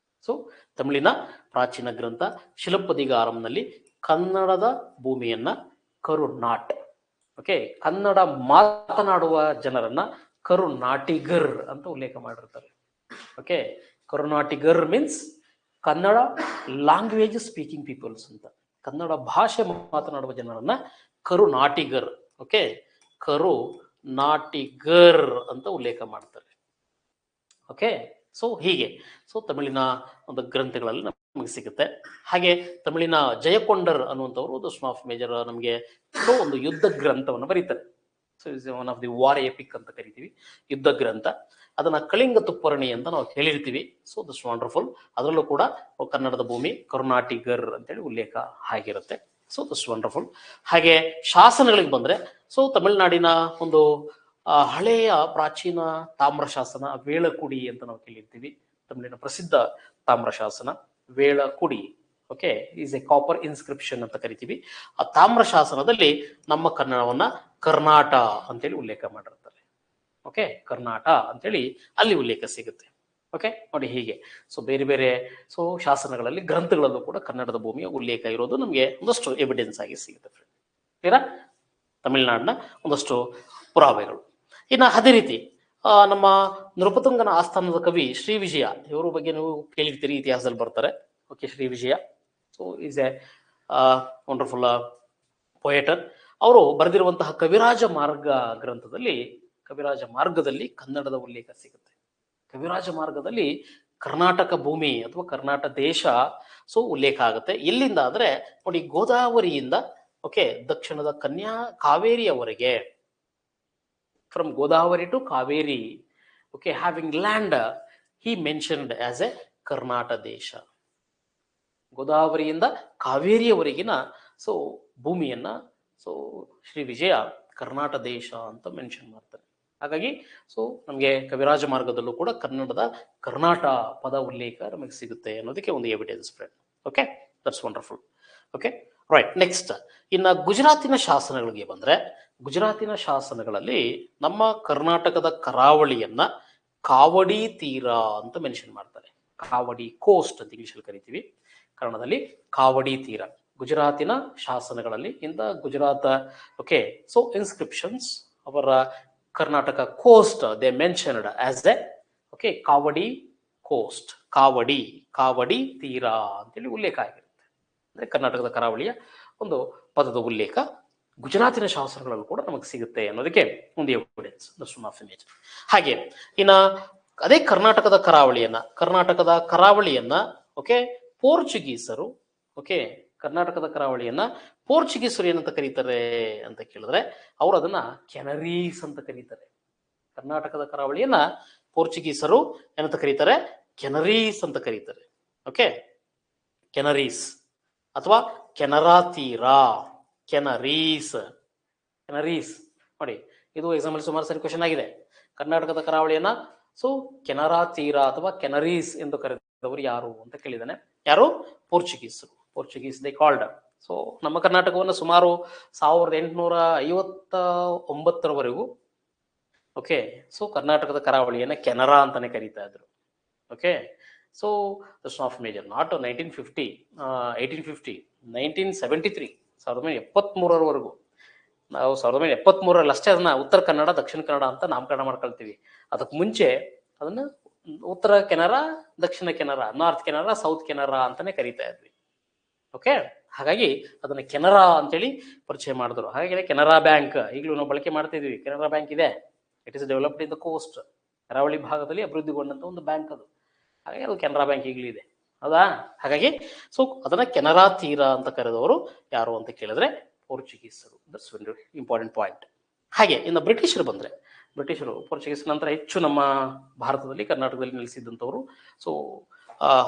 ಸೊ ತಮಿಳಿನ ಪ್ರಾಚೀನ ಗ್ರಂಥ ಶಿಲಪ್ಪದಿಗಾರಂನಲ್ಲಿ ಕನ್ನಡದ ಭೂಮಿಯನ್ನ ಕರುನಾಟ್, ಓಕೆ, ಕನ್ನಡ ಮಾತನಾಡುವ ಜನರನ್ನ ಕರುನಾಟಿಗರ್ ಅಂತ ಉಲ್ಲೇಖ ಮಾಡಿರ್ತಾರೆ. ಓಕೆ, ಕರುನಾಟಿಗರ್ means Kannada language speaking peoples ಅಂತ, ಕನ್ನಡ ಭಾಷೆ ಮಾತನಾಡುವ ಜನರನ್ನ ಕರುನಾಟಿಗರ್, ಓಕೆ, ಕರುನಾಟಿಗರ್ ಅಂತ ಉಲ್ಲೇಖ ಮಾಡ್ತಾರೆ. ಓಕೆ, ಸೊ ಹೀಗೆ ತಮಿಳಿನ ಒಂದು ಗ್ರಂಥಗಳಲ್ಲಿ ನಮಗೆ ಸಿಗುತ್ತೆ. ಹಾಗೆ ತಮಿಳಿನ ಜಯಕೊಂಡರ್ ಅನ್ನುವಂಥವ್ರು ಒಂದು ಸ್ಟಾಫ್ ಮೇಜರ್ ನಮಗೆ ಒಂದು ಯುದ್ಧ ಗ್ರಂಥವನ್ನು ಬರೀತಾರೆ. So is one of the war EPIC ಅಂತ ಕರಿತೀವಿ, ಯುದ್ಧ ಗ್ರಂಥ. ಅದನ್ನ ಕಳಿಂಗ ತುಪ್ಪರಣಿ ಅಂತ ನಾವು ಹೇಳಿರ್ತೀವಿ. So this wonderful. ಅದರಲ್ಲೂ ಕೂಡ ಕನ್ನಡದ ಭೂಮಿ ಕರುನಾಟಿಗರ್ ಅಂತೇಳಿ ಉಲ್ಲೇಖ ಆಗಿರುತ್ತೆ. So this wonderful. ಹಾಗೆ ಶಾಸನಗಳಿಗೆ ಬಂದ್ರೆ ತಮಿಳುನಾಡಿನ ಒಂದು ಹಳೆಯ ಪ್ರಾಚೀನ ತಾಮ್ರ ಶಾಸನ ವೇಳಕುಡಿ ಅಂತ ನಾವು ಕೇಳಿರ್ತೀವಿ. ತಮಿಳಿನ ಪ್ರಸಿದ್ಧ ತಾಮ್ರ ಶಾಸನ Velakudi, okay, is a copper inscription ಅಂತ ಕರಿತೀವಿ. ಆ ತಾಮ್ರ ಶಾಸನದಲ್ಲಿ ನಮ್ಮ ಕನ್ನಡವನ್ನ ಕರ್ನಾಟ ಅಂತೇಳಿ ಉಲ್ಲೇಖ ಮಾಡಿರ್ತಾರೆ. ಓಕೆ, ಕರ್ನಾಟ ಅಂತೇಳಿ ಅಲ್ಲಿ ಉಲ್ಲೇಖ ಸಿಗುತ್ತೆ. ಓಕೆ, ನೋಡಿ ಹೀಗೆ ಬೇರೆ ಬೇರೆ ಶಾಸನಗಳಲ್ಲಿ ಗ್ರಂಥಗಳಲ್ಲೂ ಕೂಡ ಕನ್ನಡದ ಭೂಮಿಯ ಉಲ್ಲೇಖ ಇರೋದು ನಮಗೆ ಒಂದಷ್ಟು ಎವಿಡೆನ್ಸ್ ಆಗಿ ಸಿಗುತ್ತೆ. ಕ್ಲಿಯರಾ? ತಮಿಳುನಾಡಿನ ಒಂದಷ್ಟು ಪುರಾವೆಗಳು. ಇನ್ನು ಅದೇ ರೀತಿ ನಮ್ಮ ನೃಪತುಂಗನ ಆಸ್ಥಾನದ ಕವಿ ಶ್ರೀ ವಿಜಯ, ಇವರ ಬಗ್ಗೆ ನೀವು ಕೇಳಿರ್ತೀರಿ, ಇತಿಹಾಸದಲ್ಲಿ ಬರ್ತಾರೆ. Okay, Shri Vijaya is a wonderful poet. ಅವರು ಬರೆದಿರುವಂತಹ ಕವಿರಾಜ ಮಾರ್ಗ ಗ್ರಂಥದಲ್ಲಿ, ಕವಿರಾಜ ಮಾರ್ಗದಲ್ಲಿ ಕನ್ನಡದ ಉಲ್ಲೇಖ ಸಿಗುತ್ತೆ. ಕವಿರಾಜ ಮಾರ್ಗದಲ್ಲಿ ಕರ್ನಾಟಕ ಭೂಮಿ ಅಥವಾ ಕರ್ನಾಟಕ ದೇಶ ಉಲ್ಲೇಖ ಆಗುತ್ತೆ. ಎಲ್ಲಿಂದ ಅಂದ್ರೆ ನೋಡಿ, ಗೋದಾವರಿಯಿಂದ ಓಕೆ ದಕ್ಷಿಣದ ಕಾವೇರಿಯವರೆಗೆ, from Godavari to Kaveri, okay, having land he mentioned as a Karnataka ದೇಶ. ಗೋದಾವರಿಯಿಂದ ಕಾವೇರಿಯವರೆಗಿನ ಭೂಮಿಯನ್ನ ಶ್ರೀ ವಿಜಯ ಕರ್ನಾಟಕ ದೇಶ ಅಂತ ಮೆನ್ಷನ್ ಮಾಡ್ತಾರೆ. ಹಾಗಾಗಿ ನಮಗೆ ಕವಿರಾಜ ಮಾರ್ಗದಲ್ಲೂ ಕೂಡ ಕನ್ನಡದ ಕರ್ನಾಟ ಪದ ಉಲ್ಲೇಖ ನಮಗೆ ಸಿಗುತ್ತೆ ಅನ್ನೋದಕ್ಕೆ ಒಂದು evidence friend. Okay, that's wonderful. Okay, right. Next, ಇನ್ನ ಗುಜರಾತಿನ ಶಾಸನಗಳಿಗೆ ಬಂದ್ರೆ, ಗುಜರಾತಿನ ಶಾಸನಗಳಲ್ಲಿ ನಮ್ಮ ಕರ್ನಾಟಕದ ಕರಾವಳಿಯನ್ನ ಕಾವಡಿ ತೀರ ಅಂತ ಮೆನ್ಷನ್ ಮಾಡ್ತಾರೆ. ಕಾವಡಿ ಕೋಸ್ಟ್ ಅಂತ ಇಂಗ್ಲಿಷಲ್ಲಿ ಕರಿತೀವಿ, ಕನ್ನಡದಲ್ಲಿ ಕಾವಡಿ ತೀರ. ಗುಜರಾತಿನ ಶಾಸನಗಳಲ್ಲಿ ಇಂದ Gujarat, okay, inscriptions our Karnataka coast they mentioned as a okay Kavadi coast, Kavadi ತೀರ ಅಂತೇಳಿ ಉಲ್ಲೇಖ ಆಗಿರುತ್ತೆ. ಅಂದ್ರೆ ಕರ್ನಾಟಕದ ಕರಾವಳಿಯ ಒಂದು ಪದದ ಉಲ್ಲೇಖ ಗುಜರಾತಿನ ಶಾಸನಗಳಲ್ಲೂ ಕೂಡ ನಮಗೆ ಸಿಗುತ್ತೆ ಅನ್ನೋದಕ್ಕೆ ಒಂದು ಎವಿಡೆನ್ಸ್. ಹಾಗೆ ಇನ್ನ ಅದೇ ಕರ್ನಾಟಕದ ಕರಾವಳಿಯನ್ನ ಓಕೆ ಪೋರ್ಚುಗೀಸರು, ಓಕೆ, ಕರ್ನಾಟಕದ ಕರಾವಳಿಯನ್ನ ಪೋರ್ಚುಗೀಸರು ಏನಂತ ಕರೀತಾರೆ ಅಂತ ಕೇಳಿದ್ರೆ, ಅವರು ಅದನ್ನ ಕೆನರೀಸ್ ಅಂತ ಕರೀತಾರೆ. ಕರ್ನಾಟಕದ ಕರಾವಳಿಯನ್ನ ಪೋರ್ಚುಗೀಸರು ಏನಂತ ಕರೀತಾರೆ? ಕೆನರೀಸ್ ಅಂತ ಕರೀತಾರೆ. ಓಕೆ, ಕೆನರೀಸ್ ಅಥವಾ ಕೆನರಾ ತೀರ, ಕೆನರೀಸ್ ನೋಡಿ, ಇದು ಎಕ್ಸಾಂಪಲ್ ಸುಮಾರು ಸರಿ ಕ್ವಶನ್ ಆಗಿದೆ. ಕರ್ನಾಟಕದ ಕರಾವಳಿಯನ್ನ ಕೆನರಾ ತೀರ ಅಥವಾ ಕೆನರೀಸ್ ಎಂದು ಕರೆದವರು ಯಾರು ಅಂತ ಕೇಳಿದಾನೆ. ಯಾರು? ಪೋರ್ಚುಗೀಸರು. Portuguese they called. ನಮ್ಮ ಕರ್ನಾಟಕವನ್ನು ಸುಮಾರು 1859ರವರೆಗೂ ಓಕೆ ಕರ್ನಾಟಕದ ಕರಾವಳಿಯನ್ನ ಕೆನರಾ ಅಂತಾನೆ ಕರೀತಾ ಇದ್ರು. ಓಕೆ, ಆಫ್ ಮೇಜರ್ ನಾಟ್ 1950, 1850, 1973, 1973ರವರೆಗೂ ನಾವು 1973ರಲ್ಲಿ ಅಷ್ಟೇ ಅದನ್ನ ಉತ್ತರ ಕನ್ನಡ, ದಕ್ಷಿಣ ಕನ್ನಡ ಅಂತ ನಾಮಕರಣ ಮಾಡ್ಕೊಳ್ತೀವಿ. ಅದಕ್ಕೆ ಮುಂಚೆ ಅದನ್ನ ಉತ್ತರ ಕೆನರಾ, ದಕ್ಷಿಣ ಕೆನರಾ, ನಾರ್ತ್ ಕೆನರಾ, ಸೌತ್ ಕೆನರಾ ಅಂತಾನೆ ಕರೀತಾ ಇದ್ವಿ. ಓಕೆ, ಹಾಗಾಗಿ ಅದನ್ನ ಕೆನರಾ ಅಂತೇಳಿ ಪರಿಚಯ ಮಾಡಿದ್ರು. ಹಾಗಾಗಿ ಕೆನರಾ ಬ್ಯಾಂಕ್ ಈಗಲೂ ನಾವು ಬಳಕೆ ಮಾಡ್ತಾ ಇದೀವಿ. ಕೆನರಾ ಬ್ಯಾಂಕ್ ಇದೆ, it is developed in the coast, ಕರಾವಳಿ ಭಾಗದಲ್ಲಿ ಅಭಿವೃದ್ಧಿಗೊಂಡಂತ ಒಂದು ಬ್ಯಾಂಕ್ ಅದು. ಹಾಗಾಗಿ ಅದು ಕೆನರಾ ಬ್ಯಾಂಕ್ ಈಗಲೂ ಇದೆ, ಹೌದಾ? ಹಾಗಾಗಿ ಅದನ್ನ ಕೆನರಾ ತೀರ ಅಂತ ಕರೆದವರು ಯಾರು ಅಂತ ಕೇಳಿದ್ರೆ ಪೋರ್ಚುಗೀಸರು. That's important point. ಹಾಗೆ ಇನ್ನು ಬ್ರಿಟಿಷರು ಬಂದ್ರೆ, ಬ್ರಿಟಿಷರು ಪೋರ್ಚುಗೀಸ್ ನಂತರ ಹೆಚ್ಚು ನಮ್ಮ ಭಾರತದಲ್ಲಿ, ಕರ್ನಾಟಕದಲ್ಲಿ ನೆಲೆಸಿದ್ದಂಥವ್ರು.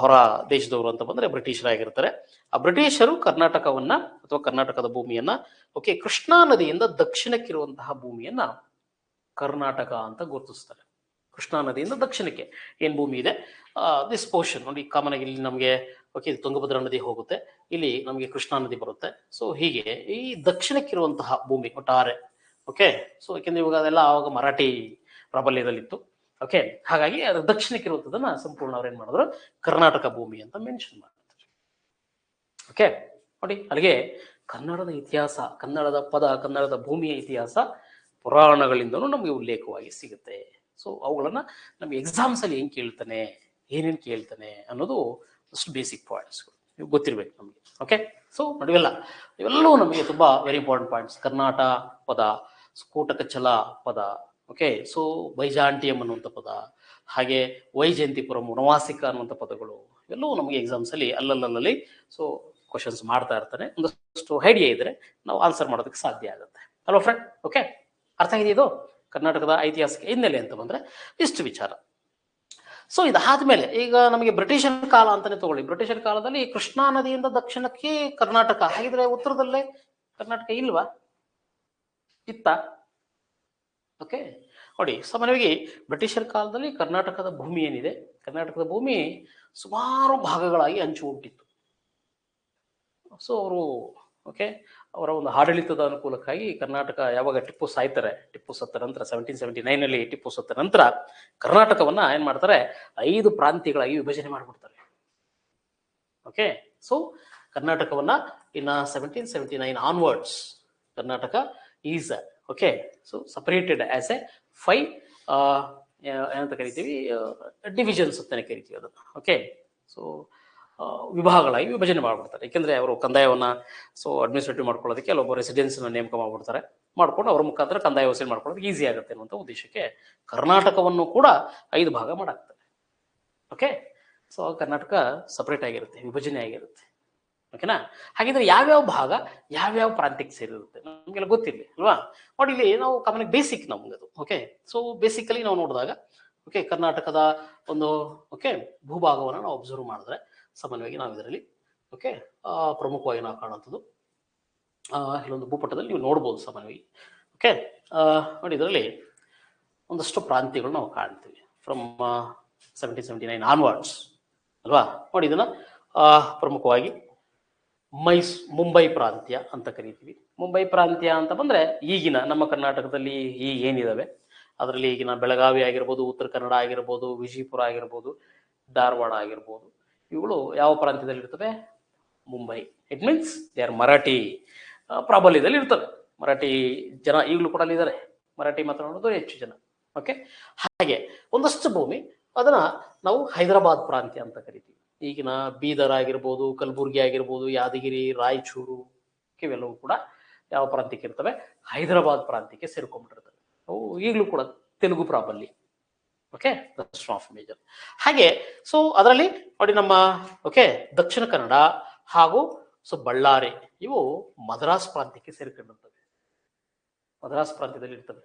ಹೊರ ದೇಶದವರು ಅಂತ ಬಂದ್ರೆ ಬ್ರಿಟಿಷರಾಗಿರ್ತಾರೆ. ಆ ಬ್ರಿಟಿಷರು ಕರ್ನಾಟಕವನ್ನ ಅಥವಾ ಕರ್ನಾಟಕದ ಭೂಮಿಯನ್ನ ಓಕೆ ಕೃಷ್ಣಾ ನದಿಯಿಂದ ದಕ್ಷಿಣಕ್ಕಿರುವಂತಹ ಭೂಮಿಯನ್ನ ಕರ್ನಾಟಕ ಅಂತ ಗುರುತಿಸ್ತಾರೆ. ಕೃಷ್ಣಾ ನದಿಯಿಂದ ದಕ್ಷಿಣಕ್ಕೆ ಏನ್ ಭೂಮಿ ಇದೆ, ದಿಸ್ ಪೋರ್ಷನ್ ನೋಡಿ, ಕಾಮನ್ ಆಗಿ ಇಲ್ಲಿ ನಮಗೆ ಓಕೆ, ಇದು ತುಂಗಭದ್ರಾ ನದಿ ಹೋಗುತ್ತೆ, ಇಲ್ಲಿ ನಮಗೆ ಕೃಷ್ಣಾ ನದಿ ಬರುತ್ತೆ. ಸೊ ಹೀಗೆ ಈ ದಕ್ಷಿಣಕ್ಕಿರುವಂತಹ ಭೂಮಿ ಒಟ್ಟಾರೆ. ಓಕೆ, ಸೊ ಯಾಕೆಂದ್ರೆ ಇವಾಗ ಅದೆಲ್ಲ ಆವಾಗ ಮರಾಠಿ ಪ್ರಾಬಲ್ಯದಲ್ಲಿತ್ತು. ಓಕೆ, ಹಾಗಾಗಿ ಅದು ದಕ್ಷಿಣಕ್ಕಿರುವಂಥದ್ದನ್ನ ಸಂಪೂರ್ಣ ಅವ್ರು ಏನ್ ಮಾಡಿದ್ರು ಕರ್ನಾಟಕ ಭೂಮಿ ಅಂತ ಮೆನ್ಷನ್ ಮಾಡ್ತಾರೆ. ಓಕೆ, ನೋಡಿ ಅಲ್ಲಿಗೆ ಕನ್ನಡದ ಇತಿಹಾಸ, ಕನ್ನಡದ ಪದ, ಕನ್ನಡದ ಭೂಮಿಯ ಇತಿಹಾಸ ಪುರಾಣಗಳಿಂದಲೂ ನಮಗೆ ಉಲ್ಲೇಖವಾಗಿ ಸಿಗುತ್ತೆ. ಸೊ ಅವುಗಳನ್ನ ನಮಗೆ ಎಕ್ಸಾಮ್ಸ್ ಅಲ್ಲಿ ಹೆಂಗ್ ಕೇಳ್ತಾನೆ, ಏನೇನು ಕೇಳ್ತಾನೆ ಅನ್ನೋದು ಅಷ್ಟು ಬೇಸಿಕ್ ಪಾಯಿಂಟ್ಸ್ಗಳು ನೀವು ಗೊತ್ತಿರ್ಬೇಕು ನಮಗೆ. ಓಕೆ, ಸೊ ನಡುವೆಲ್ಲ ಇವೆಲ್ಲವೂ ನಮಗೆ ತುಂಬಾ ವೆರಿ ಇಂಪಾರ್ಟೆಂಟ್ ಪಾಯಿಂಟ್ಸ್. ಕರ್ನಾಟ ಪದ, ಸ್ಫೋಟಕಚಲ ಪದ, ಓಕೆ, ಸೊ ಬೈಜಾಂಟಿಯಂ ಅನ್ನುವಂಥ ಪದ, ಹಾಗೆ ವೈಜಯಂತಿಪುರಂ, ವನವಾಸಿಕ ಅನ್ನುವಂಥ ಪದಗಳು ಇವೆಲ್ಲವೂ ನಮಗೆ ಎಕ್ಸಾಮ್ಸ್ ಅಲ್ಲಿ ಅಲ್ಲಲ್ಲಿ ಸೊ ಕ್ವಶನ್ಸ್ ಮಾಡ್ತಾ ಇರ್ತಾನೆ. ಒಂದಷ್ಟು ಐಡಿಯಾ ಇದ್ರೆ ನಾವು ಆನ್ಸರ್ ಮಾಡೋದಕ್ಕೆ ಸಾಧ್ಯ ಆಗುತ್ತೆ ಅಲ್ವಾ ಫ್ರೆಂಡ್? ಓಕೆ, ಅರ್ಥ ಆಗಿದೆ ಇದು ಕರ್ನಾಟಕದ ಐತಿಹಾಸಿಕ ಹಿನ್ನೆಲೆ ಅಂತ ಬಂದ್ರೆ ಇಷ್ಟು ವಿಚಾರ. ಸೊ ಇದಾದ್ಮೇಲೆ ಈಗ ನಮಗೆ ಬ್ರಿಟಿಷರ್ ಕಾಲ ಅಂತಾನೆ ತಗೊಳ್ಳಿ. ಬ್ರಿಟಿಷರ್ ಕಾಲದಲ್ಲಿ ಕೃಷ್ಣಾ ನದಿಯಿಂದ ದಕ್ಷಿಣಕ್ಕೆ ಕರ್ನಾಟಕ, ಹಾಗಿದ್ರೆ ಉತ್ತರದಲ್ಲೇ ಕರ್ನಾಟಕ ಇಲ್ವಾ? ಇತ್ತ? ಓಕೆ, ನೋಡಿ ಸಾಮಾನ್ಯವಾಗಿ ಬ್ರಿಟಿಷರ್ ಕಾಲದಲ್ಲಿ ಕರ್ನಾಟಕದ ಭೂಮಿ ಏನಿದೆ, ಕರ್ನಾಟಕದ ಭೂಮಿ ಸುಮಾರು ಭಾಗಗಳಾಗಿ ಹಂಚು ಉಂಟಿತ್ತು. ಸೊ ಅವರು ಓಕೆ, ಅವರ ಒಂದು ಆಡಳಿತದ ಅನುಕೂಲಕ್ಕಾಗಿ ಕರ್ನಾಟಕ ಯಾವಾಗ ಟಿಪ್ಪು ಸಾಯ್ತಾರೆ, ಟಿಪ್ಪು ಸತ್ತ ನಂತರ 1779 ಟಿಪ್ಪು ಸತ್ತ ನಂತರ ಕರ್ನಾಟಕವನ್ನ ಏನ್ ಮಾಡ್ತಾರೆ 5 ಪ್ರಾಂತ್ಯಗಳಾಗಿ ವಿಭಜನೆ ಮಾಡ್ಬಿಡ್ತಾರೆ. ಓಕೆ, ಸೊ ಕರ್ನಾಟಕವನ್ನ ಇನ್ನ 1779 onwards Karnataka is okay so separated as A 5 ಏನಂತ ಕರಿತೀವಿ ಡಿವಿಷನ್ಸ್ ಅಂತಾನೆ ಕರಿತೀವಿ ಅದನ್ನ. ಓಕೆ, ಸೊ ವಿಭಾಗಗಳಾಗಿ ವಿಭಜನೆ ಮಾಡ್ಬಿಡ್ತಾರೆ. ಯಾಕೆಂದ್ರೆ ಅವರು ಕಂದಾಯವನ್ನ ಸೊ ಅಡ್ಮಿನಿಸ್ಟ್ರೇಟಿವ್ ಮಾಡ್ಕೊಳ್ಳೋದಕ್ಕೆ ಕೆಲವೊಬ್ಬ ರೆಸಿಡೆನ್ಸ್ ನೇಮಕ ಮಾಡ್ಬಿಡ್ತಾರೆ, ಮಾಡ್ಕೊಂಡು ಅವ್ರ ಮುಖಾಂತರ ಕಂದಾಯ ವಸೂಲಿ ಮಾಡ್ಕೊಳ್ಳೋದಕ್ಕೆ ಈಸಿ ಆಗುತ್ತೆ ಅನ್ನುವಂಥ ಉದ್ದೇಶಕ್ಕೆ ಕರ್ನಾಟಕವನ್ನು ಕೂಡ 5 ಭಾಗ ಮಾಡಾಕ್ತಾರೆ. ಓಕೆ, ಸೊ ಕರ್ನಾಟಕ ಸಪರೇಟ್ ಆಗಿರುತ್ತೆ, ವಿಭಜನೆ ಆಗಿರುತ್ತೆ. ಓಕೆನಾ? ಹಾಗಿದ್ರೆ ಯಾವ್ಯಾವ ಭಾಗ ಯಾವ್ಯಾವ ಪ್ರಾಂತ್ಯಕ್ಕೆ ಸೇರಿರುತ್ತೆ ನಮಗೆಲ್ಲ ಗೊತ್ತಿರಲಿ ಅಲ್ವಾ? ನೋಡಿ ಇಲ್ಲಿ ನಾವು ಕಾಮನ್ ಬೇಸಿಕ್ ನಮ್ಗೆ ಅದು. ಓಕೆ, ಸೊ ಬೇಸಿಕಲಿ ನಾವು ನೋಡಿದಾಗ ಓಕೆ ಕರ್ನಾಟಕದ ಒಂದು ಓಕೆ ಭೂಭಾಗವನ್ನು ನಾವು ಅಬ್ಸರ್ವ್ ಮಾಡಿದ್ರೆ ಸಾಮಾನ್ಯವಾಗಿ ನಾವು ಇದರಲ್ಲಿ ಓಕೆ ಪ್ರಮುಖವಾಗಿ ನಾವು ಕಾಣುವಂಥದ್ದು ಇಲ್ಲೊಂದು ಭೂಪಟದಲ್ಲಿ ನೀವು ನೋಡ್ಬೋದು ಸಾಮಾನ್ಯವಾಗಿ. ಓಕೆ, ನೋಡಿ ಇದರಲ್ಲಿ ಒಂದಷ್ಟು ಪ್ರಾಂತ್ಯಗಳು ನಾವು ಕಾಣ್ತೀವಿ ಫ್ರಮ್ 1779 ಆನ್ವರ್ಡ್ಸ್ ಅಲ್ವಾ? ನೋಡಿ ಇದನ್ನ ಪ್ರಮುಖವಾಗಿ ಮುಂಬೈ ಪ್ರಾಂತ್ಯ ಅಂತ ಕರಿತೀವಿ. ಮುಂಬೈ ಪ್ರಾಂತ್ಯ ಅಂತ ಬಂದ್ರೆ ಈಗಿನ ನಮ್ಮ ಕರ್ನಾಟಕದಲ್ಲಿ ಈಗ ಏನಿದಾವೆ ಅದರಲ್ಲಿ ಈಗಿನ ಬೆಳಗಾವಿ ಆಗಿರ್ಬೋದು, ಉತ್ತರ ಕನ್ನಡ ಆಗಿರ್ಬೋದು, ವಿಜಯಪುರ ಆಗಿರ್ಬೋದು, ಧಾರವಾಡ ಆಗಿರ್ಬೋದು, ಇವುಗಳು ಯಾವ ಪ್ರಾಂತ್ಯದಲ್ಲಿ ಇರ್ತವೆ? Mumbai. It means they are Marathi ಪ್ರಾಬಲ್ಯದಲ್ಲಿ ಇರ್ತವೆ. ಮರಾಠಿ ಜನ ಈಗಲೂ ಕೂಡ ಅಲ್ಲಿದ್ದಾರೆ, ಮರಾಠಿ ಮಾತನಾಡೋದು ಹೆಚ್ಚು ಜನ. ಓಕೆ, ಹಾಗೆ ಒಂದಷ್ಟು ಭೂಮಿ ಅದನ್ನ ನಾವು ಹೈದರಾಬಾದ್ ಪ್ರಾಂತ್ಯ ಅಂತ ಕರಿತೀವಿ. ಈಗಿನ ಬೀದರ್ ಆಗಿರ್ಬೋದು, ಕಲಬುರ್ಗಿ ಆಗಿರ್ಬೋದು, ಯಾದಗಿರಿ, ರಾಯಚೂರು ಇವೆಲ್ಲವೂ ಕೂಡ ಯಾವ ಪ್ರಾಂತ್ಯಕ್ಕೆ ಇರ್ತವೆ? ಹೈದರಾಬಾದ್ ಪ್ರಾಂತ್ಯಕ್ಕೆ ಸೇರ್ಕೊಂಡ್ಬಿಟ್ಟಿರ್ತವೆ. ಅವು ಈಗಲೂ ಕೂಡ ತೆಲುಗು ಪ್ರಾಬಲ್ಯ. Okay, of major. ಹಾಗೆ ಸೊ ಅದರಲ್ಲಿ ನೋಡಿ ನಮ್ಮ ಓಕೆ ದಕ್ಷಿಣ ಕನ್ನಡ ಹಾಗೂ ಸೊ ಬಳ್ಳಾರಿ ಇವು ಮದ್ರಾಸ್ ಪ್ರಾಂತ್ಯಕ್ಕೆ ಸೇರ್ಕೊಂಡಿರ್ತವೆ. ಮದ್ರಾಸ್ ಪ್ರಾಂತ್ಯದಲ್ಲಿ ಇರ್ತವೆ.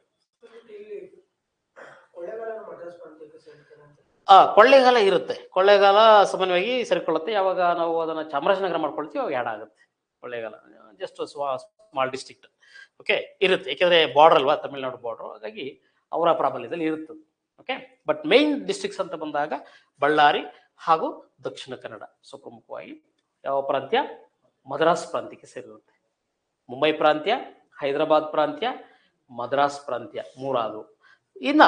ಕೊಳ್ಳೇಗಾಲ ಇರುತ್ತೆ. ಕೊಳ್ಳೇಗಾಲ ಸಾಮಾನ್ಯವಾಗಿ ಸೇರ್ಕೊಳ್ಳುತ್ತೆ. ಯಾವಾಗ ನಾವು ಅದನ್ನ ಚಾಮರಾಜನಗರ ಮಾಡ್ಕೊಳ್ತೀವಿ ಅವಾಗ ಆ್ಯಡ್ ಆಗುತ್ತೆ Kollegal. Just small district okay ಇರುತ್ತೆ, ಯಾಕೆಂದ್ರೆ ಬಾರ್ಡರ್ ಅಲ್ವಾ, ತಮಿಳುನಾಡು ಬಾರ್ಡರ್, ಹಾಗಾಗಿ ಅವರ ಪ್ರಾಬಲ್ಯದಲ್ಲಿ ಇರುತ್ತದೆ. ಓಕೆ, ಬಟ್ ಮೇನ್ ಡಿಸ್ಟ್ರಿಕ್ಟ್ಸ್ ಅಂತ ಬಂದಾಗ ಬಳ್ಳಾರಿ ಹಾಗೂ ದಕ್ಷಿಣ ಕನ್ನಡ. ಸೊ ಪ್ರಮುಖವಾಗಿ ಯಾವ ಪ್ರಾಂತ್ಯ? ಮದ್ರಾಸ್ ಪ್ರಾಂತ್ಯಕ್ಕೆ ಸೇರಿರುತ್ತೆ. ಮುಂಬೈ ಪ್ರಾಂತ್ಯ, ಹೈದರಾಬಾದ್ ಪ್ರಾಂತ್ಯ, ಮದ್ರಾಸ್ ಪ್ರಾಂತ್ಯ ಮೂರಾದವು. ಇನ್ನ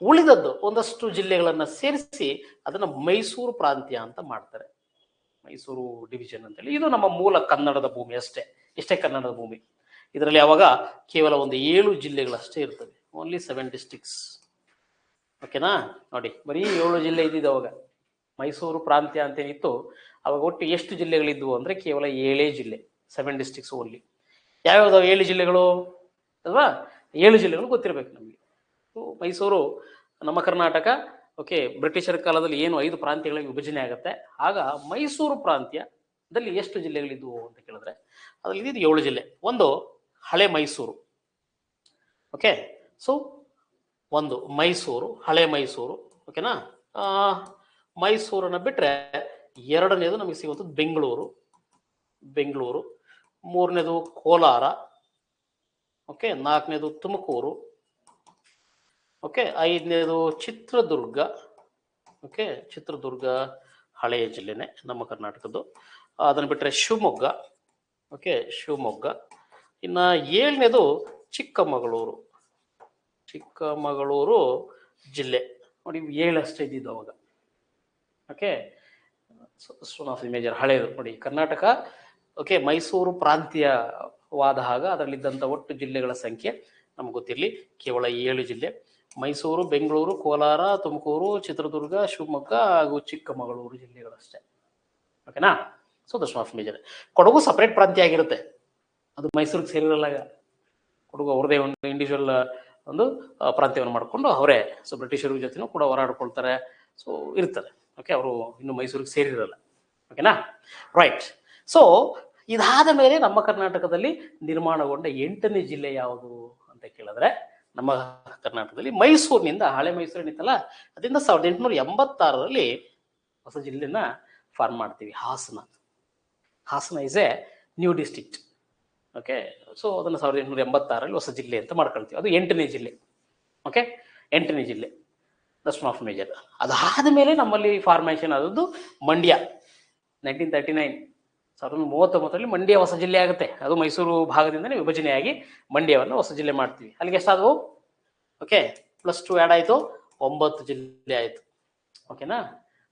ಉಳಿದದ್ದು ಒಂದಷ್ಟು ಜಿಲ್ಲೆಗಳನ್ನ ಸೇರಿಸಿ ಅದನ್ನ ಮೈಸೂರು ಪ್ರಾಂತ್ಯ ಅಂತ ಮಾಡ್ತಾರೆ. ಮೈಸೂರು ಡಿವಿಷನ್ ಅಂತೇಳಿ. ಇದು ನಮ್ಮ ಮೂಲ ಕನ್ನಡದ ಭೂಮಿ ಅಷ್ಟೇ, ಇಷ್ಟೇ ಕನ್ನಡದ ಭೂಮಿ. ಇದರಲ್ಲಿ ಅವಾಗ ಕೇವಲ ಒಂದು 7 ಜಿಲ್ಲೆಗಳಷ್ಟೇ ಇರ್ತವೆ, ಓನ್ಲಿ 7 ಡಿಸ್ಟ್ರಿಕ್ಟ್ಸ್. ಓಕೆನಾ? ನೋಡಿ ಬರೀ 7 ಜಿಲ್ಲೆ ಇದ್ದಿದ್ದು ಅವಾಗ. ಮೈಸೂರು ಪ್ರಾಂತ್ಯ ಅಂತೇನಿತ್ತು ಅವಾಗ ಒಟ್ಟು ಎಷ್ಟು ಜಿಲ್ಲೆಗಳಿದ್ವು ಅಂದ್ರೆ ಕೇವಲ 7 ಜಿಲ್ಲೆ, 7 ಡಿಸ್ಟ್ರಿಕ್ಟ್ಸ್ ಓನ್ಲಿ. ಯಾವ್ಯಾವ್ದು 7 ಜಿಲ್ಲೆಗಳು ಅಲ್ವಾ? 7 ಜಿಲ್ಲೆಗಳು ಗೊತ್ತಿರ್ಬೇಕು ನಮಗೆ. ಮೈಸೂರು ನಮ್ಮ ಕರ್ನಾಟಕ ಓಕೆ ಬ್ರಿಟಿಷರ ಕಾಲದಲ್ಲಿ ಏನು 5 ಪ್ರಾಂತ್ಯಗಳಿಗೆ ವಿಭಜನೆ ಆಗುತ್ತೆ, ಆಗ ಮೈಸೂರು ಪ್ರಾಂತ್ಯದಲ್ಲಿ ಎಷ್ಟು ಜಿಲ್ಲೆಗಳಿದ್ವು ಅಂತ ಕೇಳಿದ್ರೆ ಅದ್ರಲ್ಲಿ ಇದ್ದಿದ್ದು 7 ಜಿಲ್ಲೆ. ಒಂದು ಹಳೆ ಮೈಸೂರು. ಓಕೆ, ಸೊ ಒಂದು ಮೈಸೂರು, ಹಳೆ ಮೈಸೂರು. ಓಕೆನಾ? ಮೈಸೂರನ್ನ ಬಿಟ್ರೆ ಎರಡನೇದು ನಮಗೆ ಸಿಗುವಂಥದ್ದು ಬೆಂಗಳೂರು, ಮೂರನೇದು ಕೋಲಾರ, ಓಕೆ, 4ನೇದು ತುಮಕೂರು, ಓಕೆ, 5ನೇದು ಚಿತ್ರದುರ್ಗ, ಓಕೆ ಚಿತ್ರದುರ್ಗ, ಹಳೆಯ ಜಿಲ್ಲೆನೇ ನಮ್ಮ ಕರ್ನಾಟಕದ್ದು. ಅದನ್ನು ಬಿಟ್ಟರೆ ಶಿವಮೊಗ್ಗ, ಓಕೆ, ಶಿವಮೊಗ್ಗ. ಇನ್ನು 7ನೇದು ಚಿಕ್ಕಮಗಳೂರು. ಚಿಕ್ಕಮಗಳೂರು ಜಿಲ್ಲೆ ನೋಡಿ, 7 ಅಷ್ಟೇ ಇದ್ದಿದ್ದು ಅವಾಗ. Okay, one of the major ಹಳೆಯದು ನೋಡಿ ಕರ್ನಾಟಕ. ಓಕೆ, ಮೈಸೂರು ಪ್ರಾಂತ್ಯವಾದ ಆಗ ಅದರಲ್ಲಿದ್ದಂಥ ಒಟ್ಟು ಜಿಲ್ಲೆಗಳ ಸಂಖ್ಯೆ ನಮ್ಗೆ ಗೊತ್ತಿರಲಿ, ಕೇವಲ 7 ಜಿಲ್ಲೆ. ಮೈಸೂರು, ಬೆಂಗಳೂರು, ಕೋಲಾರ, ತುಮಕೂರು, ಚಿತ್ರದುರ್ಗ, ಶಿವಮೊಗ್ಗ ಹಾಗೂ ಚಿಕ್ಕಮಗಳೂರು ಜಿಲ್ಲೆಗಳಷ್ಟೇ. ಓಕೆನಾ? So that's of major. Kodagu separate ಪ್ರಾಂತ್ಯ ಆಗಿರುತ್ತೆ, ಅದು ಮೈಸೂರಿಗೆ ಸೇರಿರಲ್ಲ. ಕೊಡಗು ಅವ್ರದೇ ಒಂದು ಇಂಡಿವಿಜುವಲ್ ಒಂದು ಪ್ರಾಂತ್ಯವನ್ನು ಮಾಡಿಕೊಂಡು ಅವರೇ, ಸೊ ಬ್ರಿಟಿಷರ ಜೊತೆನೂ ಕೂಡ ಹೋರಾಡ್ಕೊಳ್ತಾರೆ, ಸೊ ಇರ್ತಾರೆ. ಓಕೆ, ಅವರು ಇನ್ನು ಮೈಸೂರಿಗೆ ಸೇರಿರಲ್ಲ. ಓಕೆನಾ? ರೈಟ್. ಸೊ ಇದಾದ ಮೇಲೆ ನಮ್ಮ ಕರ್ನಾಟಕದಲ್ಲಿ ನಿರ್ಮಾಣಗೊಂಡ 8ನೇ ಜಿಲ್ಲೆ ಯಾವುದು ಅಂತ ಕೇಳಿದ್ರೆ, ನಮ್ಮ ಕರ್ನಾಟಕದಲ್ಲಿ ಮೈಸೂರಿನಿಂದ, ಹಳೆ ಮೈಸೂರು ಏನಿತ್ತಲ್ಲ, ಅದರಿಂದ 1886ರಲ್ಲಿ ಹೊಸ ಜಿಲ್ಲೆನ ಫಾರ್ಮ್ ಮಾಡ್ತೀವಿ, Hassan. Hassan is A new district. Okay, so ಅದನ್ನು 1886ರಲ್ಲಿ ಹೊಸ ಜಿಲ್ಲೆ ಅಂತ ಮಾಡ್ಕೊಳ್ತೀವಿ. ಅದು 8ನೇ ಜಿಲ್ಲೆ. ಓಕೆ, 8ನೇ ಜಿಲ್ಲೆ, ದಟ್ಸ್ ಆಫ್ ಮೇಜರ್. ಅದಾದ ಮೇಲೆ ನಮ್ಮಲ್ಲಿ ಫಾರ್ಮೇಷನ್ ಆದದ್ದು ಮಂಡ್ಯ. 1939, 1939ರಲ್ಲಿ ಮಂಡ್ಯ ಹೊಸ ಜಿಲ್ಲೆ ಆಗುತ್ತೆ. ಅದು ಮೈಸೂರು ಭಾಗದಿಂದನೇ ವಿಭಜನೆಯಾಗಿ ಮಂಡ್ಯವನ್ನು ಹೊಸ ಜಿಲ್ಲೆ ಮಾಡ್ತೀವಿ. ಅಲ್ಲಿಗೆ ಎಷ್ಟಾದವು? ಓಕೆ, +2 ಆ್ಯಡ್ ಆಯಿತು, 9 ಜಿಲ್ಲೆ ಆಯಿತು. ಓಕೆನಾ?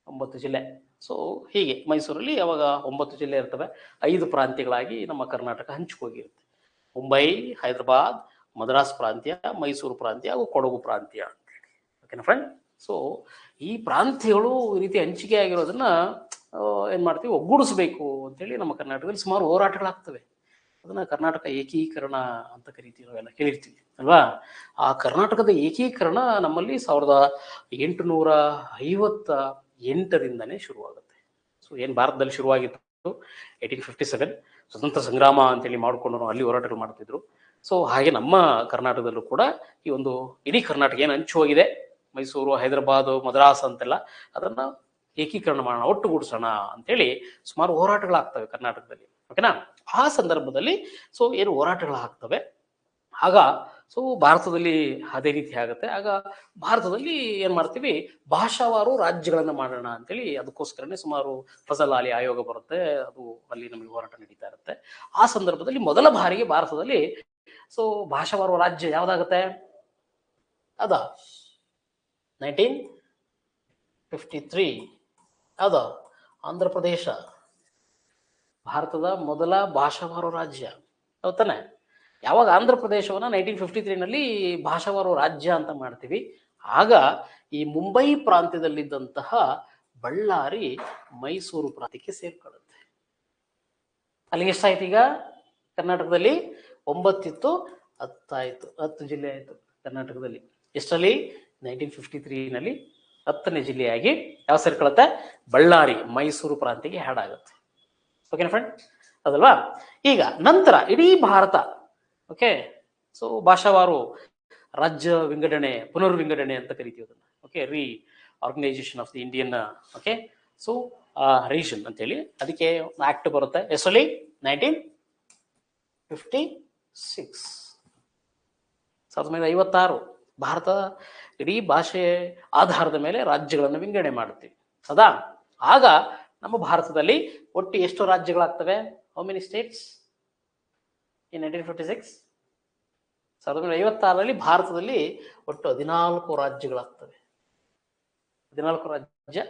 9 ಜಿಲ್ಲೆ. ಸೊ ಹೀಗೆ ಮೈಸೂರಲ್ಲಿ ಯಾವಾಗ 9 ಜಿಲ್ಲೆ ಇರ್ತವೆ, 5 ಪ್ರಾಂತ್ಯಗಳಾಗಿ ನಮ್ಮ ಕರ್ನಾಟಕ ಹಂಚಿಕೋಗಿರುತ್ತೆ. ಮುಂಬೈ, ಹೈದರಾಬಾದ್, ಮದ್ರಾಸ್ ಪ್ರಾಂತ್ಯ, ಮೈಸೂರು ಪ್ರಾಂತ್ಯ ಹಾಗೂ ಕೊಡಗು ಪ್ರಾಂತ್ಯ ಅಂತೇಳಿ. ಓಕೆನಾ ಫ್ರೆಂಡ್? ಸೊ ಈ ಪ್ರಾಂತ್ಯಗಳು ಈ ರೀತಿ ಹಂಚಿಕೆ ಆಗಿರೋದನ್ನ ಏನು ಮಾಡ್ತೀವಿ, ಒಗ್ಗೂಡಿಸ್ಬೇಕು ಅಂತೇಳಿ ನಮ್ಮ ಕರ್ನಾಟಕದಲ್ಲಿ ಸುಮಾರು ಹೋರಾಟಗಳಾಗ್ತವೆ. ಅದನ್ನ ಕರ್ನಾಟಕ ಏಕೀಕರಣ ಅಂತ ಕರಿತೀವಿ, ನಾವೆಲ್ಲ ಕೇಳಿರ್ತೀವಿ ಅಲ್ವಾ? ಆ ಕರ್ನಾಟಕದ ಏಕೀಕರಣ ನಮ್ಮಲ್ಲಿ 1858ರಿಂದನೇ ಶುರುವಾಗುತ್ತೆ. ಸೊ ಏನು ಭಾರತದಲ್ಲಿ ಶುರುವಾಗಿತ್ತು 1857, ಸ್ವತಂತ್ರ ಸಂಗ್ರಾಮ ಅಂತೇಳಿ ಮಾಡಿಕೊಂಡು ಅಲ್ಲಿ ಹೋರಾಟಗಳು ಮಾಡ್ತಿದ್ರು. ಸೊ ಹಾಗೆ ನಮ್ಮ ಕರ್ನಾಟಕದಲ್ಲೂ ಕೂಡ ಈ ಒಂದು ಇಡೀ ಕರ್ನಾಟಕ ಏನು ಹಂಚು ಹೋಗಿದೆ, ಮೈಸೂರು, ಹೈದರಾಬಾದ್, ಮದ್ರಾಸ್ ಅಂತೆಲ್ಲ, ಅದನ್ನ ಏಕೀಕರಣ ಮಾಡೋಣ, ಒಟ್ಟುಗೂಡಿಸೋಣ ಅಂತೇಳಿ ಸುಮಾರು ಹೋರಾಟಗಳಾಗ್ತವೆ ಕರ್ನಾಟಕದಲ್ಲಿ. ಓಕೆನಾ? ಆ ಸಂದರ್ಭದಲ್ಲಿ ಸೊ ಏನು ಹೋರಾಟಗಳಾಗ್ತವೆ ಆಗ, ಸೊ ಭಾರತದಲ್ಲಿ ಅದೇ ರೀತಿ ಆಗುತ್ತೆ. ಆಗ ಭಾರತದಲ್ಲಿ ಏನ್ ಮಾಡ್ತೀವಿ, ಭಾಷಾವಾರು ರಾಜ್ಯಗಳನ್ನ ಮಾಡೋಣ ಅಂತೇಳಿ, ಅದಕ್ಕೋಸ್ಕರನೇ ಸುಮಾರು ಫಜಲ್ ಅಲಿ ಆಯೋಗ ಬರುತ್ತೆ, ಅದು ಅಲ್ಲಿ ನಮಗೆ ಹೋರಾಟ ನಡೀತಾ ಇರುತ್ತೆ. ಆ ಸಂದರ್ಭದಲ್ಲಿ ಮೊದಲ ಬಾರಿಗೆ ಭಾರತದಲ್ಲಿ ಸೊ ಭಾಷಾವಾರು ರಾಜ್ಯ ಯಾವ್ದಾಗುತ್ತೆ? ಅದ 1953 ಯಾವ್ದ? ಆಂಧ್ರ ಪ್ರದೇಶ ಭಾರತದ ಮೊದಲ ಭಾಷಾವಾರು ರಾಜ್ಯ. ಹೌದಾನೆ? ಯಾವಾಗ ಆಂಧ್ರ ಪ್ರದೇಶವನ್ನ 1953ನಲ್ಲಿ ಭಾಷಾವಾರು ರಾಜ್ಯ ಅಂತ ಮಾಡ್ತೀವಿ, ಆಗ ಈ ಮುಂಬೈ ಪ್ರಾಂತ್ಯದಲ್ಲಿದ್ದಂತಹ ಬಳ್ಳಾರಿ ಮೈಸೂರು ಪ್ರಾಂತ್ಯಕ್ಕೆ ಸೇರ್ಕೊಳ್ಳುತ್ತೆ. ಅಲ್ಲಿಗೆ ಎಷ್ಟಾಯ್ತು ಈಗ ಕರ್ನಾಟಕದಲ್ಲಿ? 9 ಇತ್ತು, 10 ಆಯ್ತು, 10 ಜಿಲ್ಲೆ ಆಯ್ತು ಕರ್ನಾಟಕದಲ್ಲಿ. ಎಷ್ಟರಲ್ಲಿ? 1953ನಲ್ಲಿ 10ನೇ ಜಿಲ್ಲೆಯಾಗಿ ಯಾವ ಸೇರ್ಕೊಳ್ಳುತ್ತೆ? ಬಳ್ಳಾರಿ ಮೈಸೂರು ಪ್ರಾಂತ್ಯಕ್ಕೆ ಹ್ಯಾಡ್ ಆಗುತ್ತೆ. ಓಕೆನಾ ಫ್ರೆಂಡ್? ಅದಲ್ವಾ? ಈಗ ನಂತರ ಇಡೀ ಭಾರತ, ಓಕೆ, ಸೊ ಭಾಷಾವಾರು ರಾಜ್ಯ ವಿಂಗಡಣೆ, ಪುನರ್ವಿಂಗಡಣೆ ಅಂತ ಕರಿತೀವಿ ಅದನ್ನ. Okay, organisation of the Indian, okay, so region ಅಂತೇಳಿ ಅದಕ್ಕೆ ಆಕ್ಟ್ ಬರುತ್ತೆ. ಎಷ್ಟರಲ್ಲಿ? 1956, 1956 ಭಾರತ ಇಡೀ ಭಾಷೆ ಆಧಾರದ ಮೇಲೆ ರಾಜ್ಯಗಳನ್ನು ವಿಂಗಡಣೆ ಮಾಡುತ್ತೀವಿ. ಹೌದಾ? ಆಗ ನಮ್ಮ ಭಾರತದಲ್ಲಿ ಒಟ್ಟು ಎಷ್ಟು ರಾಜ್ಯಗಳಾಗ್ತವೆ? ಹೌ ಮೆನಿ ಸ್ಟೇಟ್ಸ್ ಇನ್ 1956? 1956ರಲ್ಲಿ ಭಾರತದಲ್ಲಿ ಒಟ್ಟು 14 ರಾಜ್ಯಗಳಾಗ್ತವೆ. 14 ರಾಜ್ಯ.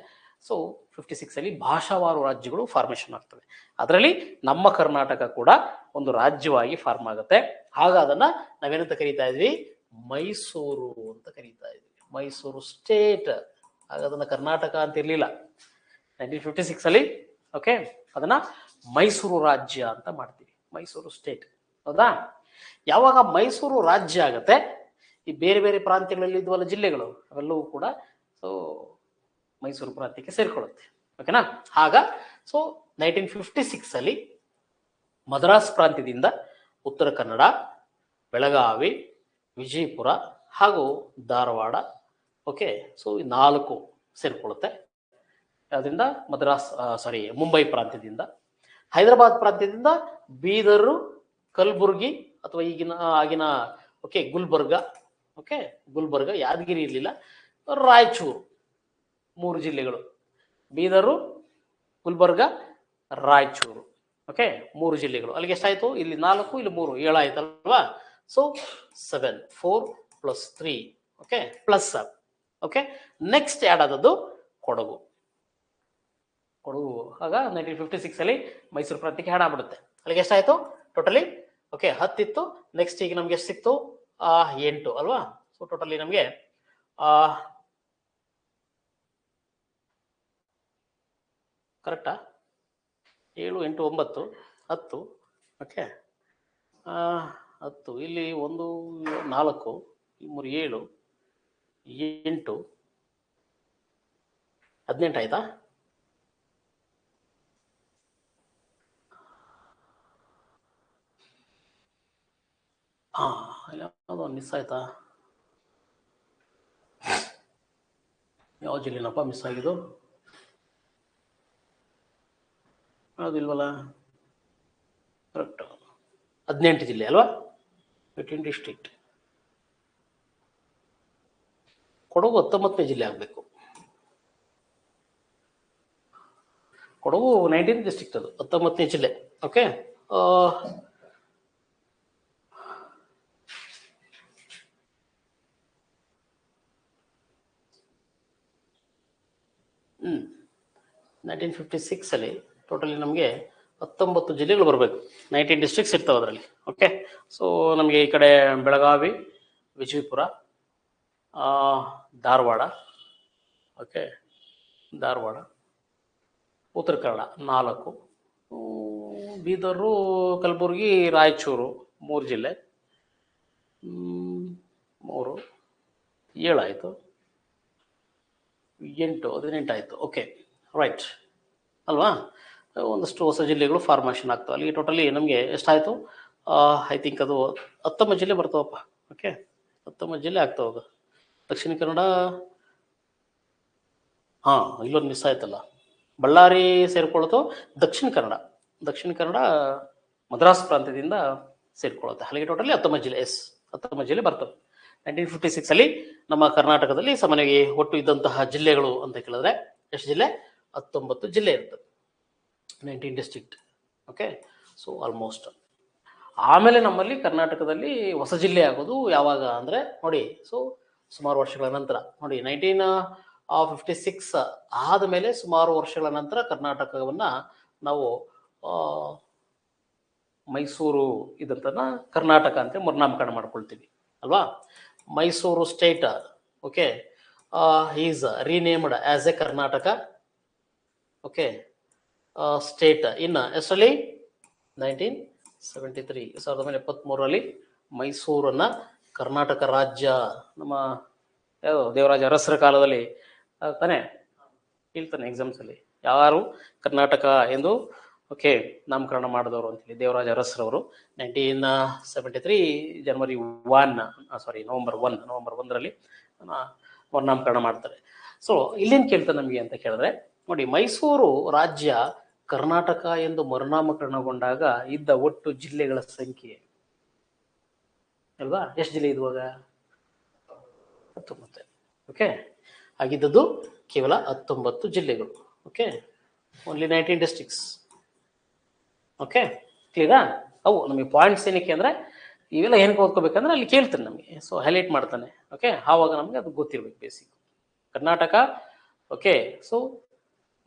ಸೊ 56ಅಲ್ಲಿ ಭಾಷಾವಾರು ರಾಜ್ಯಗಳು ಫಾರ್ಮೇಶನ್ ಆಗ್ತವೆ. ಅದರಲ್ಲಿ ನಮ್ಮ ಕರ್ನಾಟಕ ಕೂಡ ಒಂದು ರಾಜ್ಯವಾಗಿ ಫಾರ್ಮ್ ಆಗುತ್ತೆ. ಆಗ ಅದನ್ನ ನಾವೇನಂತ ಕರೀತಾ ಇದ್ವಿ? ಮೈಸೂರು ಅಂತ ಕರೀತಾ ಇದ್ವಿ, ಮೈಸೂರು ಸ್ಟೇಟ್. ಆಗ ಅದನ್ನ ಕರ್ನಾಟಕ ಅಂತ ಇರ್ಲಿಲ್ಲ 1956ಅಲ್ಲಿ. ಓಕೆ, ಅದನ್ನ ಮೈಸೂರು ರಾಜ್ಯ ಅಂತ ಮಾಡ್ತೀವಿ, ಮೈಸೂರು ಸ್ಟೇಟ್. ಹೌದಾ? ಯಾವಾಗ ಮೈಸೂರು ರಾಜ್ಯ ಆಗತ್ತೆ, ಈ ಬೇರೆ ಬೇರೆ ಪ್ರಾಂತ್ಯಗಳಲ್ಲಿ ಇದ್ವಲ್ಲ ಜಿಲ್ಲೆಗಳು, ಅವೆಲ್ಲವೂ ಕೂಡ ಸೊ ಮೈಸೂರು ಪ್ರಾಂತ್ಯಕ್ಕೆ ಸೇರ್ಕೊಳ್ಳುತ್ತೆ. ಓಕೆನಾ? ಆಗ ಸೊ 1956ಅಲ್ಲಿ ಮದ್ರಾಸ್ ಪ್ರಾಂತ್ಯದಿಂದ ಉತ್ತರ ಕನ್ನಡ, ಬೆಳಗಾವಿ, ವಿಜಯಪುರ ಹಾಗೂ ಧಾರವಾಡ, ಓಕೆ, ಸೊ ಈ 4 ಸೇರ್ಕೊಳ್ಳುತ್ತೆ. ಅದರಿಂದ ಮದ್ರಾಸ್ ಮುಂಬೈ ಪ್ರಾಂತ್ಯದಿಂದ, ಹೈದರಾಬಾದ್ ಪ್ರಾಂತ್ಯದಿಂದ ಬೀದರು, ಕಲಬುರ್ಗಿ ಅಥವಾ ಆಗಿನ ಓಕೆ ಗುಲ್ಬರ್ಗ, ಓಕೆ ಗುಲ್ಬರ್ಗ, ಯಾದಗಿರಿ ಇರಲಿಲ್ಲ, ರಾಯಚೂರು, 3 ಜಿಲ್ಲೆಗಳು. ಬೀದರು, ಗುಲ್ಬರ್ಗ, ರಾಯಚೂರು. ಓಕೆ, 3 ಜಿಲ್ಲೆಗಳು. ಅಲ್ಲಿಗೆ ಎಷ್ಟಾಯ್ತು? ಇಲ್ಲಿ 4, ಇಲ್ಲಿ 3, 7 ಆಯ್ತಲ್ವಾ? So 7, 4 + 3. Okay, plus. Okay, next add ಆದದ್ದು ಕೊಡಗು. ಆಗ 1956 ಅಲ್ಲಿ ಮೈಸೂರು ಪ್ರಾಂತ್ಯಕ್ಕೆ ಆ್ಯಡ್ ಆಗ್ಬಿಡುತ್ತೆ. ಅಲ್ಲಿಗೆ ಎಷ್ಟಾಯ್ತು ಟೋಟಲಿ? ಓಕೆ, 10 ಇತ್ತು. ನೆಕ್ಸ್ಟ್ ಈಗ ನಮ್ಗೆ ಎಷ್ಟು ಸಿಕ್ತು? 8 ಅಲ್ವಾ? ಸೊ ಟೋಟಲಿ ನಮಗೆ ಕರೆಕ್ಟಾ? 7, 8, 9, 10. ಓಕೆ, 10 ಇಲ್ಲಿ 1, 4, 3, 7, 8, 18 ಆಯ್ತಾ? ಯಾವುದೋ ಮಿಸ್ ಆಯ್ತಾ? ಯಾವ ಜಿಲ್ಲೆನಪ್ಪ ಮಿಸ್ ಆಗಿದ್ದು? ಯಾವುದಿಲ್ವಲ್ಲ. ಕರೆಕ್ಟ್, 18 ಜಿಲ್ಲೆ ಅಲ್ವಾ? 18 ಡಿಸ್ಟ್ರಿಕ್ಟ್. ಕೊಡಗು 19ನೇ ಜಿಲ್ಲೆ ಆಗಬೇಕು. ಕೊಡಗು 19th ಡಿಸ್ಟ್ರಿಕ್ಟ್, ಅದು 19ನೇ ಜಿಲ್ಲೆ. ಓಕೆ, ಹ್ಞೂ 1956 ಅಲ್ಲಿ ಟೋಟಲಿ ನಮಗೆ 19 ಜಿಲ್ಲೆಗಳು ಬರಬೇಕು. 19 ಡಿಸ್ಟ್ರಿಕ್ಟ್ಸ್ ಇರ್ತವೆ ಅದರಲ್ಲಿ. ಓಕೆ, ಸೊ ನಮಗೆ ಈ ಕಡೆ ಬೆಳಗಾವಿ, ವಿಜಯಪುರ, ಧಾರವಾಡ. ಓಕೆ, ಧಾರವಾಡ, ಉತ್ತರ ಕನ್ನಡ 4, ಬೀದರು, ಕಲಬುರಗಿ, ರಾಯಚೂರು 3 ಜಿಲ್ಲೆ. 3, 7 ಆಯಿತು. 8, 18 ಆಯಿತು. ಓಕೆ, ರೈಟ್ ಅಲ್ವಾ? ಒಂದಷ್ಟು ಹೊಸ ಜಿಲ್ಲೆಗಳು ಫಾರ್ಮೇಷನ್ ಆಗ್ತವೆ. ಅಲ್ಲಿ ಟೋಟಲಿ ನಮಗೆ ಎಷ್ಟಾಯಿತು? ಐ ಥಿಂಕ್ ಅದು 19 ಜಿಲ್ಲೆ ಬರ್ತಾವಪ್ಪ. ಓಕೆ, 19 ಜಿಲ್ಲೆ ಆಗ್ತಾವೆ. ದಕ್ಷಿಣ ಕನ್ನಡ, ಇಲ್ಲೊಂದು ಮಿಸ್ ಆಯ್ತಲ್ಲ, ಬಳ್ಳಾರಿ ಸೇರ್ಕೊಳ್ತು. ದಕ್ಷಿಣ ಕನ್ನಡ ಮದ್ರಾಸ್ ಪ್ರಾಂತ್ಯದಿಂದ ಸೇರ್ಕೊಳ್ಳುತ್ತೆ. ಅಲ್ಲಿಗೆ ಟೋಟಲಿ 19 ಜಿಲ್ಲೆ. 19 ಜಿಲ್ಲೆ ಬರ್ತವೆ. 1956 ಅಲ್ಲಿ ನಮ್ಮ ಕರ್ನಾಟಕದಲ್ಲಿ ಸಾಮಾನ್ಯವಾಗಿ ಒಟ್ಟು ಇದ್ದಂತಹ ಜಿಲ್ಲೆಗಳು ಅಂತ ಕೇಳಿದ್ರೆ ಎಷ್ಟು ಜಿಲ್ಲೆ? 19 ಜಿಲ್ಲೆ ಇರ್ತದೆ, 19 ಡಿಸ್ಟ್ರಿಕ್ಟ್. Okay, so almost. ಆಮೇಲೆ ನಮ್ಮಲ್ಲಿ ಕರ್ನಾಟಕದಲ್ಲಿ ಹೊಸ ಜಿಲ್ಲೆ ಆಗೋದು ಯಾವಾಗ ಅಂದರೆ ನೋಡಿ, ಸೊ ಸುಮಾರು ವರ್ಷಗಳ ನಂತರ ನೋಡಿ, 1956 ಆದಮೇಲೆ ಸುಮಾರು ವರ್ಷಗಳ ನಂತರ ಕರ್ನಾಟಕವನ್ನ ನಾವು ಮೈಸೂರು ಇದಂತನ ಕರ್ನಾಟಕ ಅಂತ ಮರುನಾಮಕರಣ ಮಾಡ್ಕೊಳ್ತೀವಿ ಅಲ್ವಾ? Mysuru state, okay, is renamed as a Karnataka. Okay, state in ಎಷ್ಟರಲ್ಲಿ? 1973, 1973ರಲ್ಲಿ ಮೈಸೂರನ್ನ ಕರ್ನಾಟಕ ರಾಜ್ಯ, ನಮ್ಮ ದೇವರಾಜ ಅರಸರ ಕಾಲದಲ್ಲಿ ತಾನೇ ಹೇಳ್ತಾನೆ ಎಕ್ಸಾಮ್ಸಲ್ಲಿ, ಯಾರು ಕರ್ನಾಟಕ ಎಂದು ಓಕೆ ನಾಮಕರಣ ಮಾಡಿದವರು ಅಂತೇಳಿ ದೇವರಾಜ ಅರಸರವರು 1973 ಜನವರಿ 1 ನವೆಂಬರ್ 1ರಲ್ಲಿ ನಾಮಕರಣ ಮಾಡ್ತಾರೆ. ಸೊ ಇಲ್ಲೇನು ಕೇಳ್ತಾರೆ ನಮಗೆ ಅಂತ ಕೇಳಿದ್ರೆ ನೋಡಿ, ಮೈಸೂರು ರಾಜ್ಯ ಕರ್ನಾಟಕ ಎಂದು ಮರುನಾಮಕರಣಗೊಂಡಾಗ ಇದ್ದ ಒಟ್ಟು ಜಿಲ್ಲೆಗಳ ಸಂಖ್ಯೆ ಅಲ್ವಾ? ಎಷ್ಟು ಜಿಲ್ಲೆ ಇದುವಾಗ? 19. ಓಕೆ, ಆಗಿದ್ದದ್ದು ಕೇವಲ 19 ಜಿಲ್ಲೆಗಳು. Okay, only 19 districts. ಓಕೆ, ಕ್ಲಿಯರಾ? ಅವು ನಮಗೆ ಪಾಯಿಂಟ್ಸ್ ಏನಕ್ಕೆ ಅಂದರೆ ಇವೆಲ್ಲ ಏನಕ್ಕೆ ಓದ್ಕೋಬೇಕಂದ್ರೆ ಅಲ್ಲಿ ಕೇಳ್ತಾನೆ ನಮಗೆ, ಸೊ ಹೈಲೈಟ್ ಮಾಡ್ತಾನೆ. ಓಕೆ, ಆವಾಗ ನಮಗೆ ಅದು ಗೊತ್ತಿರ್ಬೇಕು basic. Karnataka, okay, so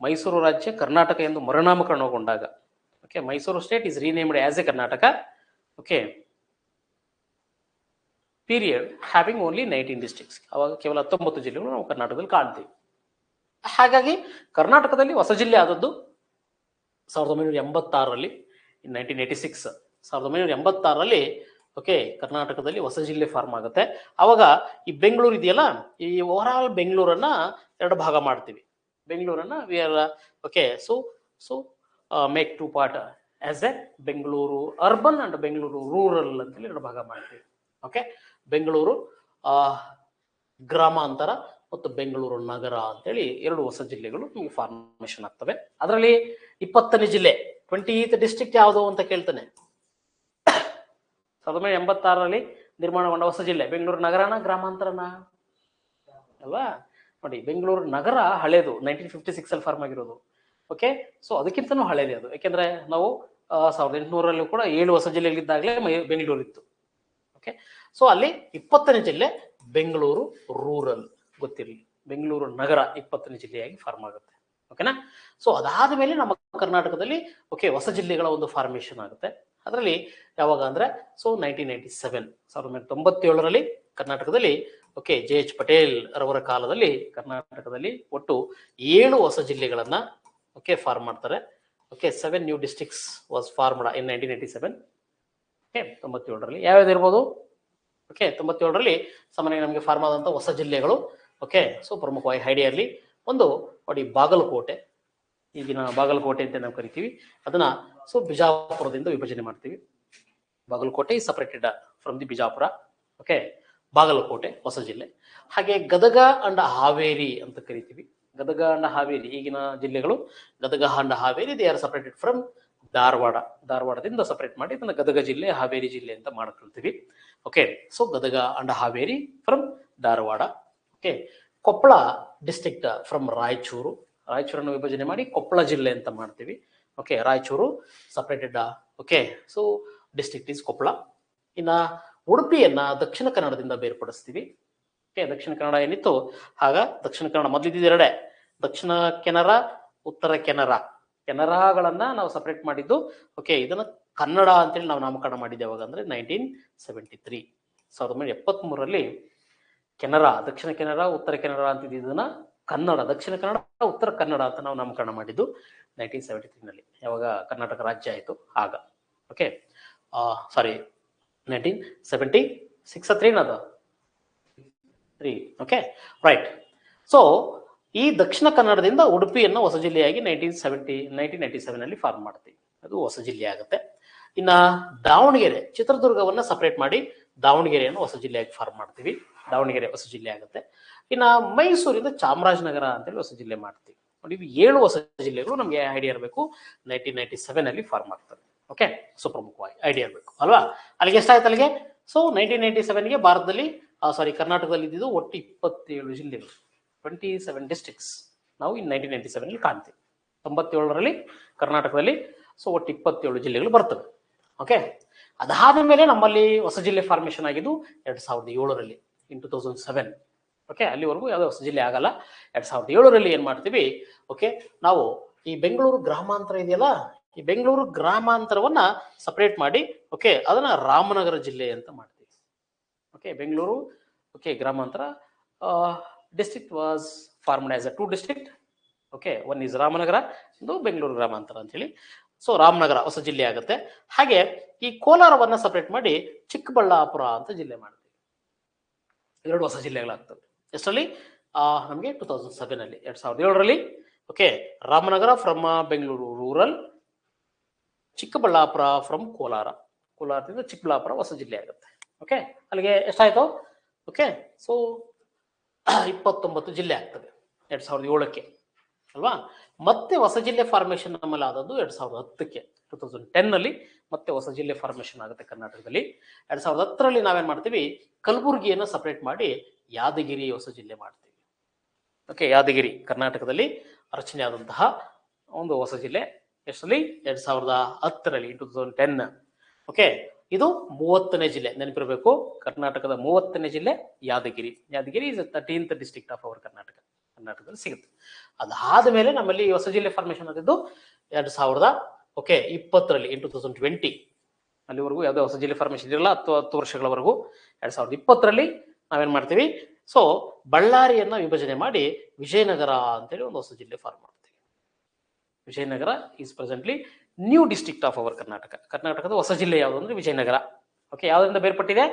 Mysuru ರಾಜ್ಯ ಕರ್ನಾಟಕ ಎಂದು ಮರುನಾಮಕರಣಗೊಂಡಾಗ, okay, Mysuru state is renamed as a Karnataka. Okay, period having only 19 districts. ಅವಾಗ ಕೇವಲ 19 ಜಿಲ್ಲೆಗಳು ನಾವು ಕರ್ನಾಟಕದಲ್ಲಿ ಕಾಣ್ತೀವಿ. ಹಾಗಾಗಿ ಕರ್ನಾಟಕದಲ್ಲಿ ಹೊಸ ಜಿಲ್ಲೆ ಆದದ್ದು 1986ರಲ್ಲಿ, 1986, 1986ರಲ್ಲಿ ಓಕೆ ಕರ್ನಾಟಕದಲ್ಲಿ ಹೊಸ ಜಿಲ್ಲೆ ಫಾರ್ಮ್ ಆಗುತ್ತೆ. ಅವಾಗ ಈ ಬೆಂಗಳೂರು ಇದೆಯಲ್ಲ, ಈ ಓವರಾಲ್ ಬೆಂಗಳೂರನ್ನ 2 ಭಾಗ ಮಾಡ್ತೀವಿ. ಬೆಂಗಳೂರನ್ನ we are okay, so make 2 part as a Bengaluru urban and Bengaluru rural ಅಂತೇಳಿ 2 ಭಾಗ ಮಾಡ್ತೀವಿ. ಓಕೆ, ಬೆಂಗಳೂರು ಗ್ರಾಮಾಂತರ ಮತ್ತು ಬೆಂಗಳೂರು ನಗರ ಅಂತೇಳಿ 2 ಹೊಸ ಜಿಲ್ಲೆಗಳು ನಿಮಗೆ ಫಾರ್ಮೇಷನ್ ಆಗ್ತವೆ. ಅದರಲ್ಲಿ 20ನೇ ಜಿಲ್ಲೆ 20th ಡಿಸ್ಟ್ರಿಕ್ಟ್ ಯಾವುದು ಅಂತ ಕೇಳ್ತಾನೆ. 1986ರಲ್ಲಿ ನಿರ್ಮಾಣಗೊಂಡ ಹೊಸ ಜಿಲ್ಲೆ ಬೆಂಗಳೂರು ನಗರನ ಗ್ರಾಮಾಂತರನ ಅಲ್ವಾ? ನೋಡಿ, ಬೆಂಗಳೂರು ನಗರ ಹಳೇದು 1956 ಅಲ್ಲಿ ಫಾರ್ಮ್ ಆಗಿರೋದು. ಓಕೆ. ಸೊ ಅದಕ್ಕಿಂತನೂ ಹಳೇದೇ ಅದು, ಯಾಕೆಂದ್ರೆ ನಾವು 1800 ಕೂಡ 7 ಹೊಸ ಜಿಲ್ಲೆಗಳಿದ್ದಾಗಲೇ ಬೆಂಗಳೂರು ಇತ್ತು. ಓಕೆ. ಸೊ ಅಲ್ಲಿ 20ನೇ ಜಿಲ್ಲೆ ಬೆಂಗಳೂರು ರೂರಲ್, ಗೊತ್ತಿರಲಿ, ಬೆಂಗಳೂರು ನಗರ 20ನೇ ಜಿಲ್ಲೆಯಾಗಿ ಫಾರ್ಮ್ ಆಗುತ್ತೆ. ಓಕೆನಾ. ಸೊ ಅದಾದ ಮೇಲೆ ನಮ್ಮ ಕರ್ನಾಟಕದಲ್ಲಿ ಓಕೆ ಹೊಸ ಜಿಲ್ಲೆಗಳ ಒಂದು ಫಾರ್ಮೇಶನ್ ಆಗುತ್ತೆ. ಅದರಲ್ಲಿ ಯಾವಾಗ ಅಂದ್ರೆ 1997ರಲ್ಲಿ ಕರ್ನಾಟಕದಲ್ಲಿ ಓಕೆ JH ಪಟೇಲ್ ರವರ ಕಾಲದಲ್ಲಿ ಕರ್ನಾಟಕದಲ್ಲಿ ಒಟ್ಟು 7 ಹೊಸ ಜಿಲ್ಲೆಗಳನ್ನ ಓಕೆ ಫಾರ್ಮ್ ಮಾಡ್ತಾರೆ. Okay 7 new districts was formed in 1987. Okay 97ರಲ್ಲಿ ಯಾವ್ಯಾವ್ದು ಇರ್ಬೋದು? ಓಕೆ 97ರಲ್ಲಿ ಸಾಮಾನ್ಯವಾಗಿ ನಮಗೆ ಫಾರ್ಮ್ ಆದಂತ ಹೊಸ ಜಿಲ್ಲೆಗಳು. ಓಕೆ. ಸೊ ಪ್ರಮುಖವಾಗಿ ಐಡಿಯಲ್ಲಿ ಒಂದು ನೋಡಿ ಬಾಗಲಕೋಟೆ, ಈಗಿನ ಬಾಗಲಕೋಟೆ ಅಂತ ನಾವು ಕರಿತೀವಿ ಅದನ್ನ. ಸೊ ಬಿಜಾಪುರದಿಂದ ವಿಭಜನೆ ಮಾಡ್ತೀವಿ. Bagalkot is separated from the Bijapur. Okay. Bagalkot ಹೊಸ ಜಿಲ್ಲೆ. ಹಾಗೆ ಗದಗ ಅಂಡ್ ಹಾವೇರಿ ಅಂತ ಕರಿತೀವಿ. ಗದಗ ಅಂಡ್ ಹಾವೇರಿ ಈಗಿನ ಜಿಲ್ಲೆಗಳು. Gadag and Haveri they are separated from Dharwad. ಧಾರವಾಡದಿಂದ ಸಪರೇಟ್ ಮಾಡಿ ಇದನ್ನ ಗದಗ ಜಿಲ್ಲೆ ಹಾವೇರಿ ಜಿಲ್ಲೆ ಅಂತ ಮಾಡ್ಕೊಳ್ತೀವಿ. Okay. So Gadag and Haveri from Dharwad. Okay. Koppal district from Raichur. ರಾಯಚೂರನ್ನು ವಿಭಜನೆ ಮಾಡಿ ಕೊಪ್ಪಳ ಜಿಲ್ಲೆ ಅಂತ ಮಾಡ್ತೀವಿ. ಓಕೆ. Raichur separated. Okay. So district is Koppal. ಇನ್ನ ಉಡುಪಿಯನ್ನ ದಕ್ಷಿಣ ಕನ್ನಡದಿಂದ ಬೇರ್ಪಡಿಸ್ತೀವಿ. ಓಕೆ. ದಕ್ಷಿಣ ಕನ್ನಡ ಏನಿತ್ತು ಆಗ ದಕ್ಷಿಣ ಕನ್ನಡ ಮೊದಲಿದ್ದ ಎರಡೇ, ದಕ್ಷಿಣ ಕೆನರಾ ಉತ್ತರ ಕೆನರಾ. ಕೆನರಾಗಳನ್ನ ನಾವು ಸಪರೇಟ್ ಮಾಡಿದ್ದು. ಓಕೆ. ಇದನ್ನ ಕನ್ನಡ ಅಂತೇಳಿ ನಾವು ನಾಮಕರಣ ಮಾಡಿದ್ದೆ ಯಾವಾಗ ಅಂದ್ರೆ 1973, 1973ರಲ್ಲಿ ಕೆನರಾ, ದಕ್ಷಿಣ ಕೆನರಾ ಉತ್ತರ ಕೆನರಾ ಅಂತಿದ್ದು ಇದನ್ನ ಕನ್ನಡ, ದಕ್ಷಿಣ ಕನ್ನಡ ಉತ್ತರ ಕನ್ನಡ ಅಂತ ನಾವು ನಾಮಕರಣ ಮಾಡಿದ್ದು 1973ನಲ್ಲಿ, ಯಾವಾಗ ಕರ್ನಾಟಕ ರಾಜ್ಯ ಆಯಿತು ಆಗ. ಓಕೆ. ಸಾರಿ 1976 ಅದು 3. Okay right. ಸೊ ಈ ದಕ್ಷಿಣ ಕನ್ನಡದಿಂದ ಉಡುಪಿಯನ್ನು ಹೊಸ ಜಿಲ್ಲೆಯಾಗಿ 1997ನಲ್ಲಿ ಫಾರ್ಮ್ ಮಾಡ್ತೀವಿ. ಅದು ಹೊಸ ಜಿಲ್ಲೆ ಆಗುತ್ತೆ. ಇನ್ನ ದಾವಣಗೆರೆ, ಚಿತ್ರದುರ್ಗವನ್ನ ಸಪರೇಟ್ ಮಾಡಿ ದಾವಣಗೆರೆಯನ್ನು ಹೊಸ ಜಿಲ್ಲೆಯಾಗಿ ಫಾರ್ಮ್ ಮಾಡ್ತೀವಿ. ದಾವಣಗೆರೆ ಹೊಸ ಜಿಲ್ಲೆ ಆಗುತ್ತೆ. ಇನ್ನ ಮೈಸೂರಿಂದ ಚಾಮರಾಜನಗರ ಅಂತೇಳಿ ಹೊಸ ಜಿಲ್ಲೆ ಮಾಡ್ತೀವಿ. ನೋಡಿ ಇವು 7 ಹೊಸ ಜಿಲ್ಲೆಗಳು ನಮಗೆ ಐಡಿಯಾ ಇರಬೇಕು. 1997ನಲ್ಲಿ ಫಾರ್ಮ್ ಆಗ್ತದೆ. ಓಕೆ. ಸೊ ಪ್ರಮುಖವಾಗಿ ಐಡಿಯಾ ಇರಬೇಕು ಅಲ್ವಾ. ಅಲ್ಲಿಗೆ ಎಷ್ಟಾಯ್ತು ಅಲ್ಲಿಗೆ? ಸೊ 1997ಗೆ ಭಾರತದಲ್ಲಿ ಕರ್ನಾಟಕದಲ್ಲಿ ಇದ್ದಿದ್ದು ಒಟ್ಟು 27 ಜಿಲ್ಲೆಗಳು, 27 ಡಿಸ್ಟ್ರಿಕ್ಟ್ಸ್ ನಾವು ಇನ್ 1997ನಲ್ಲಿ ಕಾಣ್ತೀವಿ. 97ರಲ್ಲಿ ಕರ್ನಾಟಕದಲ್ಲಿ ಸೊ ಒಟ್ಟು 27 ಜಿಲ್ಲೆಗಳು ಬರ್ತವೆ. ಓಕೆ. ಅದಾದ ಮೇಲೆ ನಮ್ಮಲ್ಲಿ ಹೊಸ ಜಿಲ್ಲೆ ಫಾರ್ಮೇಶನ್ ಆಗಿದ್ದು 2007ರಲ್ಲಿ, ಇನ್ 2007. ಓಕೆ. ಅಲ್ಲಿವರೆಗೂ ಯಾವುದೇ ಹೊಸ ಜಿಲ್ಲೆ ಆಗಲ್ಲ. 2007ರಲ್ಲಿ ಏನ್ ಮಾಡ್ತೀವಿ? ಓಕೆ. ನಾವು ಈ ಬೆಂಗಳೂರು ಗ್ರಾಮಾಂತರ ಇದೆಯಲ್ಲ, ಈ ಬೆಂಗಳೂರು ಗ್ರಾಮಾಂತರವನ್ನ ಸಪರೇಟ್ ಮಾಡಿ ಓಕೆ ಅದನ್ನ ರಾಮನಗರ ಜಿಲ್ಲೆ ಅಂತ ಮಾಡ್ತೀವಿ. ಓಕೆ. ಬೆಂಗಳೂರು ಓಕೆ ಗ್ರಾಮಾಂತರ district was formed as a 2 district. Okay, one is Ramanagara, ಇದು ಬೆಂಗಳೂರು ಗ್ರಾಮಾಂತರ ಅಂತ ಹೇಳಿ. ಸೊ ರಾಮನಗರ ಹೊಸ ಜಿಲ್ಲೆ ಆಗುತ್ತೆ. ಹಾಗೆ ಈ ಕೋಲಾರವನ್ನ ಸಪರೇಟ್ ಮಾಡಿ ಚಿಕ್ಕಬಳ್ಳಾಪುರ ಅಂತ ಜಿಲ್ಲೆ ಮಾಡ್ತೀವಿ. 2 ಹೊಸ ಜಿಲ್ಲೆಗಳಾಗ್ತವೆ. ಎಷ್ಟರಲ್ಲಿ? ನಮಗೆ 2007ನಲ್ಲಿ, 2007ರಲ್ಲಿ. Okay. Ramanagara from Bengaluru rural, Chikkaballapura from Kolar, ಕೋಲಾರದಿಂದ ಚಿಕ್ಕಬಳ್ಳಾಪುರ ಹೊಸ ಜಿಲ್ಲೆ ಆಗುತ್ತೆ. ಓಕೆ. ಅಲ್ಲಿಗೆ ಎಷ್ಟಾಯ್ತು? ಓಕೆ. ಸೊ 29 ಜಿಲ್ಲೆ ಆಗ್ತದೆ 2007ಕ್ಕೆ ಅಲ್ವಾ. ಮತ್ತೆ ಹೊಸ ಜಿಲ್ಲೆ ಫಾರ್ಮೇಶನ್ ನಮ್ಮಲ್ಲಿ ಆದದ್ದು 2010ಕ್ಕೆ, 2010ನಲ್ಲಿ ಮತ್ತೆ ಹೊಸ ಜಿಲ್ಲೆ ಫಾರ್ಮೇಶನ್ ಆಗುತ್ತೆ ಕರ್ನಾಟಕದಲ್ಲಿ. 2010ರಲ್ಲಿ ನಾವೇನ್ ಮಾಡ್ತೀವಿ? ಕಲಬುರಗಿಯನ್ನು ಸಪರೇಟ್ ಮಾಡಿ ಯಾದಗಿರಿ ಹೊಸ ಜಿಲ್ಲೆ ಮಾಡ್ತೀವಿ. ಓಕೆ. ಯಾದಗಿರಿ ಕರ್ನಾಟಕದಲ್ಲಿ ರಚನೆ ಆದಂತಹ ಒಂದು ಹೊಸ ಜಿಲ್ಲೆ. ಎಷ್ಟರಲ್ಲಿ? 2010ರಲ್ಲಿ, 2010. ಓಕೆ. ಇದು 30ನೇ ಜಿಲ್ಲೆ, ನೆನಪಿರಬೇಕು. ಕರ್ನಾಟಕದ 30ನೇ ಜಿಲ್ಲೆ Yadgir. Yadgir is 13th district of our Karnataka, ಕರ್ನಾಟಕದಲ್ಲಿ ಸಿಗುತ್ತೆ. ಅದಾದ ಮೇಲೆ ನಮ್ಮಲ್ಲಿ ಹೊಸ ಜಿಲ್ಲೆ ಫಾರ್ಮೇಶನ್ ಆಗಿದ್ದು 2020ರಲ್ಲಿ, ಇನ್ 2020. ಅಲ್ಲಿವರೆಗೂ ಯಾವುದೇ ಹೊಸ ಜಿಲ್ಲೆ ಫಾರ್ಮೇಶನ್ ಇರಲ್ಲ, 10 ವರ್ಷಗಳವರೆಗೂ. 2020ರಲ್ಲಿ ನಾವೇನ್ ಮಾಡ್ತೀವಿ? ಸೊ ಬಳ್ಳಾರಿಯನ್ನ ವಿಭಜನೆ ಮಾಡಿ ವಿಜಯನಗರ ಅಂತೇಳಿ ಒಂದು ಹೊಸ ಜಿಲ್ಲೆ ಫಾರ್ಮ್ ಮಾಡ್ತೀವಿ. Vijayanagara is presently new district of our Karnataka. ಕರ್ನಾಟಕದ ಹೊಸ ಜಿಲ್ಲೆ ಯಾವುದು ಅಂದ್ರೆ ವಿಜಯನಗರ. ಓಕೆ. ಯಾವುದರಿಂದ ಬೇರ್ಪಟ್ಟಿದೆ?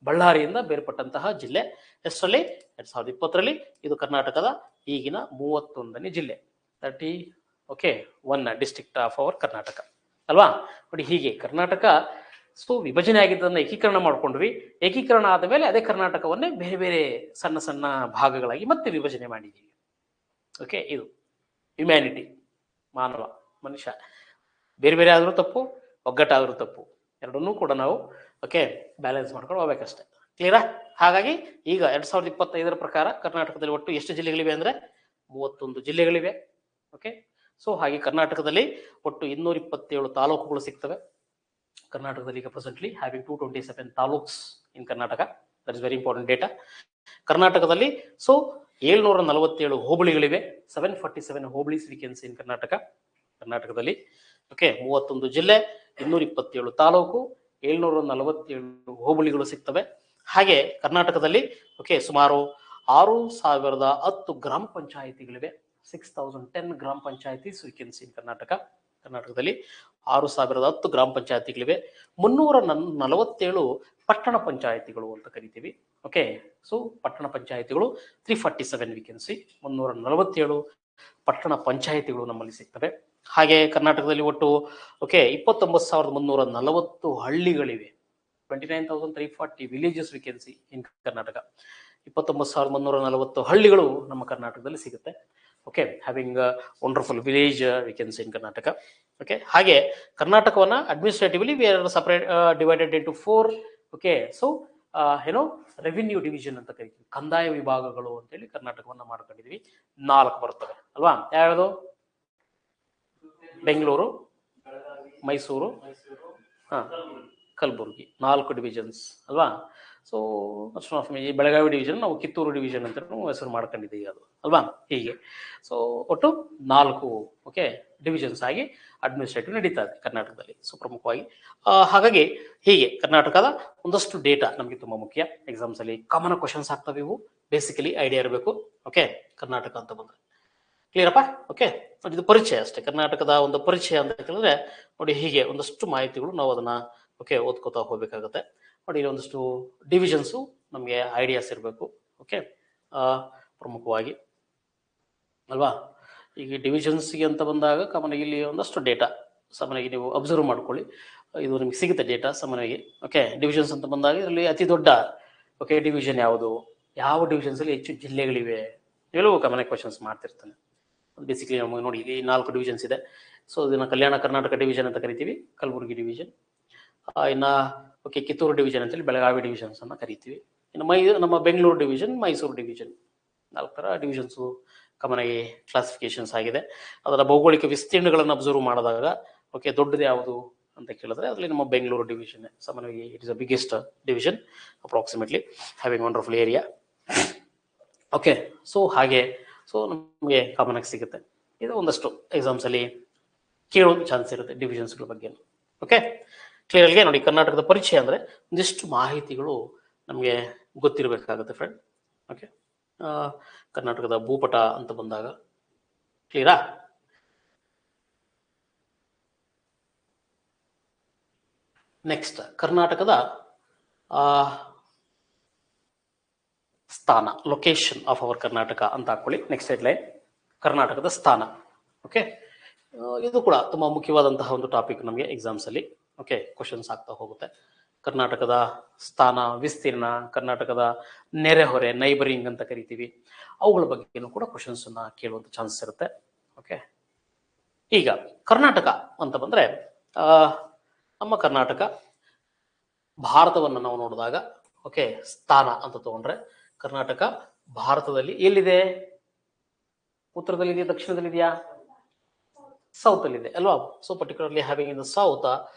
ಬಳ್ಳಾರಿಯಿಂದ ಬೇರ್ಪಟ್ಟಂತಹ ಜಿಲ್ಲೆ. ಎಷ್ಟರಲ್ಲಿ? 2020ರಲ್ಲಿ. ಇದು ಕರ್ನಾಟಕದ ಈಗಿನ 31ನೇ ಜಿಲ್ಲೆ, 31 ಡಿಸ್ಟ್ರಿಕ್ಟ್ ಆಫ್ ಅವರ್ ಕರ್ನಾಟಕ ಅಲ್ವಾ. ನೋಡಿ ಹೀಗೆ ಕರ್ನಾಟಕ ಸೊ ವಿಭಜನೆ ಆಗಿದ್ದನ್ನ ಏಕೀಕರಣ ಮಾಡ್ಕೊಂಡ್ವಿ. ಏಕೀಕರಣ ಆದ ಮೇಲೆ ಅದೇ ಕರ್ನಾಟಕವನ್ನೇ ಬೇರೆ ಬೇರೆ ಸಣ್ಣ ಸಣ್ಣ ಭಾಗಗಳಾಗಿ ಮತ್ತೆ ವಿಭಜನೆ ಮಾಡಿದ್ದೀವಿ. ಓಕೆ. ಇದು ಹ್ಯುಮ್ಯಾನಿಟಿ, ಮಾನವ, ಮನುಷ್ಯ. ಬೇರೆ ಬೇರೆ ಆದ್ರೂ ತಪ್ಪು, ಒಗ್ಗಟ್ಟಾದ್ರೂ ತಪ್ಪು, ಎರಡನ್ನೂ ಕೂಡ ನಾವು ಓಕೆ ಬ್ಯಾಲೆನ್ಸ್ ಮಾಡ್ಕೊಂಡು ಹೋಗ್ಬೇಕಷ್ಟೇ. ಕ್ಲಿಯರಾ? ಹಾಗಾಗಿ ಈಗ 2025 ಪ್ರಕಾರ ಕರ್ನಾಟಕದಲ್ಲಿ ಒಟ್ಟು ಎಷ್ಟು ಜಿಲ್ಲೆಗಳಿವೆ ಅಂದ್ರೆ 31 ಜಿಲ್ಲೆಗಳಿವೆ. ಓಕೆ. ಸೊ ಹಾಗೆ ಕರ್ನಾಟಕದಲ್ಲಿ ಒಟ್ಟು 227 ತಾಲೂಕುಗಳು ಸಿಗ್ತವೆ. ಕರ್ನಾಟಕದಲ್ಲಿ ಈಗ presently having 227 taluks in Karnataka. That is very important data. ಕರ್ನಾಟಕದಲ್ಲಿ so 747 ಹೋಬಳಿಗಳಿವೆ. 747 ಹೋಬಳೀಸ್ V can see in Karnataka. ಕರ್ನಾಟಕದಲ್ಲಿ ಓಕೆ 31 ಜಿಲ್ಲೆ, 227 ತಾಲೂಕು, 747 ಹೋಬಳಿಗಳು ಸಿಗ್ತವೆ. ಹಾಗೆ ಕರ್ನಾಟಕದಲ್ಲಿ ಓಕೆ ಸುಮಾರು 6010 ಗ್ರಾಮ ಪಂಚಾಯಿತಿಗಳಿವೆ. 6010 ಗ್ರಾಮ ಪಂಚಾಯಿತೀಸ್ V can see in Karnataka. ಕರ್ನಾಟಕದಲ್ಲಿ 6010 ಗ್ರಾಮ ಪಂಚಾಯಿತಿಗಳಿವೆ. 347 ಪಟ್ಟಣ ಪಂಚಾಯಿತಿಗಳು ಅಂತ ಕರಿತೀವಿ. ಓಕೆ ಸೊ ಪಟ್ಟಣ ಪಂಚಾಯಿತಿಗಳು 347 ವಿ ಕ್ಯಾನ್ ಸಿ. 347 ಪಟ್ಟಣ ಪಂಚಾಯಿತಿಗಳು ನಮ್ಮಲ್ಲಿ ಸಿಗ್ತವೆ. ಹಾಗೆ ಕರ್ನಾಟಕದಲ್ಲಿ ಒಟ್ಟು ಓಕೆ 29,340 ಹಳ್ಳಿಗಳಿವೆ. 29,340 villages we can see in Karnataka. 29,340 ಹಳ್ಳಿಗಳು ನಮ್ಮ ಕರ್ನಾಟಕದಲ್ಲಿ ಸಿಗುತ್ತೆ. Okay having wonderful village we can see in Karnataka. Okay ಹಾಗೆ ಕರ್ನಾಟಕವನ್ನ administratively we are separate divided into 4 okay so ಏನೋ ರೆವಿನ್ಯೂ ಡಿವಿಷನ್ ಅಂತ ಕರಿತೀವಿ. ಕಂದಾಯ ವಿಭಾಗಗಳು ಅಂತೇಳಿ ಕರ್ನಾಟಕವನ್ನ ಮಾಡ್ಕೊಂಡಿದೀವಿ. 4 ಬರ್ತವೆ ಅಲ್ವಾ? ಯಾವ್ದು? ಬೆಂಗಳೂರು, ಮೈಸೂರು, ಕಲಬುರಗಿ 4 ಡಿವಿಷನ್ಸ್ ಅಲ್ವಾ? ಸೊ ಈ ಬೆಳಗಾವಿ ಡಿವಿಷನ್ ನಾವು ಕಿತ್ತೂರು ಡಿವಿಷನ್ ಅಂತ ಹೆಸರು ಮಾಡ್ಕೊಂಡಿದ್ದೀವಿ ಅದು ಅಲ್ವಾ? ಹೀಗೆ ಸೊ ಒಟ್ಟು 4 ಓಕೆ ಡಿವಿಷನ್ಸ್ ಆಗಿ ಅಡ್ಮಿನಿಸ್ಟ್ರೇಟಿವ್ ನಡೀತಾ ಇದೆ ಕರ್ನಾಟಕದಲ್ಲಿ. ಸೊ ಪ್ರಮುಖವಾಗಿ ಹಾಗಾಗಿ ಹೀಗೆ ಕರ್ನಾಟಕದ ಒಂದಷ್ಟು ಡೇಟಾ ನಮಗೆ ತುಂಬಾ ಮುಖ್ಯ. ಎಕ್ಸಾಮ್ಸ್ ಅಲ್ಲಿ ಕಾಮನ್ ಕ್ವಶನ್ಸ್ ಆಗ್ತವೆ. ಇವು ಬೇಸಿಕಲಿ ಐಡಿಯಾ ಇರಬೇಕು. ಓಕೆ ಕರ್ನಾಟಕ ಅಂತ ಬಂದ್ರೆ ಕ್ಲಿಯರಪ್ಪ? ಓಕೆ ಇದು ಪರಿಚಯ ಅಷ್ಟೇ. ಕರ್ನಾಟಕದ ಒಂದು ಪರಿಚಯ ಅಂತ ಹೇಳಿದ್ರೆ ನೋಡಿ ಹೀಗೆ ಒಂದಷ್ಟು ಮಾಹಿತಿಗಳು ನಾವು ಅದನ್ನ ಓಕೆ ಓದ್ಕೋತಾ ಹೋಗ್ಬೇಕಾಗತ್ತೆ. ನೋಡಿ ಒಂದಷ್ಟು ಡಿವಿಷನ್ಸು ನಮಗೆ ಐಡಿಯಾಸ್ ಇರಬೇಕು. ಓಕೆ ಪ್ರಮುಖವಾಗಿ ಅಲ್ವಾ? ಈಗ ಡಿವಿಷನ್ಸ್ಗೆ ಅಂತ ಬಂದಾಗ ಕಾಮನಾಗಿ ಇಲ್ಲಿ ಒಂದಷ್ಟು ಡೇಟಾ ಸಾಮಾನ್ಯವಾಗಿ ನೀವು ಅಬ್ಸರ್ವ್ ಮಾಡ್ಕೊಳ್ಳಿ. ಇದು ನಿಮ್ಗೆ ಸಿಗುತ್ತೆ ಡೇಟಾ ಸಾಮಾನ್ಯವಾಗಿ. ಓಕೆ ಡಿವಿಷನ್ಸ್ ಅಂತ ಬಂದಾಗ ಇದರಲ್ಲಿ ಅತಿ ದೊಡ್ಡ ಓಕೆ ಡಿವಿಷನ್ ಯಾವುದು, ಯಾವ ಡಿವಿಷನ್ಸ್ ಅಲ್ಲಿ ಹೆಚ್ಚು ಜಿಲ್ಲೆಗಳಿವೆ, ಇವೆಲ್ಲವೂ ಕಾಮನ್ ಕ್ವಶನ್ಸ್ ಮಾಡ್ತಿರ್ತಾನೆ. ಬೇಸಿಕಲಿ ನಮಗೆ ನೋಡಿ ಇಲ್ಲಿ 4 ಡಿವಿಷನ್ಸ್ ಇದೆ. ಸೊ ಇದನ್ನ ಕಲ್ಯಾಣ ಕರ್ನಾಟಕ ಡಿವಿಷನ್ ಅಂತ ಕರಿತೀವಿ, ಕಲಬುರಗಿ ಡಿವಿಷನ್. ಇನ್ನ ಓಕೆ ಕಿತ್ತೂರು ಡಿವಿಷನ್ ಅಂತೇಳಿ ಬೆಳಗಾವಿ ಡಿವಿಷನ್ಸ್ ಅನ್ನ ಕರಿತೀವಿ. ಇನ್ನು ನಮ್ಮ ಬೆಂಗಳೂರು ಡಿವಿಷನ್, ಮೈಸೂರು ಡಿವಿಷನ್ 4 ಥರ ಡಿವಿಷನ್ಸು ಕಾಮನ್ ಆಗಿ ಕ್ಲಾಸಿಫಿಕೇಶನ್ಸ್ ಆಗಿದೆ. ಅದರ ಭೌಗೋಳಿಕ ವಿಸ್ತೀರ್ಣಗಳನ್ನು ಅಬ್ಸರ್ವ್ ಮಾಡಿದಾಗ ಓಕೆ ದೊಡ್ಡದು ಯಾವುದು ಅಂತ ಕೇಳಿದ್ರೆ ಅದರಲ್ಲಿ ನಮ್ಮ ಬೆಂಗಳೂರು ಡಿವಿಷನ್ ಸಾಮಾನ್ಯವಾಗಿ it is the biggest division approximately having wonderful area. Okay so ಹಾಗೆ ಸೊ ನಮಗೆ ಕಾಮನ್ ಆಗಿ ಸಿಗುತ್ತೆ. ಇದು ಒಂದಷ್ಟು ಎಕ್ಸಾಮ್ಸ್ ಅಲ್ಲಿ ಕೇಳೋ ಚಾನ್ಸ್ ಇರುತ್ತೆ ಡಿವಿಷನ್ಸ್ಗಳ ಬಗ್ಗೆ. ಓಕೆ ಕ್ಲಿಯರ್ಗೆ ನೋಡಿ ಕರ್ನಾಟಕದ ಪರಿಚಯ ಅಂದ್ರೆ ಒಂದಿಷ್ಟು ಮಾಹಿತಿಗಳು ನಮಗೆ ಗೊತ್ತಿರಬೇಕಾಗುತ್ತೆ ಫ್ರೆಂಡ್. ಓಕೆ ಕರ್ನಾಟಕದ ಭೂಪಟ ಅಂತ ಬಂದಾಗ ಕ್ಲಿಯರಾ? ನೆಕ್ಸ್ಟ್ ಕರ್ನಾಟಕದ ಸ್ಥಾನ, ಲೊಕೇಶನ್ ಆಫ್ ಅವರ್ ಕರ್ನಾಟಕ ಅಂತ ಹಾಕೊಳ್ಳಿ. ನೆಕ್ಸ್ಟ್ ಹೆಡ್ಲೈನ್ ಕರ್ನಾಟಕದ ಸ್ಥಾನ. ಓಕೆ ಇದು ಕೂಡ ತುಂಬಾ ಮುಖ್ಯವಾದಂತಹ ಒಂದು ಟಾಪಿಕ್ ನಮಗೆ ಎಕ್ಸಾಮ್ಸ್ ಅಲ್ಲಿ. ಓಕೆ ಕ್ವಶನ್ಸ್ ಆಗ್ತಾ ಹೋಗುತ್ತೆ. ಕರ್ನಾಟಕದ ಸ್ಥಾನ, ವಿಸ್ತೀರ್ಣ, ಕರ್ನಾಟಕದ ನೆರೆಹೊರೆ, ನೈಬರಿಂಗ್ ಅಂತ ಕರಿತೀವಿ, ಅವುಗಳ ಬಗ್ಗೆನೂ ಕೂಡ ಕ್ವಶನ್ಸ್ ಅನ್ನ ಕೇಳುವಂತ ಚಾನ್ಸಸ್ ಇರುತ್ತೆ. ಓಕೆ ಈಗ ಕರ್ನಾಟಕ ಅಂತ ಬಂದ್ರೆ ನಮ್ಮ ಕರ್ನಾಟಕ ಭಾರತವನ್ನು ನಾವು ನೋಡಿದಾಗ ಓಕೆ ಸ್ಥಾನ ಅಂತ ತಗೊಂಡ್ರೆ ಕರ್ನಾಟಕ ಭಾರತದಲ್ಲಿ ಎಲ್ಲಿದೆ? ಉತ್ತರದಲ್ಲಿದೆಯಾ, ದಕ್ಷಿಣದಲ್ಲಿದೆಯಾ? ಸೌತ್ ಅಲ್ಲಿ ಇದೆ ಅಲ್ವಾ? So particularly having in the south.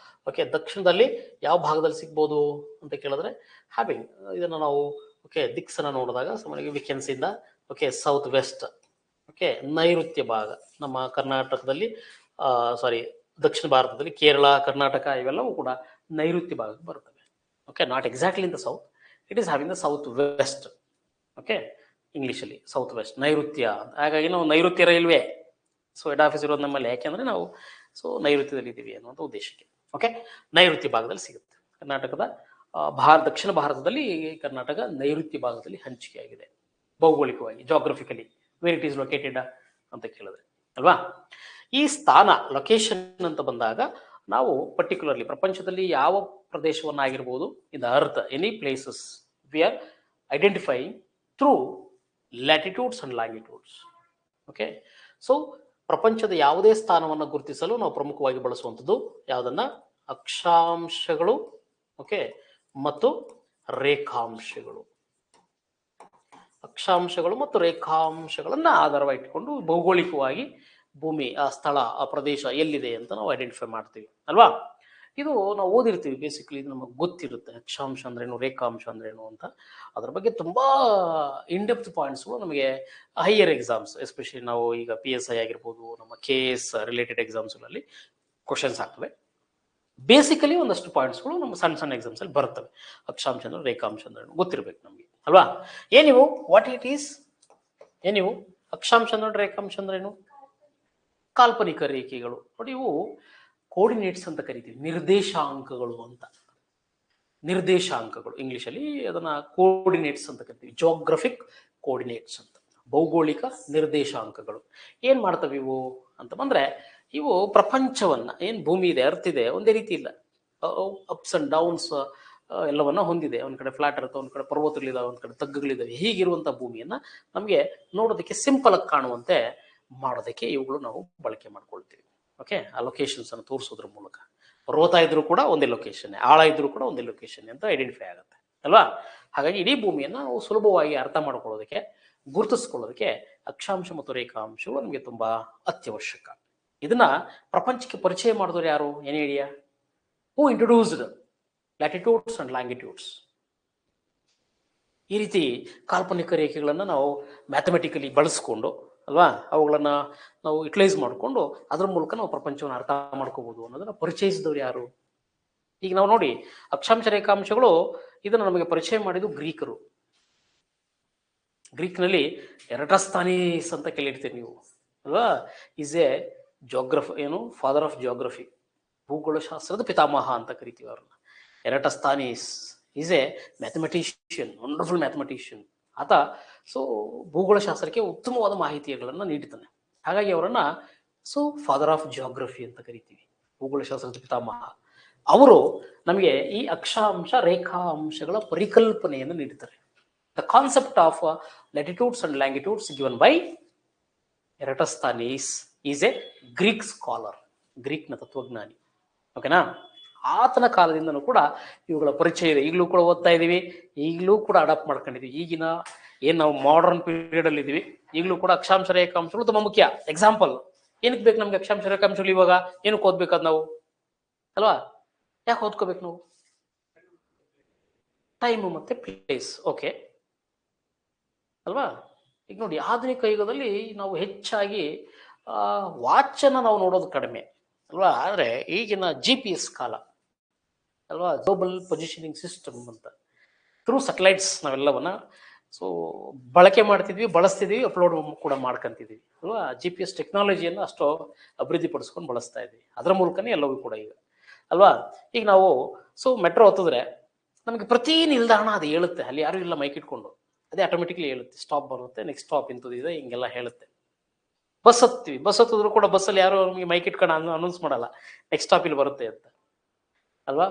Okay ದಕ್ಷಿಣದಲ್ಲಿ ಯಾವ ಭಾಗದಲ್ಲಿ ಸಿಗ್ಬೋದು ಅಂತ ಕೇಳಿದ್ರೆ ಹ್ಯಾವಿಂಗ್ ಇದನ್ನ ನಾವು ಓಕೆ ದಿಕ್ಸನ್ನ ನೋಡಿದಾಗ ಸಾಮಾನ್ಯವಾಗಿ ವಿಕೆನ್ಸ್ ಇಂದ ಓಕೆ ಸೌತ್ ವೆಸ್ಟ್ ಓಕೆ ನೈಋತ್ಯ ಭಾಗ ನಮ್ಮ ಕರ್ನಾಟಕದಲ್ಲಿ ಸಾರಿ ದಕ್ಷಿಣ ಭಾರತದಲ್ಲಿ ಕೇರಳ, ಕರ್ನಾಟಕ ಇವೆಲ್ಲವೂ ಕೂಡ ನೈಋತ್ಯ ಭಾಗಕ್ಕೆ ಬರ್ತವೆ. Okay not exactly in the south, it is having the south west. Okay ಇಂಗ್ಲಿಷಲ್ಲಿ ಸೌತ್ ವೆಸ್ಟ್ ನೈಋತ್ಯ. ಹಾಗಾಗಿ ನಾವು ನೈಋತ್ಯ ರೈಲ್ವೆ ಸೊ ಹೆಡ್ ಆಫೀಸ್ ಇರೋದು ನಮ್ಮಲ್ಲಿ. ಯಾಕೆಂದ್ರೆ ನಾವು ಸೊ ನೈಋತ್ಯದಲ್ಲಿ ಇದ್ದೀವಿ ಅನ್ನುವಂಥ ಉದ್ದೇಶಕ್ಕೆ. ಓಕೆ ನೈಋತ್ಯ ಭಾಗದಲ್ಲಿ ಸಿಗುತ್ತೆ ಕರ್ನಾಟಕದ ದಕ್ಷಿಣ ಭಾರತದಲ್ಲಿ ಕರ್ನಾಟಕ ನೈಋತ್ಯ ಭಾಗದಲ್ಲಿ ಹಂಚಿಕೆಯಾಗಿದೆ ಭೌಗೋಳಿಕವಾಗಿ, geographically where it is located ಅಂತ ಕೇಳಿದ್ರೆ ಅಲ್ವಾ? ಈ ಸ್ಥಾನ ಲೊಕೇಶನ್ ಅಂತ ಬಂದಾಗ ನಾವು ಪರ್ಟಿಕ್ಯುಲರ್ಲಿ ಪ್ರಪಂಚದಲ್ಲಿ ಯಾವ ಪ್ರದೇಶವನ್ನಾಗಿರ್ಬೋದು in the earth any places we are identifying through latitudes and longitudes. Okay so ಪ್ರಪಂಚದ ಯಾವುದೇ ಸ್ಥಾನವನ್ನು ಗುರುತಿಸಲು ನಾವು ಪ್ರಮುಖವಾಗಿ ಬಳಸುವಂಥದ್ದು ಯಾವುದನ್ನ? ಅಕ್ಷಾಂಶಗಳು ಓಕೆ ಮತ್ತು ರೇಖಾಂಶಗಳು. ಅಕ್ಷಾಂಶಗಳು ಮತ್ತು ರೇಖಾಂಶಗಳನ್ನ ಆಧಾರವಾಗಿ ಇಟ್ಟುಕೊಂಡು ಭೌಗೋಳಿಕವಾಗಿ ಭೂಮಿ, ಆ ಸ್ಥಳ, ಆ ಪ್ರದೇಶ ಎಲ್ಲಿದೆ ಅಂತ ನಾವು ಐಡೆಂಟಿಫೈ ಮಾಡ್ತೀವಿ ಅಲ್ವಾ. ಇದು ನಾವು ಓದಿರ್ತೀವಿ, ಬೇಸಿಕಲಿ ಇದು ನಮಗೆ ಗೊತ್ತಿರುತ್ತೆ. ಅಕ್ಷಾಂಶ ಅಂದ್ರೇನು, ರೇಖಾಂಶ ಅಂದ್ರೇನು ಅಂತ. ಅದ್ರ ಬಗ್ಗೆ ತುಂಬಾ ಇನ್ಡೆಪ್ತ್ ಪಾಯಿಂಟ್ಸ್ಗಳು ನಮಗೆ ಹೈಯರ್ ಎಕ್ಸಾಮ್ಸ್, ಎಸ್ಪೆಷಲಿ ನಾವು ಈಗ PSI ಆಗಿರ್ಬೋದು, ನಮ್ಮ KS ರಿಲೇಟೆಡ್ ಎಕ್ಸಾಮ್ಸ್ಗಳಲ್ಲಿ ಕ್ವಶನ್ಸ್ ಆಗ್ತವೆ. ಬೇಸಿಕಲಿ ಒಂದಷ್ಟು ಪಾಯಿಂಟ್ಸ್ಗಳು ನಮ್ಮ ಸಣ್ಣ ಸಣ್ಣ ಎಕ್ಸಾಮ್ಸ್ ಅಲ್ಲಿ ಬರ್ತವೆ. ಅಕ್ಷಾಂಶ ಅಂದ್ರೆ, ರೇಖಾಂಶ ಅಂದ್ರೆ ಗೊತ್ತಿರಬೇಕು ನಮಗೆ ಅಲ್ವಾ. ಏನಿವು, ವಾಟ್ ಇಟ್ ಈಸ್, ಏನಿವು ಅಕ್ಷಾಂಶ ಅಂದ್ರೆ, ರೇಖಾಂಶ ಅಂದ್ರೇನು? ಕಾಲ್ಪನಿಕ ರೇಖೆಗಳು ನೋಡಿ. ಇವು ಕೋರ್ಡಿನೇಟ್ಸ್ ಅಂತ ಕರಿತೀವಿ, ನಿರ್ದೇಶಾಂಕಗಳು ಅಂತ. ನಿರ್ದೇಶಾಂಕಗಳು ಇಂಗ್ಲಿಷಲ್ಲಿ ಅದನ್ನ ಕೋರ್ಡಿನೇಟ್ಸ್ ಅಂತ ಕರಿತೀವಿ, ಜೋಗ್ರಫಿಕ್ ಕೋರ್ಡಿನೇಟ್ಸ್ ಅಂತ, ಭೌಗೋಳಿಕ ನಿರ್ದೇಶಾಂಕಗಳು. ಏನ್ ಮಾಡ್ತವೆ ಇವು ಅಂತ ಬಂದ್ರೆ, ಇವು ಪ್ರಪಂಚವನ್ನ, ಏನ್ ಭೂಮಿ ಇದೆ, ಅರ್ತ್ ಇದೆ, ಒಂದೇ ರೀತಿ ಇಲ್ಲ, ಅಪ್ಸ್ ಅಂಡ್ ಡೌನ್ಸ್ ಎಲ್ಲವನ್ನ ಹೊಂದಿದೆ. ಒಂದ್ ಕಡೆ ಫ್ಲಾಟ್ ಇರುತ್ತೆ, ಒಂದ್ ಕಡೆ ಪರ್ವತಗಳಿದಾವೆ, ಒಂದ್ ಕಡೆ ತಗ್ಗುಗಳಿದಾವೆ. ಹೀಗಿರುವಂತ ಭೂಮಿಯನ್ನ ನಮಗೆ ನೋಡೋದಕ್ಕೆ ಸಿಂಪಲ್ ಆಗಿ ಕಾಣುವಂತೆ ಮಾಡೋದಕ್ಕೆ ಇವುಗಳು ನಾವು ಬಳಕೆ ಮಾಡ್ಕೊಳ್ತೀವಿ. ಓಕೆ, ಆ ಲೊಕೇಶನ್ಸ್ ಅನ್ನು ತೋರಿಸೋದ್ರ ಮೂಲಕ, ಪರ್ವತ ಇದ್ರೂ ಕೂಡ ಒಂದೇ ಲೊಕೇಶನ್, ಆಳ ಇದ್ರೂ ಕೂಡ ಒಂದೇ ಲೊಕೇಶನ್ ಅಂತ ಐಡೆಂಟಿಫೈ ಆಗುತ್ತೆ ಅಲ್ವಾ. ಹಾಗಾಗಿ ಇಡೀ ಭೂಮಿಯನ್ನ ನಾವು ಸುಲಭವಾಗಿ ಅರ್ಥ ಮಾಡ್ಕೊಳ್ಳೋದಕ್ಕೆ, ಗುರುತಿಸ್ಕೊಳ್ಳೋದಕ್ಕೆ ಅಕ್ಷಾಂಶ ಮತ್ತು ರೇಖಾಂಶಗಳು ನಮಗೆ ತುಂಬಾ ಅತ್ಯವಶ್ಯಕ. ಇದನ್ನ ಪ್ರಪಂಚಕ್ಕೆ ಪರಿಚಯ ಮಾಡಿದವರು ಯಾರು? ಏನ್ idea? Who introduced latitudes and longitudes. ಈ ರೀತಿ ಕಾಲ್ಪನಿಕ ರೇಖೆಗಳನ್ನ ನಾವು ಮ್ಯಾಥಮೆಟಿಕಲಿ ಬಳಸ್ಕೊಂಡು ಅಲ್ವಾ, ಅವುಗಳನ್ನ ನಾವು ಯುಟಿಲೈಸ್ ಮಾಡಿಕೊಂಡು ಅದ್ರ ಮೂಲಕ ನಾವು ಪ್ರಪಂಚವನ್ನು ಅರ್ಥ ಮಾಡ್ಕೋಬಹುದು ಅನ್ನೋದನ್ನ ಪರಿಚಯಿಸಿದವರು ಯಾರು? ಈಗ ನಾವು ನೋಡಿ, ಅಕ್ಷಾಂಶ ರೇಖಾಂಶಗಳು ಇದನ್ನು ನಮಗೆ ಪರಿಚಯ ಮಾಡಿದ್ದು ಗ್ರೀಕರು. ಗ್ರೀಕ್ನಲ್ಲಿ ಎರಟಸ್ಥಾನೀಸ್ ಅಂತ ಕೇಳಿರ್ತೀರಿ ನೀವು ಅಲ್ವಾ. ಈಸ್ ಎ ಏನು ಫಾದರ್ ಆಫ್ ಜಿಯೋಗ್ರಫಿ, ಭೂಗೋಳಶಾಸ್ತ್ರದ ಪಿತಾಮಹ ಅಂತ ಕರಿತೀವಿ ಅವ್ರನ್ನ. Eratosthenes is a mathematician, wonderful mathematician ಆತ. ಸೊ ಭೂಗೋಳಶಾಸ್ತ್ರಕ್ಕೆ ಉತ್ತಮವಾದ ಮಾಹಿತಿಗಳನ್ನು ನೀಡುತ್ತಾನೆ. ಹಾಗಾಗಿ ಅವರನ್ನ ಫಾದರ್ ಆಫ್ ಜಿಯೋಗ್ರಫಿ ಅಂತ ಕರಿತೀವಿ, ಭೂಗೋಳಶಾಸ್ತ್ರದ ಪಿತಾಮಹ. ಅವರು ನಮಗೆ ಈ ಅಕ್ಷಾಂಶ ರೇಖಾಂಶಗಳ ಪರಿಕಲ್ಪನೆಯನ್ನು ನೀಡುತ್ತಾರೆ. The concept of latitudes and longitudes given by Eratosthenes is a Greek scholar, ಗ್ರೀಕ್ನ ತತ್ವಜ್ಞಾನಿ. ಓಕೆನಾ. ಆತನ ಕಾಲದಿಂದನೂ ಕೂಡ ಇವುಗಳ ಪರಿಚಯ ಇದೆ. ಈಗಲೂ ಕೂಡ ಓದ್ತಾ ಇದೀವಿ, ಈಗಲೂ ಕೂಡ ಅಡಾಪ್ಟ್ ಮಾಡ್ಕೊಂಡಿದೀವಿ. ಈಗಿನ ಏನ್ ನಾವು ಮಾಡರ್ನ್ ಪೀರಿಯಡ್ ಅಲ್ಲಿ ಇದೀವಿ, ಈಗಲೂ ಕೂಡ ಅಕ್ಷಾಂಶ ರೇಖಾಂಶಗಳು ತುಂಬಾ ಮುಖ್ಯ. ಎಕ್ಸಾಂಪಲ್, ಏನಕ್ಕೆ ಬೇಕು ನಮ್ಗೆ ಅಕ್ಷಾಂಶ ರೇಖಾಂಶಗಳು? ಇವಾಗ ಏನಕ್ಕೆ ಓದ್ಬೇಕಾದ್ ನಾವು ಅಲ್ವಾ? ಯಾಕೆ ಓದ್ಕೋಬೇಕು ನಾವು? ಟೈಮು ಮತ್ತೆ ಪ್ಲೇಸ್. ಓಕೆ ಅಲ್ವಾ. ಈಗ ನೋಡಿ, ಆಧುನಿಕ ಯುಗದಲ್ಲಿ ನಾವು ಹೆಚ್ಚಾಗಿ ವಾಚನ್ನ ನಾವು ನೋಡೋದು ಕಡಿಮೆ ಅಲ್ವಾ. ಆದ್ರೆ ಈಗಿನ GPS ಕಾಲ ಅಲ್ವಾ, ಗ್ಲೋಬಲ್ ಪೊಸಿಷನಿಂಗ್ ಸಿಸ್ಟಮ್ ಅಂತ, ಥ್ರೂ ಸ್ಯಾಟಲೈಟ್ಸ್ ನಾವೆಲ್ಲವನ್ನ ಬಳಕೆ ಮಾಡ್ತಿದ್ವಿ, ಬಳಸ್ತಿದ್ವಿ, ಅಪ್ಲೋಡ್ ಕೂಡ ಮಾಡ್ಕೊಂತಿದ್ವಿ ಅಲ್ವಾ. GPS ಟೆಕ್ನಾಲಜಿಯನ್ನು ಅಷ್ಟು ಅಭಿವೃದ್ಧಿ ಪಡಿಸ್ಕೊಂಡು ಬಳಸ್ತಾ ಇದ್ವಿ. ಅದರ ಮೂಲಕನೇ ಎಲ್ಲವೂ ಕೂಡ ಈಗ ಅಲ್ವಾ. ಈಗ ನಾವು ಮೆಟ್ರೋ ಹತ್ತಿದ್ರೆ ನಮಗೆ ಪ್ರತಿ ನಿಲ್ದಾಣ ಅದು ಹೇಳುತ್ತೆ, ಅಲ್ಲಿ ಯಾರು ಇಲ್ಲ ಮೈಕ್ ಇಟ್ಕೊಂಡು, ಅದೇ ಆಟೋಮೆಟಿಕ್ಲಿ ಹೇಳುತ್ತೆ, ಸ್ಟಾಪ್ ಬರುತ್ತೆ, ನೆಕ್ಸ್ಟ್ ಸ್ಟಾಪ್ ಇಂಥದ್ದಿದೆ, ಹಿಂಗೆಲ್ಲ ಹೇಳುತ್ತೆ. ಬಸ್ ಹತ್ತೀವಿ, ಬಸ್ ಹತ್ತಿದ್ರು ಕೂಡ ಬಸ್ಸಲ್ಲಿ ಯಾರು ನಮಗೆ ಮೈಕ್ ಇಟ್ಕೊಂಡು ಅನೌನ್ಸ್ ಮಾಡಲ್ಲ, ನೆಕ್ಸ್ಟ್ ಸ್ಟಾಪ್ ಇಲ್ಲಿ ಬರುತ್ತೆ ಅಂತ ಅಲ್ವಾ.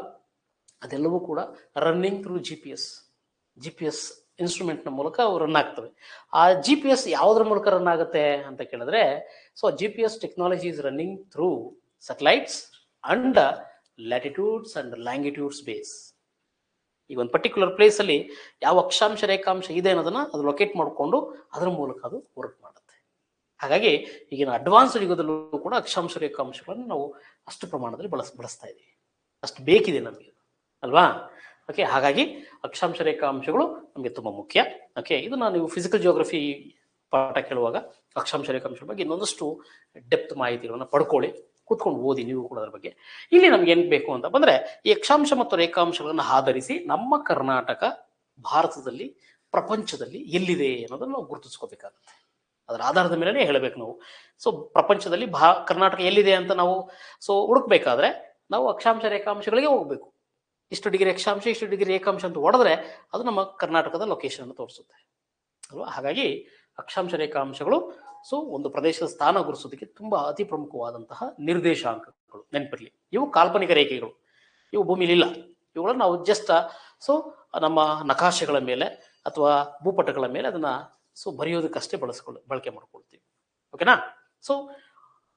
ಅದೆಲ್ಲವೂ ಕೂಡ ರನ್ನಿಂಗ್ ಥ್ರೂ GPS ಇನ್ಸ್ಟ್ರೂಮೆಂಟ್ನ ಮೂಲಕ ಅವು ರನ್ ಆಗ್ತವೆ. ಆ GPS ಯಾವುದ್ರ ಮೂಲಕ ರನ್ ಆಗುತ್ತೆ ಅಂತ ಕೇಳಿದ್ರೆ, GPS technology is running through satellites and latitudes and longitudes base. ಈಗ ಒಂದು ಪರ್ಟಿಕ್ಯುಲರ್ ಪ್ಲೇಸ್ ಅಲ್ಲಿ ಯಾವ ಅಕ್ಷಾಂಶ ರೇಖಾಂಶ ಇದೆ ಅನ್ನೋದನ್ನ ಅದು ಲೊಕೇಟ್ ಮಾಡಿಕೊಂಡು ಅದರ ಮೂಲಕ ಅದು ವರ್ಕ್ ಮಾಡುತ್ತೆ. ಹಾಗಾಗಿ ಈಗಿನ ಅಡ್ವಾನ್ಸ್ ಯುಗದಲ್ಲೂ ಕೂಡ ಅಕ್ಷಾಂಶ ರೇಖಾಂಶಗಳನ್ನು ನಾವು ಅಷ್ಟು ಪ್ರಮಾಣದಲ್ಲಿ ಬಳಸ್ತಾ ಇದ್ದೀವಿ, ಅಷ್ಟು ಬೇಕಿದೆ ನಮಗೆ ಅಲ್ವಾ. ಓಕೆ, ಹಾಗಾಗಿ ಅಕ್ಷಾಂಶ ರೇಖಾಂಶಗಳು ನಮಗೆ ತುಂಬಾ ಮುಖ್ಯ. ಓಕೆ, ಇದನ್ನ ನೀವು ಫಿಸಿಕಲ್ ಜಿಯೋಗ್ರಫಿ ಪಾಠ ಕೇಳುವಾಗ ಅಕ್ಷಾಂಶ ರೇಖಾಂಶಗಳ ಬಗ್ಗೆ ಇನ್ನೊಂದಷ್ಟು ಡೆಪ್ತ್ ಮಾಹಿತಿಗಳನ್ನ ಪಡ್ಕೊಳ್ಳಿ, ಕೂತ್ಕೊಂಡು ಓದಿ ನೀವು ಕೂಡ ಅದ್ರ ಬಗ್ಗೆ. ಇಲ್ಲಿ ನಮ್ಗೆ ಏನ್ ಬೇಕು ಅಂತ ಬಂದ್ರೆ, ಈ ಅಕ್ಷಾಂಶ ಮತ್ತು ರೇಖಾಂಶಗಳನ್ನ ಆಧರಿಸಿ ನಮ್ಮ ಕರ್ನಾಟಕ ಭಾರತದಲ್ಲಿ, ಪ್ರಪಂಚದಲ್ಲಿ ಎಲ್ಲಿದೆ ಅನ್ನೋದನ್ನ ನಾವು ಗುರುತಿಸ್ಕೋಬೇಕಾಗುತ್ತೆ. ಅದರ ಆಧಾರದ ಮೇಲೆ ಹೇಳಬೇಕು ನಾವು. ಪ್ರಪಂಚದಲ್ಲಿ ಕರ್ನಾಟಕ ಎಲ್ಲಿದೆ ಅಂತ ನಾವು ಹುಡುಕ್ಬೇಕಾದ್ರೆ ನಾವು ಅಕ್ಷಾಂಶ ರೇಖಾಂಶಗಳಿಗೆ ಹೋಗ್ಬೇಕು. ಇಷ್ಟು ಡಿಗ್ರಿ ಅಕ್ಷಾಂಶ, ಇಷ್ಟು ಡಿಗ್ರಿ ರೇಖಾಂಶ ಅಂತ ಹೊಡೆದ್ರೆ ಅದು ನಮ್ಮ ಕರ್ನಾಟಕದ ಲೊಕೇಶನ್ ಅನ್ನು ತೋರಿಸುತ್ತೆ ಅಲ್ವಾ. ಹಾಗಾಗಿ ಅಕ್ಷಾಂಶ ರೇಖಾಂಶಗಳು ಒಂದು ಪ್ರದೇಶದ ಸ್ಥಾನ ಗುರುಸೋದಕ್ಕೆ ತುಂಬಾ ಅತಿ ಪ್ರಮುಖವಾದಂತಹ ನಿರ್ದೇಶಾಂಕಗಳು. ನೆನಪಿರಲಿ, ಇವು ಕಾಲ್ಪನಿಕ ರೇಖೆಗಳು, ಇವು ಭೂಮಿಲಿ ಇಲ್ಲ. ಇವುಗಳನ್ನ ನಾವು ಜಸ್ಟ್ ನಮ್ಮ ನಕಾಶೆಗಳ ಮೇಲೆ ಅಥವಾ ಭೂಪಟಗಳ ಮೇಲೆ ಅದನ್ನ ಬರೆಯೋದಕ್ಕಷ್ಟೇ ಬಳಕೆ ಮಾಡ್ಕೊಳ್ತೀವಿ. ಓಕೆನಾ.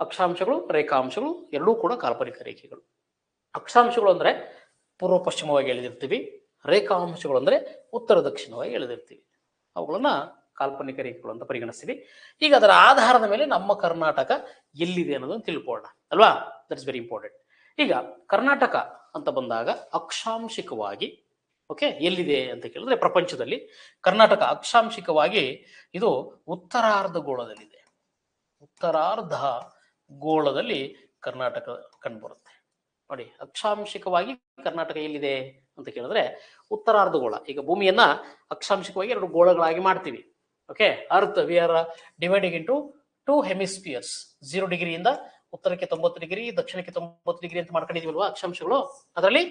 ಅಕ್ಷಾಂಶಗಳು, ರೇಖಾಂಶಗಳು ಎರಡೂ ಕೂಡ ಕಾಲ್ಪನಿಕ ರೇಖೆಗಳು. ಅಕ್ಷಾಂಶಗಳು ಅಂದ್ರೆ ಪೂರ್ವ ಪಶ್ಚಿಮವಾಗಿ ಎಳೆದಿರ್ತೀವಿ, ರೇಖಾಂಶಗಳು ಅಂದ್ರೆ ಉತ್ತರ ದಕ್ಷಿಣವಾಗಿ ಎಳೆದಿರ್ತೀವಿ. ಅವುಗಳನ್ನ ಕಾಲ್ಪನಿಕ ರೇಖೆಗಳು ಅಂತ ಪರಿಗಣಿಸ್ತೀವಿ. ಈಗ ಅದರ ಆಧಾರದ ಮೇಲೆ ನಮ್ಮ ಕರ್ನಾಟಕ ಎಲ್ಲಿದೆ ಅನ್ನೋದನ್ನು ತಿಳ್ಕೊಳ್ಳೋಣ ಅಲ್ವಾ. That is very important. ಈಗ ಕರ್ನಾಟಕ ಅಂತ ಬಂದಾಗ ಅಕ್ಷಾಂಶಿಕವಾಗಿ ಓಕೆ ಎಲ್ಲಿದೆ ಅಂತ ಕೇಳಿದ್ರೆ ಪ್ರಪಂಚದಲ್ಲಿ ಕರ್ನಾಟಕ ಅಕ್ಷಾಂಶಿಕವಾಗಿ ಇದು ಉತ್ತರಾರ್ಧ ಗೋಳದಲ್ಲಿದೆ. ಉತ್ತರಾರ್ಧ ಗೋಳದಲ್ಲಿ ಕರ್ನಾಟಕ ಕಂಡುಬರುತ್ತೆ ನೋಡಿ. ಅಕ್ಷಾಂಶಿಕವಾಗಿ ಕರ್ನಾಟಕ ಎಲ್ಲಿದೆ ಅಂತ ಕೇಳಿದ್ರೆ ಉತ್ತರಾರ್ಧಗೋಳ. ಈಗ ಭೂಮಿಯನ್ನ ಅಕ್ಷಾಂಶಿಕವಾಗಿ 2 ಗೋಳಗಳಾಗಿ ಮಾಡ್ತೀವಿ. Okay, earth we are dividing into 2 ಹೆಮಿಸ್ಫಿಯರ್ಸ್. 0 ಡಿಗ್ರಿಯಿಂದ ಉತ್ತರಕ್ಕೆ 90 ಡಿಗ್ರಿ, ದಕ್ಷಿಣಕ್ಕೆ 90 ಡಿಗ್ರಿ ಅಂತ ಮಾಡ್ಕೊಂಡಿದೀವಲ್ವಾ ಅಕ್ಷಾಂಶಗಳು. ಅದರಲ್ಲಿ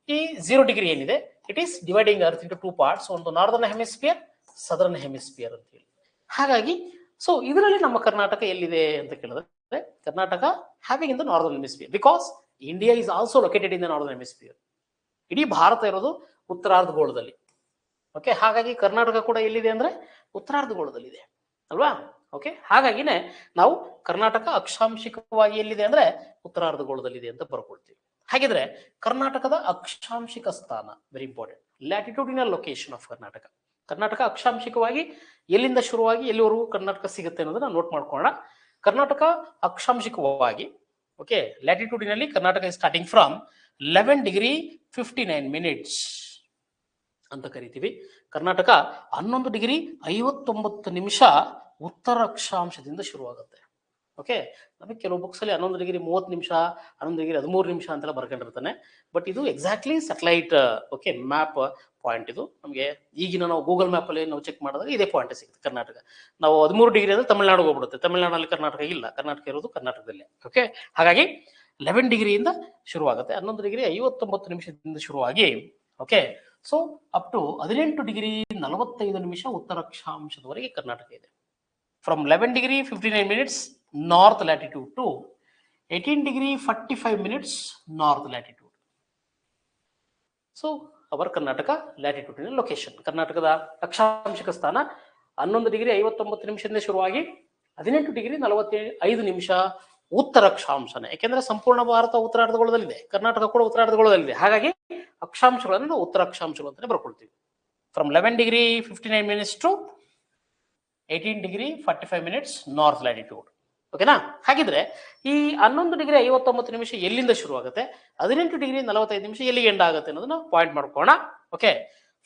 ಈ 0 ಡಿಗ್ರಿ ಏನಿದೆ it is dividing earth into 2 parts. ಒಂದು ನಾರ್ದರ್ನ್ ಹೆಮಿಸ್ಫಿಯರ್, ಸದರ್ನ್ ಹೆಮಿಸ್ಫಿಯರ್ ಅಂತ ಹೇಳಿ. ಹಾಗಾಗಿ ಸೊ ಇದರಲ್ಲಿ ನಮ್ಮ ಕರ್ನಾಟಕ ಎಲ್ಲಿದೆ ಅಂತ ಕೇಳಿದ್ರೆ Karnataka having in the northern hemisphere because India is also located in the northern hemisphere. ಇಡೀ ಭಾರತ ಇರೋದು ಉತ್ತರಾರ್ಧಗೋಳದಲ್ಲಿ. ಓಕೆ, ಹಾಗಾಗಿ ಕರ್ನಾಟಕ ಕೂಡ ಎಲ್ಲಿದೆ ಅಂದ್ರೆ ಉತ್ತರಾರ್ಧಗೋಳದಲ್ಲಿದೆ ಅಲ್ವಾ. ಓಕೆ, ಹಾಗಾಗಿನೇ ನಾವು ಕರ್ನಾಟಕ ಅಕ್ಷಾಂಶಿಕವಾಗಿ ಎಲ್ಲಿದೆ ಅಂದ್ರೆ ಉತ್ತರಾರ್ಧಗೋಳದಲ್ಲಿದೆ ಅಂತ ಬರ್ಕೊಳ್ತೀವಿ. ಹಾಗಿದ್ರೆ ಕರ್ನಾಟಕದ ಅಕ್ಷಾಂಶಿಕ ಸ್ಥಾನ very important. Latitudinal location of Karnataka. Karnataka ಅಕ್ಷಾಂಶಿಕವಾಗಿ ಎಲ್ಲಿಂದ ಶುರುವಾಗಿ ಎಲ್ಲಿವರೆಗೂ ಕರ್ನಾಟಕ ಸಿಗುತ್ತೆ ಅನ್ನೋದನ್ನ ನೋಟ್ ಮಾಡ್ಕೊಳ್ಳೋಣ. ಕರ್ನಾಟಕ ಅಕ್ಷಾಂಶಿಕವಾಗಿ ಓಕೆ ಲ್ಯಾಟಿಟ್ಯೂಡಿನಲ್ಲಿ Karnataka is starting from 11 degree 59 minutes ಅಂತ ಕರಿತೀವಿ. ಕರ್ನಾಟಕ 11 ಡಿಗ್ರಿ 59 ನಿಮಿಷ ಉತ್ತರ ಅಕ್ಷಾಂಶದಿಂದ ಶುರುವಾಗುತ್ತೆ. ಓಕೆ, ನಮಗೆ ಕೆಲವು ಬುಕ್ಸ್ ಅಲ್ಲಿ 11 ಡಿಗ್ರಿ 30 ನಿಮಿಷ, 11 ಡಿಗ್ರಿ 13 ನಿಮಿಷ ಅಂತೆಲ್ಲ ಬರ್ಕೊಂಡಿರ್ತಾನೆ. ಬಟ್ ಇದು exactly satellite okay map point. ಇದು ನಮಗೆ ಈಗಿನ ನಾವು ಗೂಗಲ್ ಮ್ಯಾಪ್ ಅಲ್ಲಿ ನಾವು ಚೆಕ್ ಮಾಡಿದಾಗ ಇದೇ ಪಾಯಿಂಟ್ ಸಿಗುತ್ತೆ. ಕರ್ನಾಟಕ ನಾವು 13 ಡಿಗ್ರಿ ಅಂದ್ರೆ ತಮಿಳುನಾಡು ಹೋಗ್ಬಿಡುತ್ತೆ. ತಮಿಳುನಾಡಲ್ಲಿ ಕರ್ನಾಟಕ ಇಲ್ಲ, ಕರ್ನಾಟಕ ಇರೋದು ಕರ್ನಾಟಕದಲ್ಲೇ. ಓಕೆ, ಹಾಗಾಗಿ 11 ಡಿಗ್ರಿಯಿಂದ ಶುರುವಾಗುತ್ತೆ. 11 ಡಿಗ್ರಿ 59 ನಿಮಿಷದಿಂದ ಶುರುವಾಗಿ okay so up to 18 degree 45 ನಿಮಿಷ ಉತ್ತರ ಅಕ್ಷಾಂಶದವರೆಗೆ ಕರ್ನಾಟಕ ಇದೆ. From 11 degree 59 minutes north latitude to 18 degree 45 minutes north latitude. So our Karnataka latitudinal location. ಕರ್ನಾಟಕದ ಅಕ್ಷಾಂಶಿಕ ಸ್ಥಾನ 11 ಡಿಗ್ರಿ 59 ನಿಮಿಷದಿಂದ ಶುರುವಾಗಿ 18 ಡಿಗ್ರಿ 45 ನಿಮಿಷ ಉತ್ತರ ಅಕ್ಷಾಂಶನೇ. ಯಾಕೆಂದ್ರೆ ಸಂಪೂರ್ಣ ಭಾರತ ಉತ್ತರಾರ್ಧಗೋಳದಲ್ಲಿದೆ, ಕರ್ನಾಟಕ ಕೂಡ ಉತ್ತರಾರ್ಧಗೋಳದಲ್ಲಿದೆ. ಹಾಗಾಗಿ ಅಕ್ಷಾಂಶಗಳನ್ನು ನಾವು ಉತ್ತರ ಅಕ್ಷಾಂಶಗಳು ಅಂತಾನೆ ಬರ್ಕೊಳ್ತೀವಿ. From 11 degree 59 minutes to 18 degree 45 minutes north latitude. ಓಕೆನಾ. ಹಾಗಿದ್ರೆ ಈ 11 ಡಿಗ್ರಿ 59 ನಿಮಿಷ ಎಲ್ಲಿಂದ ಶುರುವಾಗುತ್ತೆ, 18 ಡಿಗ್ರಿ 45 ನಿಮಿಷ ಎಲ್ಲಿಗೆ ಎಂಡ್ ಆಗುತ್ತೆ ಅನ್ನೋದನ್ನ ಪಾಯಿಂಟ್ ಮಾಡ್ಕೋಣ. ಓಕೆ,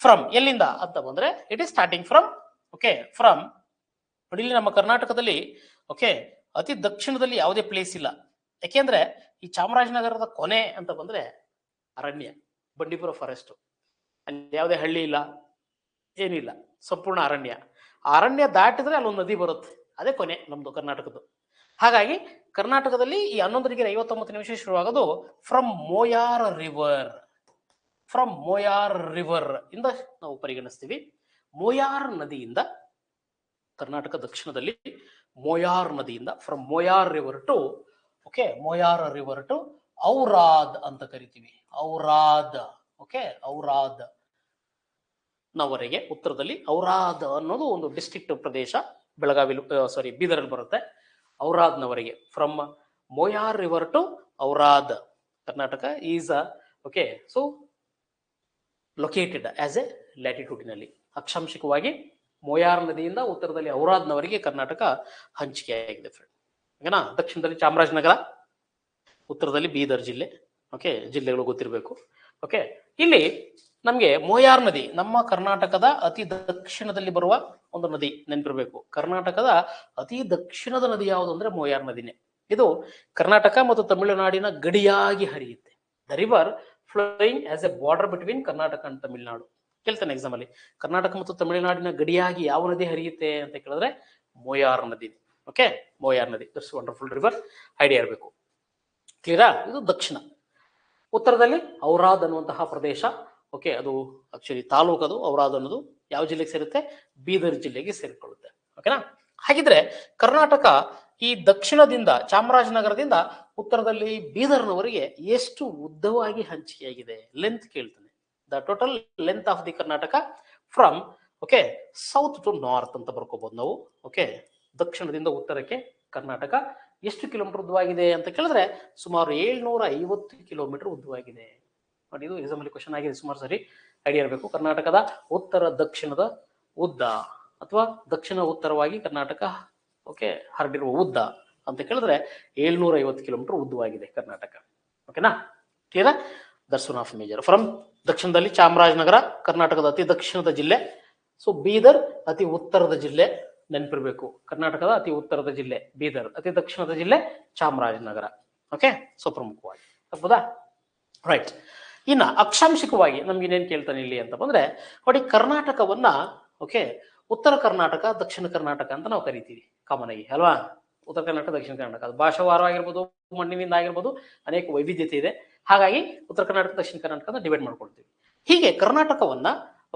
ಫ್ರಮ್ ಎಲ್ಲಿಂದ ಅಂತ ಬಂದ್ರೆ it is starting from okay from ನೋಡಿ, ಇಲ್ಲಿ ನಮ್ಮ ಕರ್ನಾಟಕದಲ್ಲಿ ಓಕೆ ಅತಿ ದಕ್ಷಿಣದಲ್ಲಿ ಯಾವುದೇ ಪ್ಲೇಸ್ ಇಲ್ಲ. ಯಾಕೆಂದ್ರೆ ಈ ಚಾಮರಾಜನಗರದ ಕೊನೆ ಅಂತ ಬಂದ್ರೆ ಅರಣ್ಯ, ಬಂಡೀಪುರ ಫಾರೆಸ್ಟ್. ಅಲ್ಲಿ ಯಾವುದೇ ಹಳ್ಳಿ ಇಲ್ಲ, ಏನಿಲ್ಲ, ಸಂಪೂರ್ಣ ಅರಣ್ಯ. ಆ ಅರಣ್ಯ ದಾಟಿದ್ರೆ ಅಲ್ಲೊಂದು ನದಿ ಬರುತ್ತೆ, ಅದೇ ಕೊನೆ ನಮ್ದು ಕರ್ನಾಟಕದ್ದು. ಹಾಗಾಗಿ ಕರ್ನಾಟಕದಲ್ಲಿ ಈ 11 ಡಿಗ್ರಿ 59 ನಿಮಿಷ ಶುರುವಾಗೋದು from Moyar river. From Moyar river ಇಂದ ನಾವು ಪರಿಗಣಿಸ್ತೀವಿ. ಮೋಯಾರ್ ನದಿಯಿಂದ ಕರ್ನಾಟಕ ದಕ್ಷಿಣದಲ್ಲಿ ಮೋಯಾರ್ ನದಿಯಿಂದ from Moyar river to okay Moyar river to Aurad ಅಂತ ಕರಿತೀವಿ. ಔರಾದ್ ಓಕೆ ಔರಾದ್ ನವರೆಗೆ ಉತ್ತರದಲ್ಲಿ ಔರಾದ್ ಅನ್ನೋದು ಒಂದು ಡಿಸ್ಟ್ರಿಕ್ಟ್ ಪ್ರದೇಶ, ಬೆಳಗಾವಿ ಸಾರಿ ಬೀದರಲ್ಲಿ ಬರುತ್ತೆ. ಔರಾದ್ನವರೆಗೆ from Moyar river to Aurad Karnataka is okay so located as a ಲ್ಯಾಟಿಟ್ಯೂಡಿನಲ್ಲಿ. ಅಕ್ಷಾಂಶಿಕವಾಗಿ ಮೋಯಾರ್ ನದಿಯಿಂದ ಉತ್ತರದಲ್ಲಿ ಔರಾದ್ನವರೆಗೆ ಕರ್ನಾಟಕ ಹಂಚಿಕೆಯಾಗಿದೆ ಫ್ರೆಂಡ್. ಓಕೆನಾ. ದಕ್ಷಿಣದಲ್ಲಿ ಚಾಮರಾಜನಗರ, ಉತ್ತರದಲ್ಲಿ ಬೀದರ್ ಜಿಲ್ಲೆ. ಓಕೆ, ಜಿಲ್ಲೆಗಳು ಗೊತ್ತಿರಬೇಕು. ಓಕೆ, ಇಲ್ಲಿ ನಮಗೆ ಮೋಯಾರ್ ನದಿ ನಮ್ಮ ಕರ್ನಾಟಕದ ಅತಿ ದಕ್ಷಿಣದಲ್ಲಿ ಬರುವ ಒಂದು ನದಿ ನೆನಪಿರಬೇಕು. ಕರ್ನಾಟಕದ ಅತಿ ದಕ್ಷಿಣದ ನದಿ ಯಾವುದು ಅಂದ್ರೆ ಮೋಯಾರ್ ನದಿನೇ. ಇದು ಕರ್ನಾಟಕ ಮತ್ತು ತಮಿಳುನಾಡಿನ ಗಡಿಯಾಗಿ ಹರಿಯುತ್ತೆ. The river flowing as a border between Karnataka and Tamil Nadu. ಕೇಳ್ತಾನೆ ಎಕ್ಸಾಮ್ ಅಲ್ಲಿ, ಕರ್ನಾಟಕ ಮತ್ತು ತಮಿಳುನಾಡಿನ ಗಡಿಯಾಗಿ ಯಾವ ನದಿ ಹರಿಯುತ್ತೆ ಅಂತ ಕೇಳಿದ್ರೆ ಮೋಯಾರ್ ನದಿ. ಓಕೆ, ಮೋಯಾರ್ ನದಿ ದಟ್ಸ್ ವಂಡರ್ಫುಲ್ ರಿವರ್, ಐಡಿಯಾ ಇರಬೇಕು. ಕ್ಲಿಯರಾ. ಇದು ದಕ್ಷಿಣ. ಉತ್ತರದಲ್ಲಿ ಔರಾದ್ ಅನ್ನುವಂತಹ ಪ್ರದೇಶ. ಓಕೆ, ಅದು ಆಕ್ಚುಲಿ ತಾಲೂಕು. ಅದು ಔರಾದ್ ಅನ್ನೋದು ಯಾವ ಜಿಲ್ಲೆಗೆ ಸೇರುತ್ತೆ, ಬೀದರ್ ಜಿಲ್ಲೆಗೆ ಸೇರಿಕೊಳ್ಳುತ್ತೆ. ಓಕೆನಾ. ಹಾಗಿದ್ರೆ ಕರ್ನಾಟಕ ಈ ದಕ್ಷಿಣದಿಂದ ಚಾಮರಾಜನಗರದಿಂದ ಉತ್ತರದಲ್ಲಿ ಬೀದರ್ನವರೆಗೆ ಎಷ್ಟು ಉದ್ದವಾಗಿ ಹಂಚಿಕೆಯಾಗಿದೆ, ಲೆಂತ್ ಕೇಳ್ತಾನೆ. The total length of the Karnataka from okay south to north ಅಂತ ಬರ್ಕೋಬಹುದು ನಾವು. ಓಕೆ, ದಕ್ಷಿಣದಿಂದ ಉತ್ತರಕ್ಕೆ ಕರ್ನಾಟಕ ಎಷ್ಟು ಕಿಲೋಮೀಟರ್ ಉದ್ದವಾಗಿದೆ ಅಂತ ಕೇಳಿದ್ರೆ ಸುಮಾರು 750 ಕಿಲೋಮೀಟರ್ ಉದ್ದವಾಗಿದೆ. ನೋಡಿ, ಇದು ಎಕ್ಸಾಮ್ ಅಲ್ಲಿ ಕ್ವಶನ್ ಆಗಿದೆ ಸುಮಾರು ಸರಿ, ಐಡಿಯಾ ಇರಬೇಕು. ಕರ್ನಾಟಕದ ಉತ್ತರ ದಕ್ಷಿಣದ ಉದ್ದ ಅಥವಾ ದಕ್ಷಿಣ ಉತ್ತರವಾಗಿ ಕರ್ನಾಟಕ ಓಕೆ ಹರಡಿರುವ ಉದ್ದ ಅಂತ ಕೇಳಿದ್ರೆ 750 ಕಿಲೋಮೀಟರ್ ಉದ್ದವಾಗಿದೆ ಕರ್ನಾಟಕ. ಓಕೆನಾ, clear? That's one of major. From ದಕ್ಷಿಣದಲ್ಲಿ ಚಾಮರಾಜನಗರ ಕರ್ನಾಟಕದ ಅತಿ ದಕ್ಷಿಣದ ಜಿಲ್ಲೆ. ಸೊ ಬೀದರ್ ಅತಿ ಉತ್ತರದ ಜಿಲ್ಲೆ, ನೆನಪಿರ್ಬೇಕು. ಕರ್ನಾಟಕದ ಅತಿ ಉತ್ತರದ ಜಿಲ್ಲೆ ಬೀದರ್, ಅತಿ ದಕ್ಷಿಣದ ಜಿಲ್ಲೆ ಚಾಮರಾಜನಗರ. ಓಕೆ, ಸೊ ಪ್ರಮುಖವಾಗಿ ಹೌದಾ? ರೈಟ್. ಇನ್ನ ಅಕ್ಷಾಂಶಿಕವಾಗಿ ನಮ್ಗೆ ಇನ್ನೇನ್ ಕೇಳ್ತಾನೆ ಇಲ್ಲಿ ಅಂತ ಬಂದ್ರೆ ನೋಡಿ, ಕರ್ನಾಟಕವನ್ನ ಓಕೆ ಉತ್ತರ ಕರ್ನಾಟಕ ದಕ್ಷಿಣ ಕರ್ನಾಟಕ ಅಂತ ನಾವು ಕರಿತೀವಿ ಕಾಮನ್ ಆಗಿ ಅಲ್ವಾ? ಉತ್ತರ ಕರ್ನಾಟಕ ದಕ್ಷಿಣ ಕರ್ನಾಟಕ, ಅದು ಭಾಷಾವಾರವಾಗಿರ್ಬೋದು, ಮಣ್ಣಿನಿಂದ ಆಗಿರ್ಬೋದು, ಅನೇಕ ವೈವಿಧ್ಯತೆ ಇದೆ. ಹಾಗಾಗಿ ಉತ್ತರ ಕರ್ನಾಟಕ ದಕ್ಷಿಣ ಕರ್ನಾಟಕ ಅಂತ ಡಿವೈಡ್ ಮಾಡ್ಕೊಳ್ತೀವಿ. ಹೀಗೆ ಕರ್ನಾಟಕವನ್ನ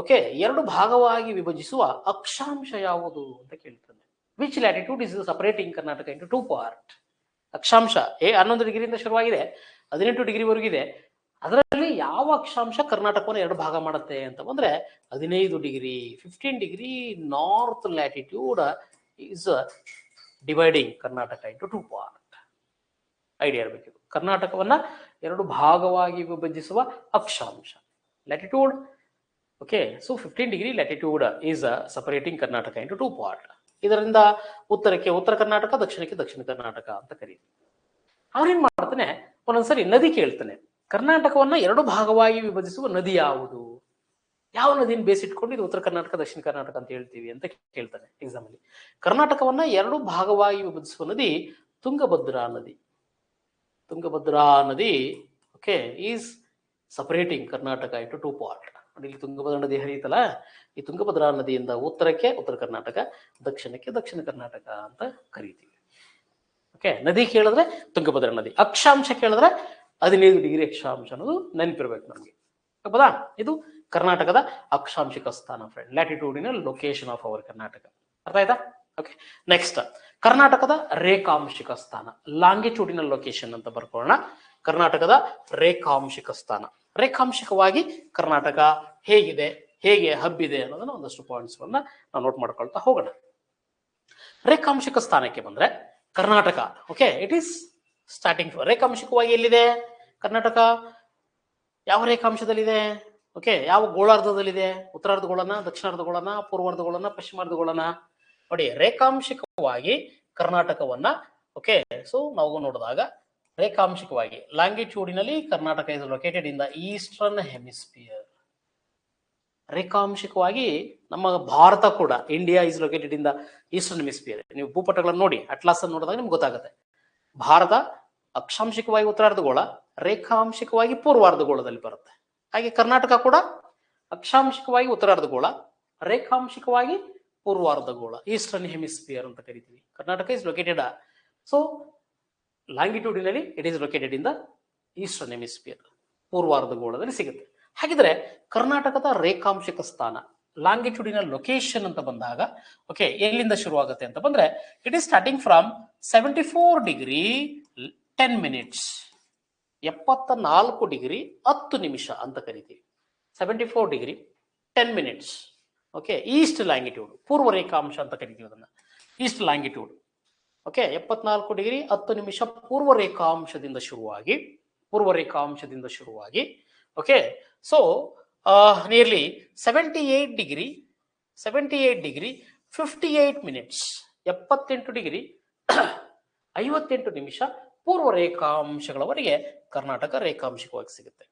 ಓಕೆ ಎರಡು ಭಾಗವಾಗಿ ವಿಭಜಿಸುವ ಅಕ್ಷಾಂಶ ಯಾವುದು ಅಂತ ಕೇಳ್ತಾನೆ. Which latitude is separating Karnataka into 2 part? ಅಕ್ಷಾಂಶ 11 ಡಿಗ್ರಿಯಿಂದ ಶುರುವಾಗಿದೆ, 18 ಡಿಗ್ರಿವರೆಗಿದೆ. ಅದರಲ್ಲಿ ಯಾವ ಅಕ್ಷಾಂಶ ಕರ್ನಾಟಕವನ್ನು ಎರಡು ಭಾಗ ಮಾಡುತ್ತೆ ಅಂತ ಬಂದ್ರೆ 15 degree. 15 degree north latitude is dividing Karnataka into 2 part. Idea ಇರಬೇಕಿದು. ಕರ್ನಾಟಕವನ್ನ ಎರಡು ಭಾಗವಾಗಿ ವಿಭಜಿಸುವ ಅಕ್ಷಾಂಶ latitude. Okay, so 15 degree latitude is separating Karnataka into 2 part. ಇದರಿಂದ ಉತ್ತರಕ್ಕೆ ಉತ್ತರ ಕರ್ನಾಟಕ, ದಕ್ಷಿಣಕ್ಕೆ ದಕ್ಷಿಣ ಕರ್ನಾಟಕ ಅಂತ ಕರೀತೀವಿ. ಅವನೇನ್ ಮಾಡ್ತಾನೆ, ಒಂದೊಂದ್ಸರಿ ನದಿ ಕೇಳ್ತಾನೆ. ಕರ್ನಾಟಕವನ್ನ ಎರಡು ಭಾಗವಾಗಿ ವಿಭಜಿಸುವ ನದಿ ಯಾವುದು? ಯಾವ ನದಿನ ಬೇಸಿಟ್ಕೊಂಡು ಇದು ಉತ್ತರ ಕರ್ನಾಟಕ ದಕ್ಷಿಣ ಕರ್ನಾಟಕ ಅಂತ ಹೇಳ್ತೀವಿ ಅಂತ ಕೇಳ್ತಾನೆ ಎಕ್ಸಾಮ್ ಅಲ್ಲಿ. ಕರ್ನಾಟಕವನ್ನ ಎರಡು ಭಾಗವಾಗಿ ವಿಭಜಿಸುವ ನದಿ ತುಂಗಭದ್ರಾ ನದಿ. ತುಂಗಭದ್ರಾ ನದಿ okay is separating Karnataka into 2 part. ಇಲ್ಲಿ ತುಂಗಭದ್ರಾ ನದಿ ಹರಿಯುತ್ತಲ್ಲ, ಈ ತುಂಗಭದ್ರಾ ನದಿಯಿಂದ ಉತ್ತರಕ್ಕೆ ಉತ್ತರ ಕರ್ನಾಟಕ, ದಕ್ಷಿಣಕ್ಕೆ ದಕ್ಷಿಣ ಕರ್ನಾಟಕ ಅಂತ ಕರಿತೀವಿ. ಓಕೆ, ನದಿ ಕೇಳಿದ್ರೆ ತುಂಗಭದ್ರಾ ನದಿ, ಅಕ್ಷಾಂಶ ಕೇಳಿದ್ರೆ 15 ಡಿಗ್ರಿ ಅಕ್ಷಾಂಶ ಅನ್ನೋದು ನೆನಪಿರ್ಬೇಕು ನಮ್ಗೆ. ಹೌದಾ? ಇದು ಕರ್ನಾಟಕದ ಅಕ್ಷಾಂಶಿಕ ಸ್ಥಾನ friend, latitudinal location of our Karnataka. ಅರ್ಥ ಆಯ್ತಾ? ಓಕೆ, ನೆಕ್ಸ್ಟ್ ಕರ್ನಾಟಕದ ರೇಖಾಂಶಿಕ ಸ್ಥಾನ, ಲಾಂಗಿಟ್ಯೂಡಿನಲ್ ಲೊಕೇಶನ್ ಅಂತ ಬರ್ಕೊಳ್ಳೋಣ. ಕರ್ನಾಟಕದ ರೇಖಾಂಶಿಕ ಸ್ಥಾನ, ರೇಖಾಂಶಿಕವಾಗಿ ಕರ್ನಾಟಕ ಹೇಗಿದೆ, ಹೇಗೆ ಹಬ್ಬಿದೆ ಅನ್ನೋದನ್ನ ಒಂದಷ್ಟು ಪಾಯಿಂಟ್ಸ್ ನಾವು ನೋಟ್ ಮಾಡ್ಕೊಳ್ತಾ ಹೋಗೋಣ. ರೇಖಾಂಶಿಕ ಸ್ಥಾನಕ್ಕೆ ಬಂದ್ರೆ Karnataka okay it is starting. ರೇಖಾಂಶಿಕವಾಗಿ ಎಲ್ಲಿದೆ ಕರ್ನಾಟಕ? ಯಾವ ರೇಖಾಂಶದಲ್ಲಿದೆ? ಓಕೆ, ಯಾವ ಗೋಳಾರ್ಧದಲ್ಲಿದೆ? ಉತ್ತರಾರ್ಧಗೋಳನ, ದಕ್ಷಿಣಾರ್ಧಗೋಳನ, ಪೂರ್ವಾರ್ಧಗೋಳನ, ಪಶ್ಚಿಮಾರ್ಧಗೋಳನ? ನೋಡಿ, ರೇಖಾಂಶಿಕವಾಗಿ ಕರ್ನಾಟಕವನ್ನ ಓಕೆ ಸೊ ನಾವು ನೋಡಿದಾಗ ರೇಖಾಂಶಿಕವಾಗಿ ಲಾಂಗಿಟ್ಯೂಡಿನಲ್ಲಿ Karnataka is located in the eastern hemisphere. ರೇಖಾಂಶಿಕವಾಗಿ ನಮ್ಮ ಭಾರತ ಕೂಡ, India is located in the eastern hemisphere. ನೀವು ಭೂಪಟಗಳನ್ನು ನೋಡಿ, ಅಟ್ಲಾಸ್ ಅನ್ನು ನೋಡಿದಾಗ ನಿಮ್ಗೆ ಗೊತ್ತಾಗುತ್ತೆ. ಭಾರತ ಅಕ್ಷಾಂಶಿಕವಾಗಿ ಉತ್ತರಾರ್ಧಗೋಳ, ರೇಖಾಂಶಿಕವಾಗಿ ಪೂರ್ವಾರ್ಧಗೋಳದಲ್ಲಿ ಬರುತ್ತೆ. ಹಾಗೆ ಕರ್ನಾಟಕ ಕೂಡ ಅಕ್ಷಾಂಶಿಕವಾಗಿ ಉತ್ತರಾರ್ಧಗೋಳ, ರೇಖಾಂಶಿಕವಾಗಿ ಪೂರ್ವಾರ್ಧಗೋಳ, ಈಸ್ಟರ್ನ್ ಹೆಮಿಸ್ಫಿಯರ್ ಅಂತ ಕರಿತೀವಿ. ಕರ್ನಾಟಕ ಇಸ್ ಲೊಕೇಟೆಡ್ ಸೊ ಲಾಂಗಿಟ್ಯೂಡಿನಲ್ಲಿ it is located in the eastern hemisphere, ಪೂರ್ವಾರ್ಧಗೋಳದಲ್ಲಿ ಸಿಗುತ್ತೆ. ಹಾಗಿದ್ರೆ ಕರ್ನಾಟಕದ ರೇಖಾಂಶಿಕ ಸ್ಥಾನ ಲಾಂಗಿಟ್ಯೂಡಿನಲ್ ಲೊಕೇಶನ್ ಅಂತ ಬಂದಾಗ ಓಕೆ ಎಲ್ಲಿಂದ ಶುರುವಾಗುತ್ತೆ ಅಂತ ಬಂದ್ರೆ it is starting from 74 degree 10 minutes, 74 degree 10 ನಿಮಿಷ ಅಂತ ಕರಿತೀವಿ. 74 degree 10 minutes okay East longitude, ಪೂರ್ವ ರೇಖಾಂಶ ಅಂತ ಕರಿತೀವಿ ಅದನ್ನ, ಈಸ್ಟ್ ಲ್ಯಾಂಗಿಟ್ಯೂಡ್. ಓಕೆ, 74 ಡಿಗ್ರಿ 10 ನಿಮಿಷ ಪೂರ್ವ ರೇಖಾಂಶದಿಂದ ಶುರುವಾಗಿ okay so nearly 78 degree 58 minutes, 78 degree 58 ನಿಮಿಷ ಪೂರ್ವ ರೇಖಾಂಶಗಳವರೆಗೆ ಕರ್ನಾಟಕ ರೇಖಾಂಶಿಕವಾಗಿ ಸಿಗುತ್ತೆ.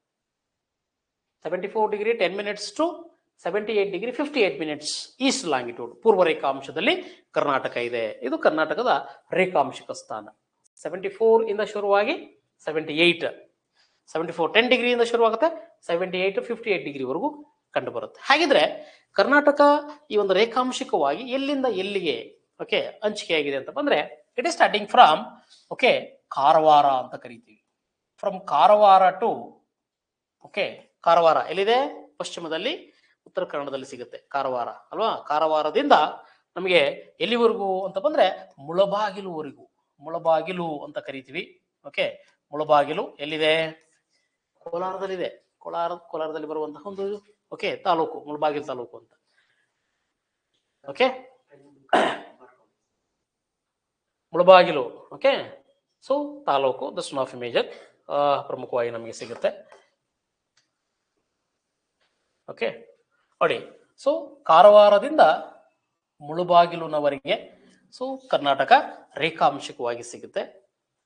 74 degree 10 minutes to 78 degree 58 minutes east longitude, ಪೂರ್ವ ರೇಖಾಂಶದಲ್ಲಿ ಕರ್ನಾಟಕ ಇದೆ. ಇದು ಕರ್ನಾಟಕದ ರೇಖಾಂಶಿಕ ಸ್ಥಾನ. 74 ಇಂದ ಶುರುವಾಗಿ 78, 74 10 ಡಿಗ್ರಿಯಿಂದ ಶುರುವಾಗುತ್ತೆ, 78 58 ಡಿಗ್ರಿವರೆಗೂ ಕಂಡು ಬರುತ್ತೆ. ಹಾಗಿದ್ರೆ ಕರ್ನಾಟಕ ಈ ಒಂದು ರೇಖಾಂಶಿಕವಾಗಿ ಎಲ್ಲಿಂದ ಎಲ್ಲಿಗೆ ಓಕೆ ಹಂಚಿಕೆಯಾಗಿದೆ ಅಂತ ಬಂದ್ರೆ it is starting from okay Karwar ಅಂತ ಕರಿತೀವಿ. From Karwar to okay, Karwar ಎಲ್ಲಿದೆ? ಪಶ್ಚಿಮದಲ್ಲಿ, ಉತ್ತರ ಕನ್ನಡದಲ್ಲಿ ಸಿಗುತ್ತೆ ಕಾರವಾರ ಅಲ್ವಾ? ಕಾರವಾರದಿಂದ ನಮಗೆ ಎಲ್ಲಿವರೆಗೂ ಅಂತ ಬಂದ್ರೆ ಮುಳಬಾಗಿಲುವರೆಗೂ, ಮುಳಬಾಗಿಲು ಅಂತ ಕರಿತೀವಿ. ಓಕೆ, ಮುಳಬಾಗಿಲು ಎಲ್ಲಿದೆ? ಕೋಲಾರದಲ್ಲಿದೆ. ಕೋಲಾರದಲ್ಲಿ ಬರುವಂತಹ ಒಂದು ಓಕೆ ತಾಲೂಕು ಮುಳಬಾಗಿಲು ತಾಲೂಕು ಅಂತ. Okay, Mulbagal okay so taluk Dakshina of major ಪ್ರಮುಖವಾಗಿ ನಮಗೆ ಸಿಗುತ್ತೆ. ಓಕೆ ನೋಡಿ, ಸೊ ಕಾರವಾರದಿಂದ ಮುಳುಬಾಗಿಲುನವರೆಗೆ ಸೊ ಕರ್ನಾಟಕ ರೇಖಾಂಶಿಕವಾಗಿ ಸಿಗುತ್ತೆ,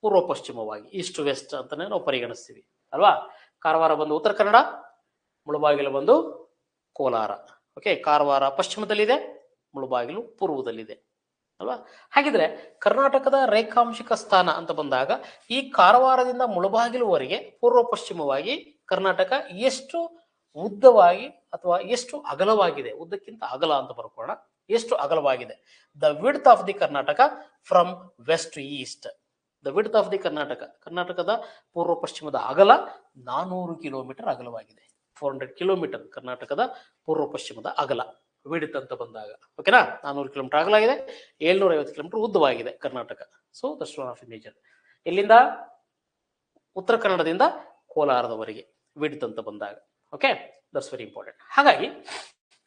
ಪೂರ್ವ ಪಶ್ಚಿಮವಾಗಿ ಈಸ್ಟ್ ವೆಸ್ಟ್ ಅಂತಾನೆ ನಾವು ಪರಿಗಣಿಸ್ತೀವಿ ಅಲ್ವಾ. ಕಾರವಾರ ಬಂದು ಉತ್ತರ ಕನ್ನಡ, ಮುಳುಬಾಗಿಲು ಬಂದು ಕೋಲಾರ. ಓಕೆ, ಕಾರವಾರ ಪಶ್ಚಿಮದಲ್ಲಿದೆ, ಮುಳುಬಾಗಿಲು ಪೂರ್ವದಲ್ಲಿದೆ ಅಲ್ವಾ. ಹಾಗಿದ್ರೆ ಕರ್ನಾಟಕದ ರೇಖಾಂಶಿಕ ಸ್ಥಾನ ಅಂತ ಬಂದಾಗ ಈ ಕಾರವಾರದಿಂದ ಮುಳುಬಾಗಿಲುವರೆಗೆ ಪೂರ್ವ ಪಶ್ಚಿಮವಾಗಿ ಕರ್ನಾಟಕ ಎಷ್ಟು ಉದ್ದವಾಗಿ ಅಥವಾ ಎಷ್ಟು ಅಗಲವಾಗಿದೆ, ಉದ್ದಕ್ಕಿಂತ ಅಗಲ ಅಂತ ಬರ್ಕೋಣ, ಎಷ್ಟು ಅಗಲವಾಗಿದೆ. The width of the Karnataka from west to east. The width of the Karnataka, ಕರ್ನಾಟಕದ ಪೂರ್ವ ಪಶ್ಚಿಮದ ಅಗಲ 400 ಕಿಲೋಮೀಟರ್ ಅಗಲವಾಗಿದೆ. 400 ಕಿಲೋಮೀಟರ್ ಕರ್ನಾಟಕದ ಪೂರ್ವ ಪಶ್ಚಿಮದ ಅಗಲ ವಿಡ್ತ್ ಅಂತ ಬಂದಾಗ. ಓಕೆನಾ, 400 ಕಿಲೋಮೀಟರ್ ಅಗಲಾಗಿದೆ, 750 ಕಿಲೋಮೀಟರ್ ಉದ್ದವಾಗಿದೆ Karnataka. So that's one of the major. ಎಲ್ಲಿಂದ? ಉತ್ತರ ಕನ್ನಡದಿಂದ ಕೋಲಾರದವರೆಗೆ ವಿಡ್ತ್ ಅಂತ ಬಂದಾಗ. Okay, that's very important. ಹಾಗಾಗಿ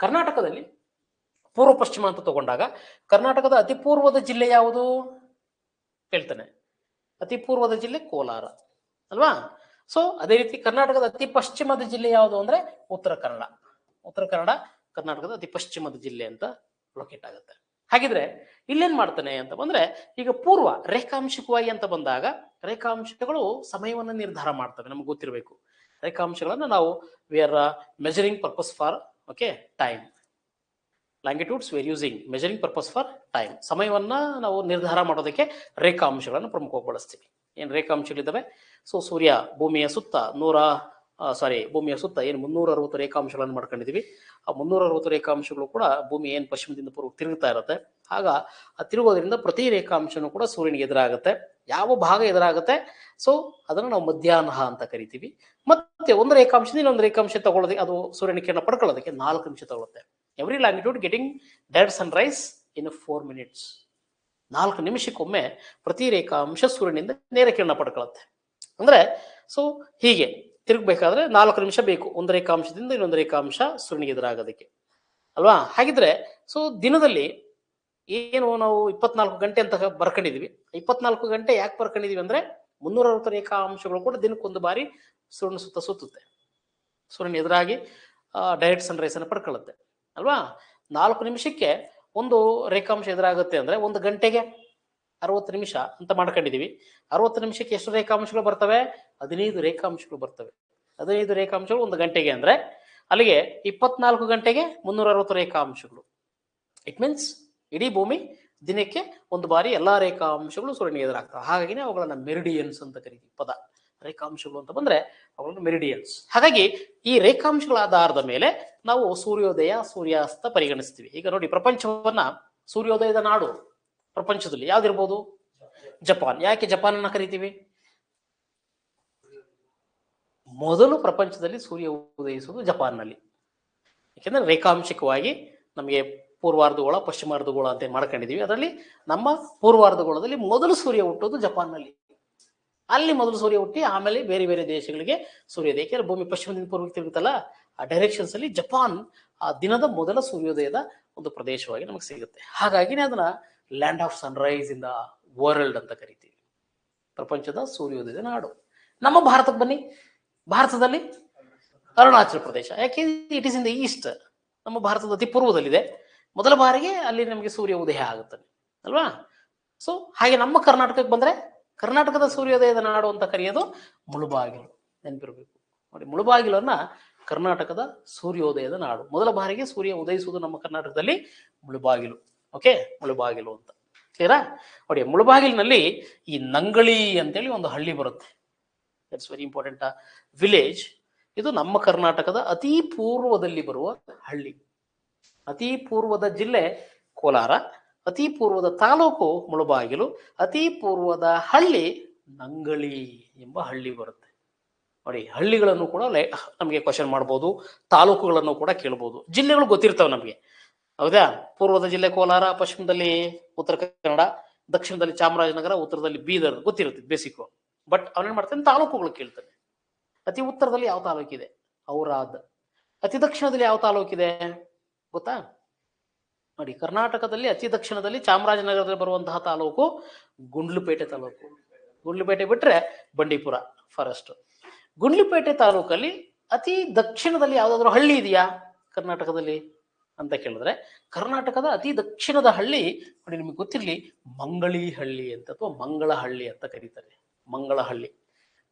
ಕರ್ನಾಟಕದಲ್ಲಿ ಪೂರ್ವ ಪಶ್ಚಿಮ ಅಂತ ತಗೊಂಡಾಗ ಕರ್ನಾಟಕದ ಅತಿ ಪೂರ್ವದ ಜಿಲ್ಲೆ ಯಾವುದು ಹೇಳ್ತಾನೆ? ಅತಿ ಪೂರ್ವದ ಜಿಲ್ಲೆ ಕೋಲಾರ ಅಲ್ವಾ. ಸೊ ಅದೇ ರೀತಿ ಕರ್ನಾಟಕದ ಅತಿ ಪಶ್ಚಿಮದ ಜಿಲ್ಲೆ ಯಾವುದು ಅಂದ್ರೆ ಉತ್ತರ ಕನ್ನಡ. ಉತ್ತರ ಕನ್ನಡ ಕರ್ನಾಟಕದ ಅತಿ ಪಶ್ಚಿಮದ ಜಿಲ್ಲೆ ಅಂತ ಲೊಕೇಟ್ ಆಗುತ್ತೆ. ಹಾಗಿದ್ರೆ ಇಲ್ಲೇನ್ ಮಾಡ್ತಾನೆ ಅಂತ ಬಂದ್ರೆ, ಈಗ ಪೂರ್ವ ರೇಖಾಂಶಿಕವಾಗಿ ಅಂತ ಬಂದಾಗ ರೇಖಾಂಶಗಳು ಸಮಯವನ್ನು ನಿರ್ಧಾರ ಮಾಡ್ತವೆ, ನಮ್ಗೆ ಗೊತ್ತಿರಬೇಕು. ರೇಖಾಂಶಗಳನ್ನ ನಾವು we are measuring purpose for okay time. Longitudes we are using measuring purpose for time. ಸಮಯವನ್ನ ನಾವು ನಿರ್ಧಾರ ಮಾಡೋದಕ್ಕೆ ರೇಖಾಂಶಗಳನ್ನು ಪ್ರಮುಖವಾಗಿ ಬಳಸ್ತೀವಿ. ಏನ್ ರೇಖಾಂಶಗಳಿದ್ದಾವೆ? ಸೊ ಸೂರ್ಯ ಭೂಮಿಯ ಸುತ್ತ ಭೂಮಿಯ ಸುತ್ತ ಏನು 360 ರೇಖಾಂಶಗಳನ್ನು ಮಾಡ್ಕೊಂಡಿದೀವಿ. ಆ 360 ರೇಖಾಂಶಗಳು ಕೂಡ ಭೂಮಿ ಏನ್ ಪಶ್ಚಿಮದಿಂದ ಪೂರ್ವ ತಿರುಗ್ತಾ ಇರುತ್ತೆ. ಆಗ ಆ ತಿರುಗೋದ್ರಿಂದ ಪ್ರತಿ ರೇಖಾಂಶನೂ ಕೂಡ ಸೂರ್ಯನಿಗೆ ಎದುರಾಗುತ್ತೆ. ಯಾವ ಭಾಗ ಎದುರಾಗುತ್ತೆ ಸೊ ಅದನ್ನು ನಾವು ಮಧ್ಯಾಹ್ನ ಅಂತ ಕರಿತೀವಿ. ಮತ್ತೆ ಒಂದು ರೇಖಾಂಶದಿಂದ ಇನ್ನೊಂದು ರೇಖಾಂಶ ತಗೊಳ್ಳೋದಕ್ಕೆ, ಅದು ಸೂರ್ಯನ ಕಿರಣ ಪಡ್ಕೊಳ್ಳೋದಕ್ಕೆ 4 ನಿಮಿಷ ತಗೊಳುತ್ತೆ. Every longitude getting direct Sunrise ಇನ್ 4 minutes. 4 ನಿಮಿಷಕ್ಕೊಮ್ಮೆ ಪ್ರತಿ ರೇಖಾಂಶ ಸೂರ್ಯನಿಂದ ನೇರ ಕಿರಣ ಪಡ್ಕೊಳ್ಳುತ್ತೆ. ಅಂದ್ರೆ ಸೊ ಹೀಗೆ ತಿರುಗಬೇಕಾದ್ರೆ 4 ನಿಮಿಷ ಬೇಕು ಒಂದು ರೇಖಾಂಶದಿಂದ ಇನ್ನೊಂದು ರೇಖಾಂಶ ಸೂರ್ಯನಿಗೆ ಎದುರಾಗೋದಕ್ಕೆ ಅಲ್ವಾ. ಹಾಗಿದ್ರೆ ಸೊ ದಿನದಲ್ಲಿ ಏನು ನಾವು 24 ಗಂಟೆ ಅಂತ ಬರ್ಕೊಂಡಿದೀವಿ. 24 ಗಂಟೆ ಯಾಕೆ ಬರ್ಕೊಂಡಿದೀವಿ ಅಂದ್ರೆ 360 ರೇಖಾಂಶಗಳು ಕೂಡ ದಿನಕ್ಕೊಂದು ಬಾರಿ ಸೂರ್ಯನ ಸುತ್ತ ಸುತ್ತುತ್ತೆ. ಸೂರ್ಯನ ಎದುರಾಗಿ ಡೈರೆಕ್ಟ್ ಸನ್ರೈಸ್ ಅನ್ನು ಪಡ್ಕೊಳ್ಳುತ್ತೆ ಅಲ್ವಾ. 4 ನಿಮಿಷಕ್ಕೆ ಒಂದು ರೇಖಾಂಶ ಎದುರಾಗುತ್ತೆ ಅಂದ್ರೆ 1 ಗಂಟೆಗೆ 60 ನಿಮಿಷ ಅಂತ ಮಾಡ್ಕೊಂಡಿದೀವಿ. 60 ನಿಮಿಷಕ್ಕೆ ಎಷ್ಟು ರೇಖಾಂಶಗಳು ಬರ್ತವೆ? 15 ರೇಖಾಂಶಗಳು ಬರ್ತವೆ. 15 ರೇಖಾಂಶಗಳು 1 ಗಂಟೆಗೆ ಅಂದ್ರೆ ಅಲ್ಲಿಗೆ 24 ಗಂಟೆಗೆ 360 ರೇಖಾಂಶಗಳು. ಇಟ್ ಮೀನ್ಸ್ ಇಡೀ ಭೂಮಿ ದಿನಕ್ಕೆ ಒಂದು ಬಾರಿ ಎಲ್ಲಾ ರೇಖಾಂಶಗಳು ಸೂರ್ಯನಿಗೆ ಎದುರಾಗ್ತವೆ. ಹಾಗಾಗಿ ಅವುಗಳನ್ನ ಮೆರಿಡಿಯನ್ಸ್ ಅಂತ ಕರಿತೀವಿ. ಪದ ರೇಖಾಂಶಗಳು ಅಂತ ಬಂದ್ರೆ ಅವುಗಳನ್ನು ಮೆರಿಡಿಯನ್ಸ್. ಹಾಗಾಗಿ ಈ ರೇಖಾಂಶಗಳ ಆಧಾರದ ಮೇಲೆ ನಾವು ಸೂರ್ಯೋದಯ ಸೂರ್ಯಾಸ್ತ ಪರಿಗಣಿಸ್ತೀವಿ. ಈಗ ನೋಡಿ, ಪ್ರಪಂಚವನ್ನ ಸೂರ್ಯೋದಯದ ನಾಡು ಪ್ರಪಂಚದಲ್ಲಿ ಯಾವ್ದಿರ್ಬೋದು? ಜಪಾನ್. ಯಾಕೆ ಜಪಾನ್ ಅನ್ನ ಕರಿತೀವಿ? ಮೊದಲು ಪ್ರಪಂಚದಲ್ಲಿ ಸೂರ್ಯ ಉದಯಿಸುವುದು ಜಪಾನ್ನಲ್ಲಿ. ಯಾಕೆಂದ್ರೆ ರೇಖಾಂಶಿಕವಾಗಿ ನಮಗೆ ಪೂರ್ವಾರ್ಧಗೋಳ ಪಶ್ಚಿಮಾರ್ಧಗೋಳ ಅಂತ ಮಾಡ್ಕೊಂಡಿದೀವಿ. ಅದರಲ್ಲಿ ನಮ್ಮ ಪೂರ್ವಾರ್ಧಗೋಳದಲ್ಲಿ ಮೊದಲು ಸೂರ್ಯ ಹುಟ್ಟೋದು ಜಪಾನ್ನಲ್ಲಿ. ಅಲ್ಲಿ ಮೊದಲು ಸೂರ್ಯ ಹುಟ್ಟಿ ಆಮೇಲೆ ಬೇರೆ ಬೇರೆ ದೇಶಗಳಿಗೆ ಸೂರ್ಯೋದಯ. ಯಾಕೆಂದ್ರೆ ಭೂಮಿ ಪಶ್ಚಿಮದಿಂದ ಪೂರ್ವಕ್ಕೆ ತಿರುಗುತ್ತಲ್ಲ, ಆ ಡೈರೆಕ್ಷನ್ಸ್ ಅಲ್ಲಿ ಜಪಾನ್ ಆ ದಿನದ ಮೊದಲ ಸೂರ್ಯೋದಯದ ಒಂದು ಪ್ರದೇಶವಾಗಿ ನಮಗೆ ಸಿಗುತ್ತೆ. ಹಾಗಾಗಿ ಅದನ್ನ land of Sunrise in the world ಅಂತ ಕರಿತೀವಿ. ಪ್ರಪಂಚದ ಸೂರ್ಯೋದಯದ ನಾಡು. ನಮ್ಮ ಭಾರತಕ್ಕೆ ಬನ್ನಿ. ಭಾರತದಲ್ಲಿ ಅರುಣಾಚಲ ಪ್ರದೇಶ. ಯಾಕೆ? It is in the East. ನಮ್ಮ ಭಾರತದ ಅತಿ ಪೂರ್ವದಲ್ಲಿದೆ. ಮೊದಲ ಬಾರಿಗೆ ಅಲ್ಲಿ ನಮಗೆ ಸೂರ್ಯ ಉದಯ ಆಗುತ್ತಾನೆ ಅಲ್ವಾ. ಸೊ ಹಾಗೆ ನಮ್ಮ ಕರ್ನಾಟಕಕ್ಕೆ ಬಂದ್ರೆ ಕರ್ನಾಟಕದ ಸೂರ್ಯೋದಯದ ನಾಡು ಅಂತ ಕರೆಯೋದು ಮುಳುಬಾಗಿಲು. ನೆನಪಿರ್ಬೇಕು ನೋಡಿ, ಮುಳುಬಾಗಿಲನ್ನ ಕರ್ನಾಟಕದ ಸೂರ್ಯೋದಯದ ನಾಡು. ಮೊದಲ ಬಾರಿಗೆ ಸೂರ್ಯ ಉದಯಿಸುವುದು ನಮ್ಮ ಕರ್ನಾಟಕದಲ್ಲಿ ಮುಳುಬಾಗಿಲು. ಓಕೆ, ಮುಳುಬಾಗಿಲು ಅಂತ ಕ್ಲಿಯರಾ? ನೋಡಿ, ಮುಳುಬಾಗಿಲಿನಲ್ಲಿ ಈ ನಂಗಳಿ ಅಂತೇಳಿ ಒಂದು ಹಳ್ಳಿ ಬರುತ್ತೆ. That's very important village. ಇದು ನಮ್ಮ ಕರ್ನಾಟಕದ ಅತಿ ಪೂರ್ವದಲ್ಲಿ ಬರುವ ಹಳ್ಳಿ. ಅತಿ ಪೂರ್ವದ ಜಿಲ್ಲೆ ಕೋಲಾರ, ಅತಿ ಪೂರ್ವದ ತಾಲೂಕು ಮುಳುಬಾಗಿಲು, ಅತಿ ಪೂರ್ವದ ಹಳ್ಳಿ ನಂಗಳಿ ಎಂಬ ಹಳ್ಳಿ ಬರುತ್ತೆ. ನೋಡಿ, ಹಳ್ಳಿಗಳನ್ನು ಕೂಡ ನಮಗೆ ಕ್ವಶನ್ ಮಾಡ್ಬೋದು, ತಾಲೂಕುಗಳನ್ನು ಕೂಡ ಕೇಳ್ಬೋದು. ಜಿಲ್ಲೆಗಳು ಗೊತ್ತಿರ್ತವೆ ನಮಗೆ, ಹೌದಾ? ಪೂರ್ವದ ಜಿಲ್ಲೆ ಕೋಲಾರ, ಪಶ್ಚಿಮದಲ್ಲಿ ಉತ್ತರ ಕನ್ನಡ, ದಕ್ಷಿಣದಲ್ಲಿ ಚಾಮರಾಜನಗರ, ಉತ್ತರದಲ್ಲಿ ಬೀದರ್ ಗೊತ್ತಿರುತ್ತೆ ಬೇಸಿಕ್. ಬಟ್ ಅವನೇನ್ ಮಾಡ್ತಾನೆ, ತಾಲೂಕುಗಳು ಕೇಳ್ತಾನೆ. ಅತಿ ಉತ್ತರದಲ್ಲಿ ಯಾವ ತಾಲೂಕಿದೆ? ಔರಾದ್. ಅತಿ ದಕ್ಷಿಣದಲ್ಲಿ ಯಾವ ತಾಲೂಕಿದೆ ಗೊತ್ತಾ? ನೋಡಿ, ಕರ್ನಾಟಕದಲ್ಲಿ ಅತಿ ದಕ್ಷಿಣದಲ್ಲಿ ಚಾಮರಾಜನಗರದಲ್ಲಿ ಬರುವಂತಹ ತಾಲೂಕು ಗುಂಡ್ಲುಪೇಟೆ ತಾಲೂಕು. ಗುಂಡ್ಲುಪೇಟೆ ಬಿಟ್ರೆ ಬಂಡೀಪುರ ಫಾರೆಸ್ಟ್. ಗುಂಡ್ಲುಪೇಟೆ ತಾಲೂಕಲ್ಲಿ ಅತಿ ದಕ್ಷಿಣದಲ್ಲಿ ಯಾವ್ದಾದ್ರು ಹಳ್ಳಿ ಇದೆಯಾ ಕರ್ನಾಟಕದಲ್ಲಿ? ಅಂತ ಕೇಳಿದ್ರೆ ಕರ್ನಾಟಕದ ಅತಿ ದಕ್ಷಿಣದ ಹಳ್ಳಿ ನೋಡಿ, ನಿಮಗೆ ಗೊತ್ತಿರಲಿ, ಮಂಗಳಿ ಹಳ್ಳಿ ಅಂತ ಅಥವಾ ಮಂಗಳಹಳ್ಳಿ ಅಂತ ಕರೀತಾರೆ. ಮಂಗಳಹಳ್ಳಿ.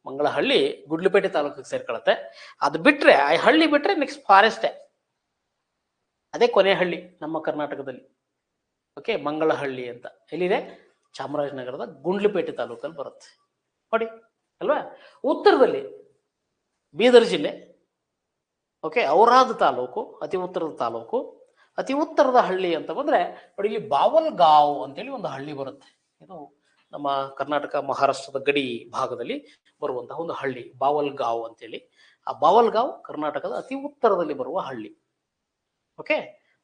ಮಂಗಳಹಳ್ಳಿ ಗುಡ್ಲುಪೇಟೆ ತಾಲೂಕಿಗೆ ಸೇರ್ಕೊಳತ್ತೆ. ಅದು ಬಿಟ್ರೆ, ಆ ಹಳ್ಳಿ ಬಿಟ್ರೆ ನೆಕ್ಸ್ಟ್ ಫಾರೆಸ್ಟೇ, ಅದೇ ಕೊನೆ ಹಳ್ಳಿ ನಮ್ಮ ಕರ್ನಾಟಕದಲ್ಲಿ. ಓಕೆ, ಮಂಗಳಹಳ್ಳಿ ಅಂತ ಎಲ್ಲಿದೆ? ಚಾಮರಾಜನಗರದ ಗುಂಡ್ಲುಪೇಟೆ ತಾಲೂಕಲ್ಲಿ ಬರುತ್ತೆ ನೋಡಿ, ಅಲ್ವಾ? ಉತ್ತರದಲ್ಲಿ ಬೀದರ್ ಜಿಲ್ಲೆ, ಓಕೆ, ಔರಾದ್ ತಾಲೂಕು ಅತಿ ಉತ್ತರದ ತಾಲೂಕು. ಅತಿ ಉತ್ತರದ ಹಳ್ಳಿ ಅಂತ ಬಂದ್ರೆ ನೋಡಿ, ಇಲ್ಲಿ ಬಾವಲ್ಗಾಂವ್ ಅಂತೇಳಿ ಒಂದು ಹಳ್ಳಿ ಬರುತ್ತೆ. ಇದು ನಮ್ಮ ಕರ್ನಾಟಕ ಮಹಾರಾಷ್ಟ್ರದ ಗಡಿ ಭಾಗದಲ್ಲಿ ಬರುವಂತಹ ಒಂದು ಹಳ್ಳಿ, ಬಾವಲ್ಗಾಂವ್ ಅಂತೇಳಿ. ಆ ಬಾವಲ್ಗಾಂವ್ ಕರ್ನಾಟಕದ ಅತಿ ಉತ್ತರದಲ್ಲಿ ಬರುವ ಹಳ್ಳಿ. ಓಕೆ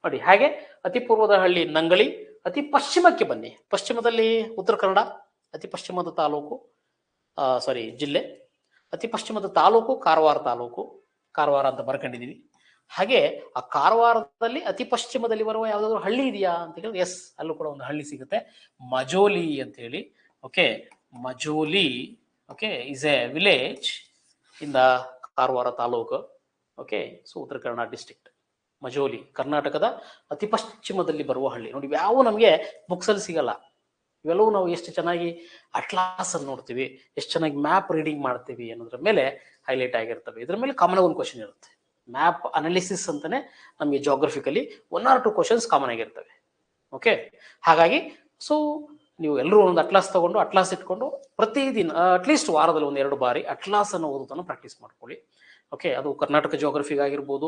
ನೋಡಿ, ಹಾಗೆ ಅತಿ ಪೂರ್ವದ ಹಳ್ಳಿ ನಂಗಳಿ. ಅತಿ ಪಶ್ಚಿಮಕ್ಕೆ ಬನ್ನಿ, ಪಶ್ಚಿಮದಲ್ಲಿ ಉತ್ತರ ಕನ್ನಡ, ಅತಿ ಪಶ್ಚಿಮದ ತಾಲೂಕು, ಜಿಲ್ಲೆ. ಅತಿ ಪಶ್ಚಿಮದ ತಾಲೂಕು ಕಾರವಾರ ತಾಲೂಕು, ಕಾರವಾರ ಅಂತ ಬರ್ಕೊಂಡಿದೀವಿ. ಹಾಗೆ ಆ ಕಾರವಾರದಲ್ಲಿ ಅತಿ ಪಶ್ಚಿಮದಲ್ಲಿ ಬರುವ ಯಾವ್ದಾದ್ರು ಹಳ್ಳಿ ಇದೆಯಾ ಅಂತ ಹೇಳಿದ್ರೆ ಎಸ್, ಅಲ್ಲೂ ಕೂಡ ಒಂದು ಹಳ್ಳಿ ಸಿಗುತ್ತೆ, ಮಜೋಲಿ ಅಂತ ಹೇಳಿ. Okay, Majali, okay, is a village in the Karwar taluk. Okay, so Uttara Kannada district. ಮಜೋಲಿ ಕರ್ನಾಟಕದ ಅತಿ ಪಶ್ಚಿಮದಲ್ಲಿ ಬರುವ ಹಳ್ಳಿ. ನೋಡಿ, ಯಾವ ನಮಗೆ ಬುಕ್ಸ್ ಅಲ್ಲಿ ಸಿಗಲ್ಲ. ಇವೆಲ್ಲವೂ ನಾವು ಎಷ್ಟು ಚೆನ್ನಾಗಿ ಅಟ್ಲಾಸ್ ಅಲ್ಲಿ ನೋಡ್ತೀವಿ, ಎಷ್ಟು ಚೆನ್ನಾಗಿ ಮ್ಯಾಪ್ ರೀಡಿಂಗ್ ಮಾಡ್ತೀವಿ ಅನ್ನೋದ್ರ ಮೇಲೆ ಹೈಲೈಟ್ ಆಗಿರ್ತವೆ. ಇದ್ರ ಮೇಲೆ ಕಾಮನ್ ಆಗಿ ಒಂದು ಕ್ವಶನ್ ಇರುತ್ತೆ. ಮ್ಯಾಪ್ ಅನಾಲಿಸಿಸ್ ಅಂತಾನೆ ನಮಗೆ ಜಾಗ್ರಫಿಕಲಿ 1 or 2 ಕ್ವಶನ್ಸ್ ಕಾಮನ್ ಆಗಿರ್ತವೆ. ಓಕೆ, ಹಾಗಾಗಿ ಸೊ ನೀವು ಎಲ್ಲರೂ ಒಂದು ಅಟ್ಲಾಸ್ ತಗೊಂಡು, ಅಟ್ಲಾಸ್ ಇಟ್ಕೊಂಡು ಪ್ರತಿದಿನ ಅಟ್ಲೀಸ್ಟ್ ವಾರದಲ್ಲಿ 1-2 ಬಾರಿ ಅಟ್ಲಾಸ್ ಅನ್ನು ಓದೋದನ್ನು ಪ್ರಾಕ್ಟೀಸ್ ಮಾಡ್ಕೊಳ್ಳಿ. ಓಕೆ, ಅದು ಕರ್ನಾಟಕ ಜಿಯೋಗ್ರಫಿಗೆ ಆಗಿರ್ಬೋದು,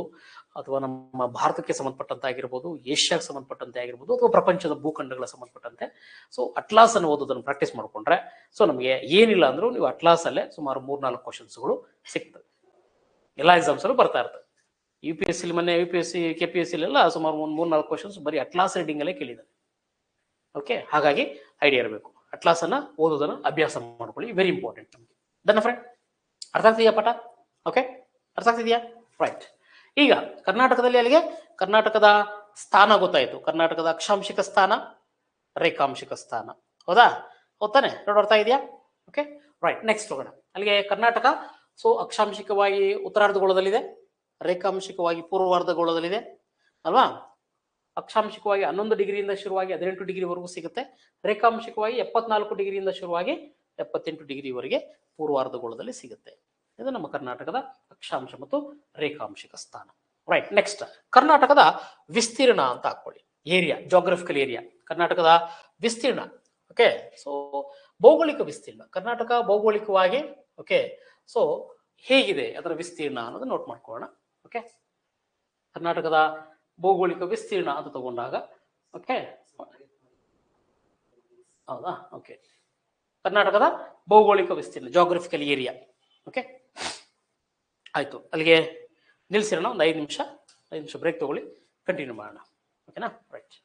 ಅಥವಾ ನಮ್ಮ ಭಾರತಕ್ಕೆ ಸಂಬಂಧಪಟ್ಟಂತೆ ಆಗಿರ್ಬೋದು, ಏಷ್ಯಾಗೆ ಸಂಬಂಧಪಟ್ಟಂತೆ ಆಗಿರ್ಬೋದು, ಅಥವಾ ಪ್ರಪಂಚದ ಭೂಖಂಡಗಳ ಸಂಬಂಧಪಟ್ಟಂತೆ. ಸೊ ಅಟ್ಲಾಸ್ ಅನ್ನು ಓದೋದನ್ನು ಪ್ರಾಕ್ಟೀಸ್ ಮಾಡ್ಕೊಂಡ್ರೆ ಸೊ ನಮಗೆ ಏನಿಲ್ಲ ಅಂದ್ರೂ ನೀವು ಅಟ್ಲಾಸ್ ಅಲ್ಲೇ ಸುಮಾರು 3-4 ಕ್ವಶನ್ಸ್ಗಳು ಸಿಗ್ತವೆ. ಎಲ್ಲ ಎಕ್ಸಾಮ್ಸ್ ಅಲ್ಲೂ ಬರ್ತಾ ಇರ್ತವೆ. UPSC ಮೊನ್ನೆ UPSC KPSC ಎಲ್ಲ ಸುಮಾರು 3-4 ಕ್ವಶನ್ಸ್ ಬರೀ ಅಟ್ಲಾಸ್ ರೀಡಿಂಗ್ ಅಲ್ಲೇ ಕೇಳಿದ್ದಾರೆ. ಓಕೆ, ಹಾಗಾಗಿ ಐಡಿಯಾ ಇರಬೇಕು. ಅಟ್ಲಾಸ್ ಅನ್ನ ಓದೋದನ್ನ ಅಭ್ಯಾಸ ಮಾಡ್ಕೊಳ್ಳಿ, ವೆರಿ ಇಂಪಾರ್ಟೆಂಟ್ ನಮಗೆ. Done friend? ಅರ್ಥ ಆಗ್ತಿದೆಯಾ ಪಾಠ? ಓಕೆ, ಅರ್ಥ ಆಗ್ತಿದೆಯಾ? ರೈಟ್. ಈಗ ಕರ್ನಾಟಕದಲ್ಲಿ ಅಲ್ಲಿಗೆ ಕರ್ನಾಟಕದ ಸ್ಥಾನ ಗೊತ್ತಾಯ್ತು. ಕರ್ನಾಟಕದ ಅಕ್ಷಾಂಶಿಕ ಸ್ಥಾನ, ರೇಖಾಂಶಿಕ ಸ್ಥಾನ, ಹೌದಾ? ಹೌದಾನೆ? ನೋಡಿ, ಅರ್ಥ ಇದೆಯಾ? Okay, right. ನೆಕ್ಸ್ಟ್ ಹೋಗೋಣ. ಅಲ್ಲಿಗೆ ಕರ್ನಾಟಕ ಸೊ ಅಕ್ಷಾಂಶಿಕವಾಗಿ ಉತ್ತರಾರ್ಧಗೋಳದಲ್ಲಿದೆ, ರೇಖಾಂಶಿಕವಾಗಿ ಪೂರ್ವಾರ್ಧಗೋಳದಲ್ಲಿದೆ ಅಲ್ವಾ? ಅಕ್ಷಾಂಶಿಕವಾಗಿ 11 ಡಿಗ್ರಿಯಿಂದ ಶುರುವಾಗಿ 18 ಡಿಗ್ರಿವರೆಗೂ ಸಿಗುತ್ತೆ. ರೇಖಾಂಶಿಕವಾಗಿ 74 ಡಿಗ್ರಿಯಿಂದ ಶುರುವಾಗಿ 78 ಡಿಗ್ರಿವರೆಗೆ ಪೂರ್ವಾರ್ಧಗೋಳದಲ್ಲಿ ಸಿಗುತ್ತೆ. ಇದು ನಮ್ಮ ಕರ್ನಾಟಕದ ಅಕ್ಷಾಂಶ ಮತ್ತು ರೇಖಾಂಶಿಕ ಸ್ಥಾನ. ರೈಟ್. ನೆಕ್ಸ್ಟ್ ಕರ್ನಾಟಕದ ವಿಸ್ತೀರ್ಣ ಅಂತ ಹಾಕೊಳ್ಳಿ. ಏರಿಯಾ, ಜಾಗ್ರಫಿಕಲ್ ಏರಿಯಾ, ಕರ್ನಾಟಕದ ವಿಸ್ತೀರ್ಣ. ಓಕೆ, ಸೊ ಭೌಗೋಳಿಕ ವಿಸ್ತೀರ್ಣ, ಕರ್ನಾಟಕ ಭೌಗೋಳಿಕವಾಗಿ ಓಕೆ ಸೊ ಹೇಗಿದೆ ಅದರ ವಿಸ್ತೀರ್ಣ ಅನ್ನೋದು ನೋಟ್ ಮಾಡ್ಕೊಳ್ಳೋಣ. ಓಕೆ, ಕರ್ನಾಟಕದ ಭೌಗೋಳಿಕ ವಿಸ್ತೀರ್ಣ ಅಂತ ತಗೊಂಡಾಗ ಓಕೆ ಹೌದಾ? ಓಕೆ, ಕರ್ನಾಟಕದ ಭೌಗೋಳಿಕ ವಿಸ್ತೀರ್ಣ, ಜಾಗ್ರಫಿಕಲ್ ಏರಿಯಾ. ಓಕೆ, ಆಯ್ತು, ಅಲ್ಲಿಗೆ ನಿಲ್ಸಿರೋಣ. ಒಂದು 5 ನಿಮಿಷ ಬ್ರೇಕ್ ತಗೊಳ್ಳಿ, ಕಂಟಿನ್ಯೂ ಮಾಡೋಣ. ಓಕೆನಾ? ರೈಟ್.